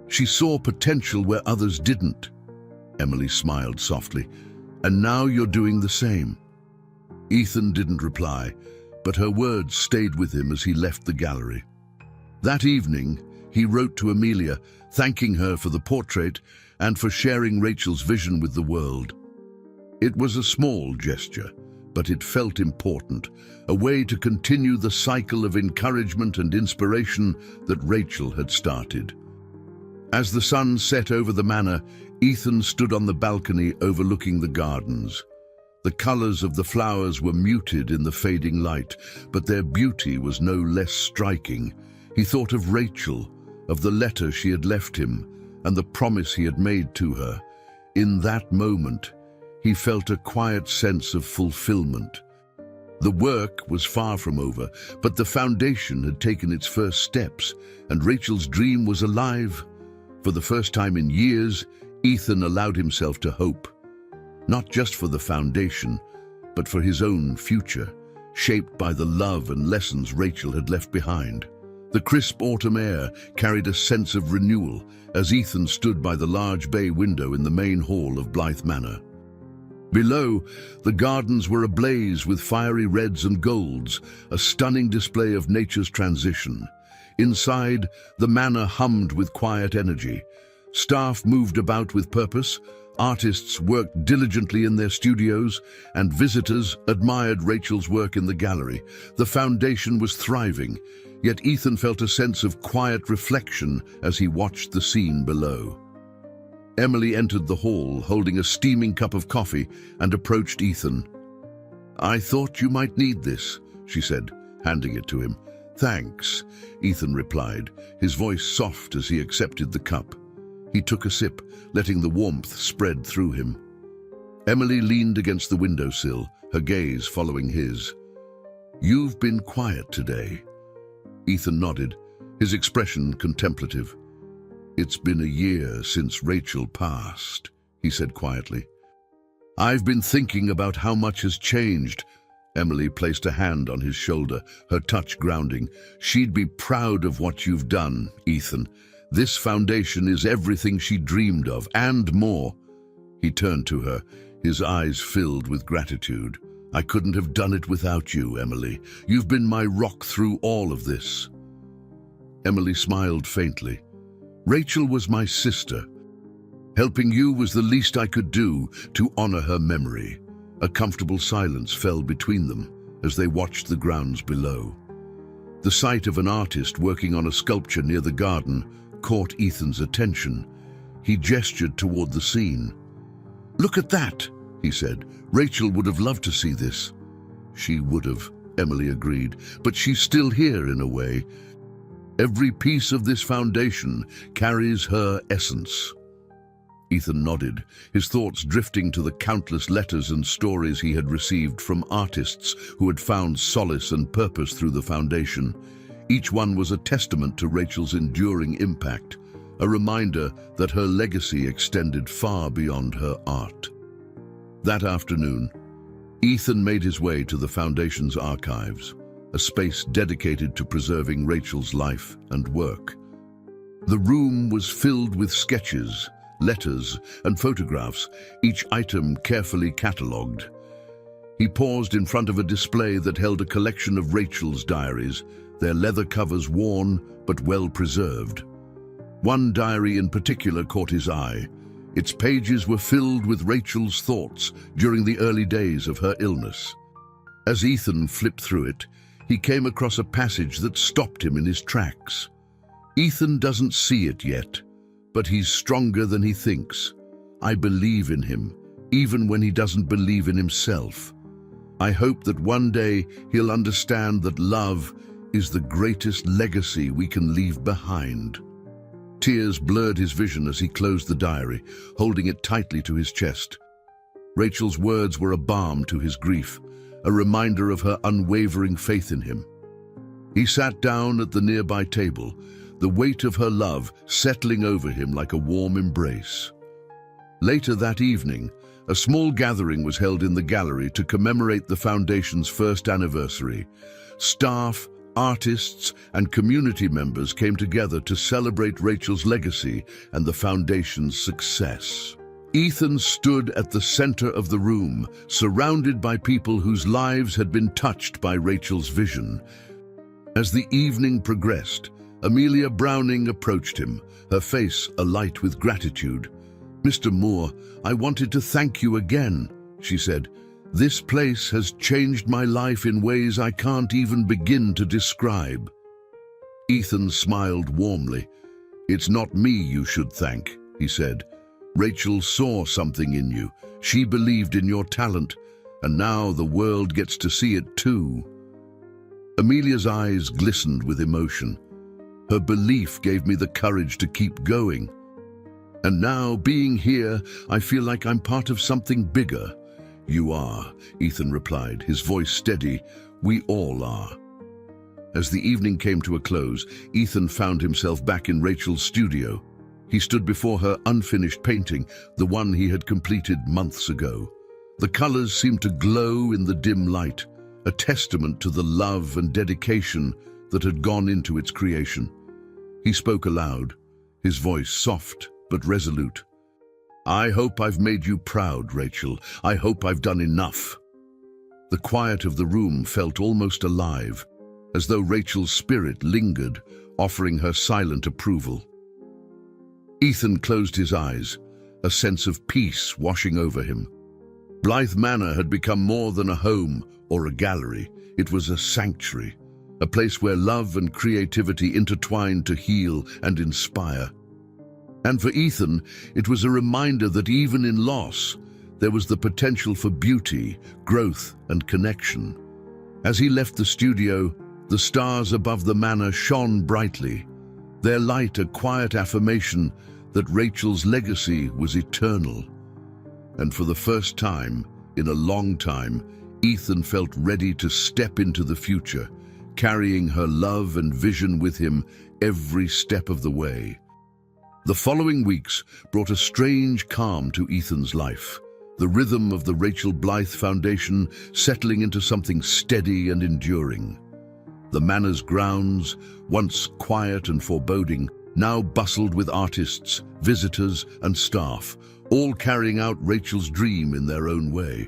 "She saw potential where others didn't." Emily smiled softly. "And now you're doing the same." Ethan didn't reply, but her words stayed with him as he left the gallery. That evening, he wrote to Amelia, thanking her for the portrait and for sharing Rachel's vision with the world. It was a small gesture, but it felt important, a way to continue the cycle of encouragement and inspiration that Rachel had started. As the sun set over the manor, Ethan stood on the balcony overlooking the gardens. The colors of the flowers were muted in the fading light, but their beauty was no less striking. He thought of Rachel, of the letter she had left him, and the promise he had made to her. In that moment, he felt a quiet sense of fulfillment. The work was far from over, but the foundation had taken its first steps, and Rachel's dream was alive. For the first time in years, Ethan allowed himself to hope. Not just for the foundation, but for his own future, shaped by the love and lessons Rachel had left behind. The crisp autumn air carried a sense of renewal as Ethan stood by the large bay window in the main hall of Blythe Manor. Below, the gardens were ablaze with fiery reds and golds, a stunning display of nature's transition. Inside, the manor hummed with quiet energy. Staff moved about with purpose, artists worked diligently in their studios, and visitors admired Rachel's work in the gallery. The foundation was thriving, yet Ethan felt a sense of quiet reflection as he watched the scene below. Emily entered the hall, holding a steaming cup of coffee, and approached Ethan. "I thought you might need this," she said, handing it to him. "Thanks," Ethan replied, his voice soft as he accepted the cup. He took a sip, letting the warmth spread through him. Emily leaned against the windowsill, her gaze following his. "You've been quiet today." Ethan nodded, his expression contemplative. "It's been a year since Rachel passed," he said quietly. "I've been thinking about how much has changed." Emily placed a hand on his shoulder, her touch grounding. "She'd be proud of what you've done, Ethan. This foundation is everything she dreamed of, and more." He turned to her, his eyes filled with gratitude. "I couldn't have done it without you, Emily. You've been my rock through all of this." Emily smiled faintly. "Rachel was my sister. Helping you was the least I could do to honor her memory." A comfortable silence fell between them as they watched the grounds below. The sight of an artist working on a sculpture near the garden caught Ethan's attention. He gestured toward the scene. "Look at that," he said. "Rachel would have loved to see this." "She would have," Emily agreed, "but she's still here in a way. Every piece of this foundation carries her essence." Ethan nodded, his thoughts drifting to the countless letters and stories he had received from artists who had found solace and purpose through the foundation. Each one was a testament to Rachel's enduring impact, a reminder that her legacy extended far beyond her art. That afternoon, Ethan made his way to the foundation's archives, a space dedicated to preserving Rachel's life and work. The room was filled with sketches, letters, and photographs, each item carefully catalogued. He paused in front of a display that held a collection of Rachel's diaries, their leather covers worn but well preserved. One diary in particular caught his eye. Its pages were filled with Rachel's thoughts during the early days of her illness. As Ethan flipped through it, he came across a passage that stopped him in his tracks. "Ethan doesn't see it yet, but he's stronger than he thinks. I believe in him, even when he doesn't believe in himself. I hope that one day he'll understand that love is the greatest legacy we can leave behind." Tears blurred his vision as he closed the diary, holding it tightly to his chest. Rachel's words were a balm to his grief, a reminder of her unwavering faith in him. He sat down at the nearby table, the weight of her love settling over him like a warm embrace. Later that evening, a small gathering was held in the gallery to commemorate the foundation's first anniversary. Staff, artists, and community members came together to celebrate Rachel's legacy and the foundation's success. Ethan stood at the center of the room, surrounded by people whose lives had been touched by Rachel's vision. As the evening progressed, Amelia Browning approached him, her face alight with gratitude. "Mr. Moore, I wanted to thank you again," she said. "This place has changed my life in ways I can't even begin to describe." Ethan smiled warmly. "It's not me you should thank," he said. Rachel saw something in you. She believed in your talent, and now the world gets to see it too. Amelia's eyes glistened with emotion. Her belief gave me the courage to keep going. And now, being here, I feel like I'm part of something bigger. You are, Ethan replied, his voice steady. We all are. As the evening came to a close, Ethan found himself back in Rachel's studio. He stood before her unfinished painting, the one he had completed months ago. The colors seemed to glow in the dim light, a testament to the love and dedication that had gone into its creation. He spoke aloud, his voice soft but resolute. I hope I've made you proud, Rachel. I hope I've done enough. The quiet of the room felt almost alive, as though Rachel's spirit lingered, offering her silent approval. Ethan closed his eyes, a sense of peace washing over him. Blythe Manor had become more than a home or a gallery. It was a sanctuary, a place where love and creativity intertwined to heal and inspire. And for Ethan, it was a reminder that even in loss, there was the potential for beauty, growth, and connection. As he left the studio, the stars above the manor shone brightly, their light a quiet affirmation that Rachel's legacy was eternal. And for the first time, in a long time, Ethan felt ready to step into the future, carrying her love and vision with him every step of the way. The following weeks brought a strange calm to Ethan's life, the rhythm of the Rachel Blythe Foundation settling into something steady and enduring. The manor's grounds, once quiet and foreboding, now bustled with artists, visitors, and staff, all carrying out Rachel's dream in their own way.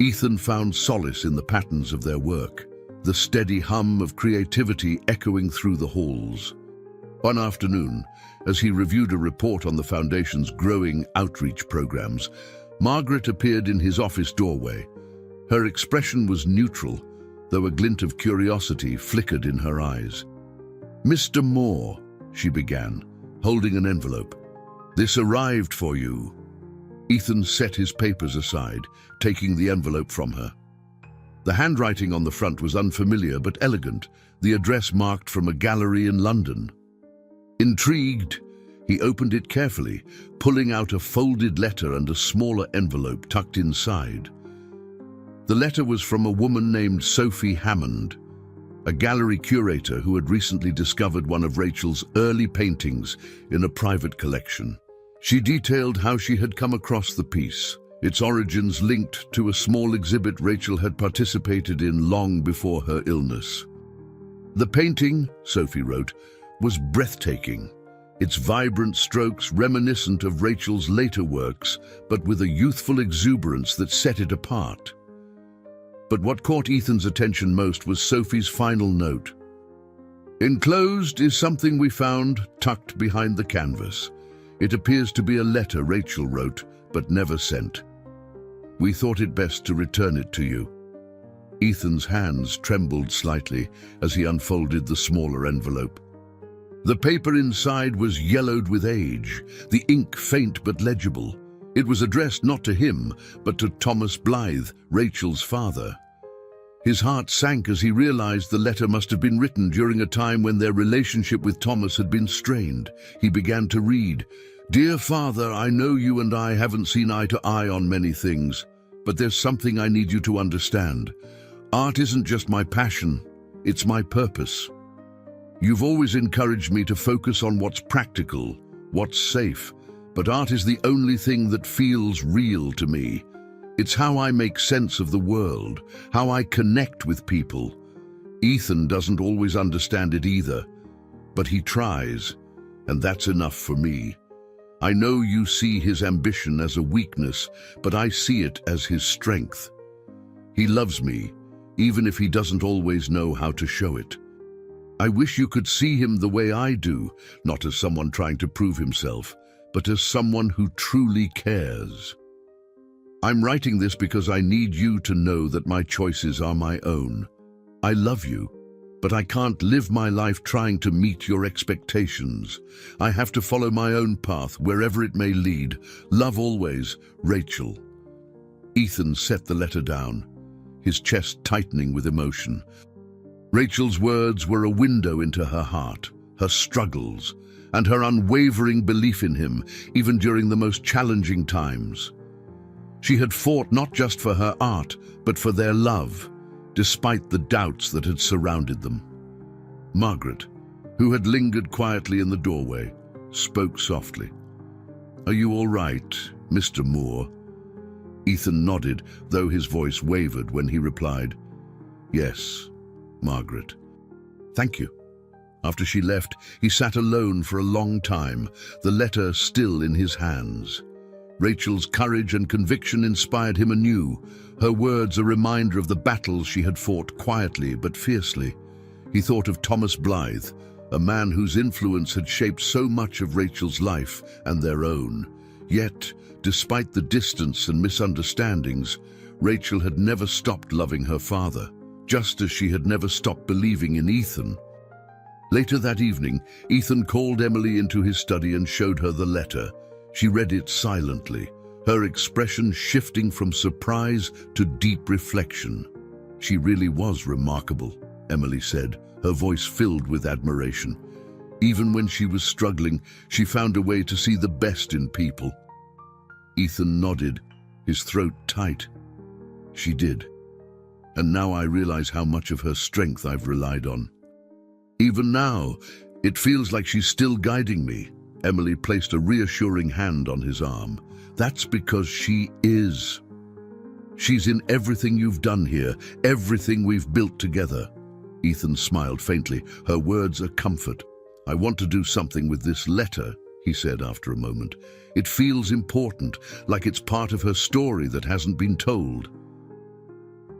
Ethan found solace in the patterns of their work, the steady hum of creativity echoing through the halls. One afternoon, as he reviewed a report on the Foundation's growing outreach programs, Margaret appeared in his office doorway. Her expression was neutral, though a glint of curiosity flickered in her eyes. "Mr. Moore," she began, holding an envelope. "This arrived for you." Ethan set his papers aside, taking the envelope from her. The handwriting on the front was unfamiliar but elegant, the address marked from a gallery in London. Intrigued, he opened it carefully, pulling out a folded letter and a smaller envelope tucked inside. The letter was from a woman named Sophie Hammond, a gallery curator who had recently discovered one of Rachel's early paintings in a private collection. She detailed how she had come across the piece, its origins linked to a small exhibit Rachel had participated in long before her illness. The painting, Sophie wrote, was breathtaking, its vibrant strokes reminiscent of Rachel's later works, but with a youthful exuberance that set it apart. But what caught Ethan's attention most was Sophie's final note. "Enclosed is something we found tucked behind the canvas. It appears to be a letter Rachel wrote, but never sent. We thought it best to return it to you." Ethan's hands trembled slightly as he unfolded the smaller envelope. The paper inside was yellowed with age, the ink faint but legible. It was addressed not to him, but to Thomas Blythe, Rachel's father. His heart sank as he realized the letter must have been written during a time when their relationship with Thomas had been strained. He began to read, "Dear Father, I know you and I haven't seen eye to eye on many things, but there's something I need you to understand. Art isn't just my passion, it's my purpose. You've always encouraged me to focus on what's practical, what's safe, but art is the only thing that feels real to me. It's how I make sense of the world, how I connect with people. Ethan doesn't always understand it either, but he tries, and that's enough for me. I know you see his ambition as a weakness, but I see it as his strength. He loves me, even if he doesn't always know how to show it. I wish you could see him the way I do, not as someone trying to prove himself, but as someone who truly cares. I'm writing this because I need you to know that my choices are my own. I love you, but I can't live my life trying to meet your expectations. I have to follow my own path, wherever it may lead. Love always, Rachel." Ethan set the letter down, his chest tightening with emotion. Rachel's words were a window into her heart, her struggles, and her unwavering belief in him, even during the most challenging times. She had fought not just for her art, but for their love, despite the doubts that had surrounded them. Margaret, who had lingered quietly in the doorway, spoke softly. "Are you all right, Mr. Moore?" Ethan nodded, though his voice wavered when he replied, "Yes, Margaret." "Thank you." After she left, he sat alone for a long time, the letter still in his hands. Rachel's courage and conviction inspired him anew, her words a reminder of the battles she had fought quietly but fiercely. He thought of Thomas Blythe, a man whose influence had shaped so much of Rachel's life and their own. Yet, despite the distance and misunderstandings, Rachel had never stopped loving her father, just as she had never stopped believing in Ethan. Later that evening, Ethan called Emily into his study and showed her the letter. She read it silently, her expression shifting from surprise to deep reflection. "She really was remarkable," Emily said, her voice filled with admiration. "Even when she was struggling, she found a way to see the best in people." Ethan nodded, his throat tight. "She did. And now I realize how much of her strength I've relied on. Even now, it feels like she's still guiding me." Emily placed a reassuring hand on his arm. "That's because she is. She's in everything you've done here, everything we've built together." Ethan smiled faintly, her words a comfort. "I want to do something with this letter," he said after a moment. "It feels important, like it's part of her story that hasn't been told."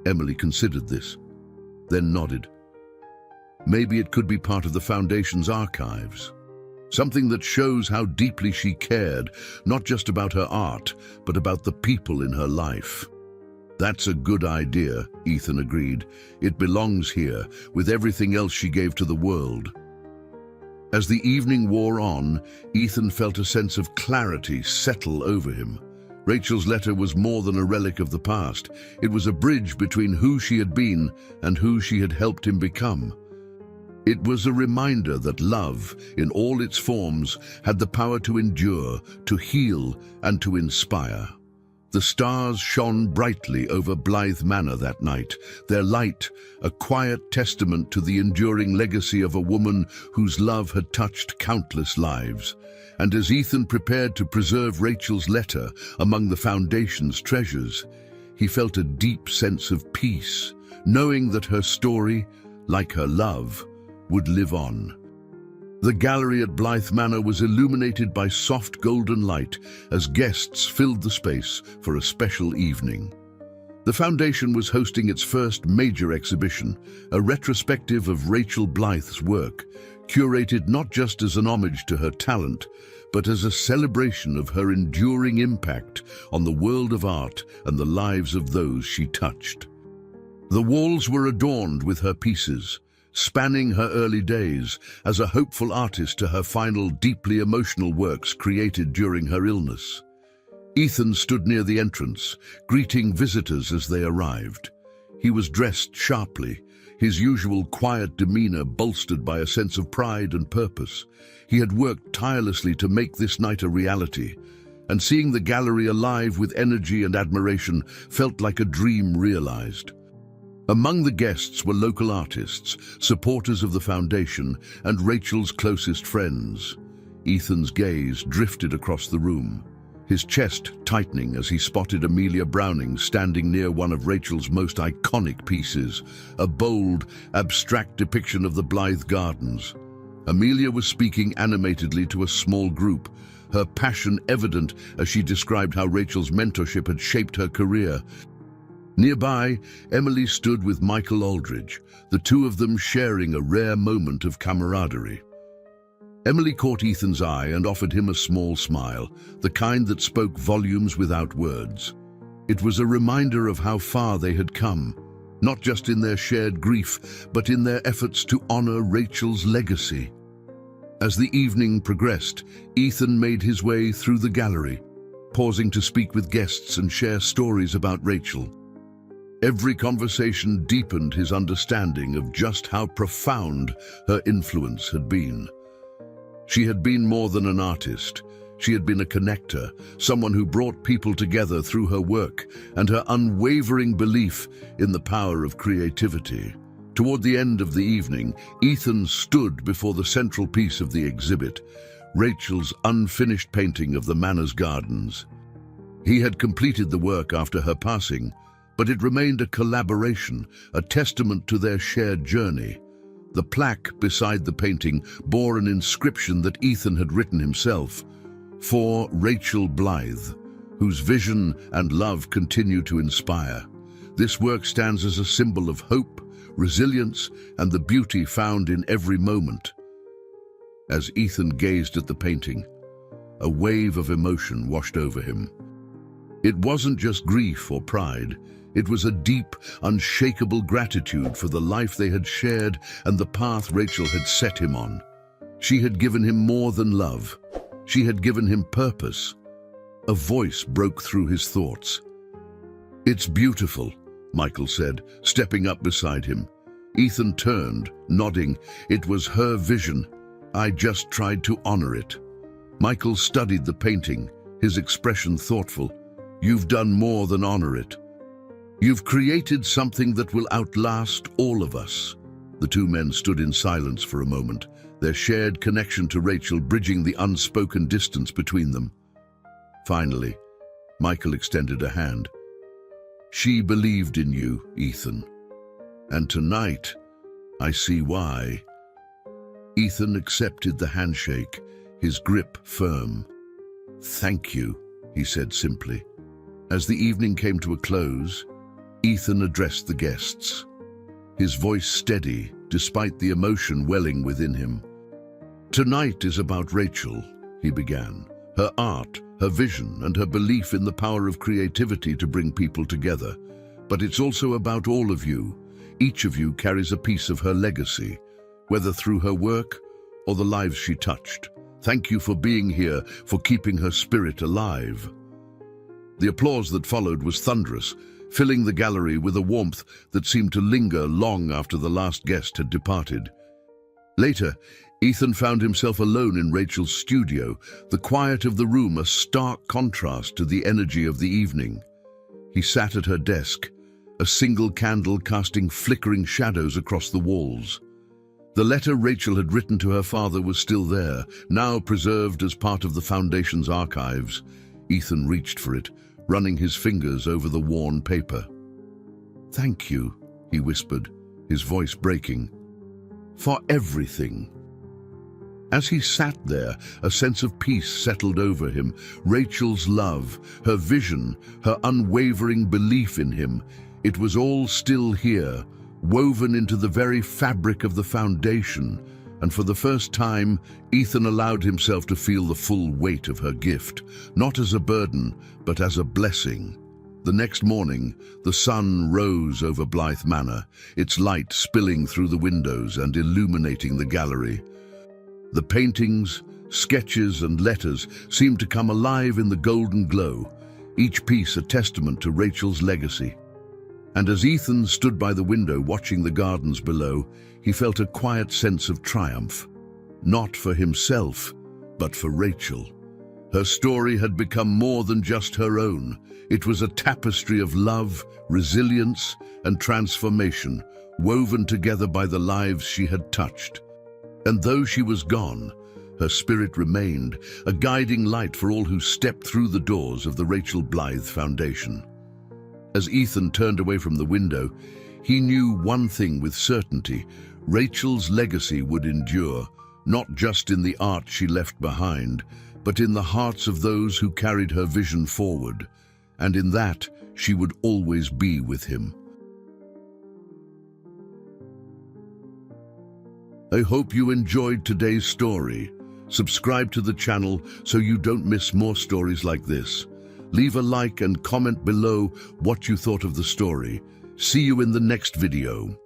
Emily considered this, then nodded. Maybe it could be part of the Foundation's archives. Something that shows how deeply she cared, not just about her art, but about the people in her life. "That's a good idea," Ethan agreed. "It belongs here, with everything else she gave to the world." As the evening wore on, Ethan felt a sense of clarity settle over him. Rachel's letter was more than a relic of the past. It was a bridge between who she had been and who she had helped him become. It was a reminder that love, in all its forms, had the power to endure, to heal, and to inspire. The stars shone brightly over Blythe Manor that night, their light a quiet testament to the enduring legacy of a woman whose love had touched countless lives. And as Ethan prepared to preserve Rachel's letter among the Foundation's treasures, he felt a deep sense of peace, knowing that her story, like her love, would live on. The gallery at Blythe Manor was illuminated by soft golden light as guests filled the space for a special evening. The Foundation was hosting its first major exhibition, a retrospective of Rachel Blythe's work, curated not just as an homage to her talent, but as a celebration of her enduring impact on the world of art and the lives of those she touched. The walls were adorned with her pieces, spanning her early days as a hopeful artist to her final deeply emotional works created during her illness. Ethan stood near the entrance, greeting visitors as they arrived. He was dressed sharply, his usual quiet demeanor bolstered by a sense of pride and purpose. He had worked tirelessly to make this night a reality, and seeing the gallery alive with energy and admiration felt like a dream realized. Among the guests were local artists, supporters of the Foundation, and Rachel's closest friends. Ethan's gaze drifted across the room, his chest tightening as he spotted Amelia Browning standing near one of Rachel's most iconic pieces, a bold, abstract depiction of the Blythe Gardens. Amelia was speaking animatedly to a small group, her passion evident as she described how Rachel's mentorship had shaped her career. Nearby, Emily stood with Michael Aldridge, the two of them sharing a rare moment of camaraderie. Emily caught Ethan's eye and offered him a small smile, the kind that spoke volumes without words. It was a reminder of how far they had come, not just in their shared grief, but in their efforts to honor Rachel's legacy. As the evening progressed, Ethan made his way through the gallery, pausing to speak with guests and share stories about Rachel. Every conversation deepened his understanding of just how profound her influence had been. She had been more than an artist. She had been a connector, someone who brought people together through her work and her unwavering belief in the power of creativity. Toward the end of the evening, Ethan stood before the central piece of the exhibit, Rachel's unfinished painting of the Manor's gardens. He had completed the work after her passing, but it remained a collaboration, a testament to their shared journey. The plaque beside the painting bore an inscription that Ethan had written himself, "For Rachel Blythe, whose vision and love continue to inspire." This work stands as a symbol of hope, resilience, and the beauty found in every moment. As Ethan gazed at the painting, a wave of emotion washed over him. It wasn't just grief or pride. It was a deep, unshakable gratitude for the life they had shared and the path Rachel had set him on. She had given him more than love. She had given him purpose. A voice broke through his thoughts. "It's beautiful," Michael said, stepping up beside him. Ethan turned, nodding. "It was her vision. I just tried to honor it." Michael studied the painting, his expression thoughtful. "You've done more than honor it. You've created something that will outlast all of us." The two men stood in silence for a moment, their shared connection to Rachel bridging the unspoken distance between them. Finally, Michael extended a hand. "She believed in you, Ethan. And tonight, I see why." Ethan accepted the handshake, his grip firm. "Thank you," he said simply. As the evening came to a close, Ethan addressed the guests, his voice steady despite the emotion welling within him. "Tonight is about Rachel," he began. "Her art, her vision, and her belief in the power of creativity to bring people together. But it's also about all of you. Each of you carries a piece of her legacy, whether through her work or the lives she touched. Thank you for being here, for keeping her spirit alive." The applause that followed was thunderous, filling the gallery with a warmth that seemed to linger long after the last guest had departed. Later, Ethan found himself alone in Rachel's studio, the quiet of the room a stark contrast to the energy of the evening. He sat at her desk, a single candle casting flickering shadows across the walls. The letter Rachel had written to her father was still there, now preserved as part of the Foundation's archives. Ethan reached for it, running his fingers over the worn paper. "Thank you," he whispered, his voice breaking, "for everything." As he sat there, a sense of peace settled over him. Rachel's love, her vision, her unwavering belief in him, it was all still here, woven into the very fabric of the Foundation, and for the first time, Ethan allowed himself to feel the full weight of her gift, not as a burden, but as a blessing. The next morning, the sun rose over Blythe Manor, its light spilling through the windows and illuminating the gallery. The paintings, sketches, and letters seemed to come alive in the golden glow, each piece a testament to Rachel's legacy. And as Ethan stood by the window watching the gardens below, he felt a quiet sense of triumph. Not for himself, but for Rachel. Her story had become more than just her own. It was a tapestry of love, resilience, and transformation, woven together by the lives she had touched. And though she was gone, her spirit remained, a guiding light for all who stepped through the doors of the Rachel Blythe Foundation. As Ethan turned away from the window, he knew one thing with certainty: Rachel's legacy would endure, not just in the art she left behind, but in the hearts of those who carried her vision forward. And in that, she would always be with him. I hope you enjoyed today's story. Subscribe to the channel so you don't miss more stories like this. Leave a like and comment below what you thought of the story. See you in the next video.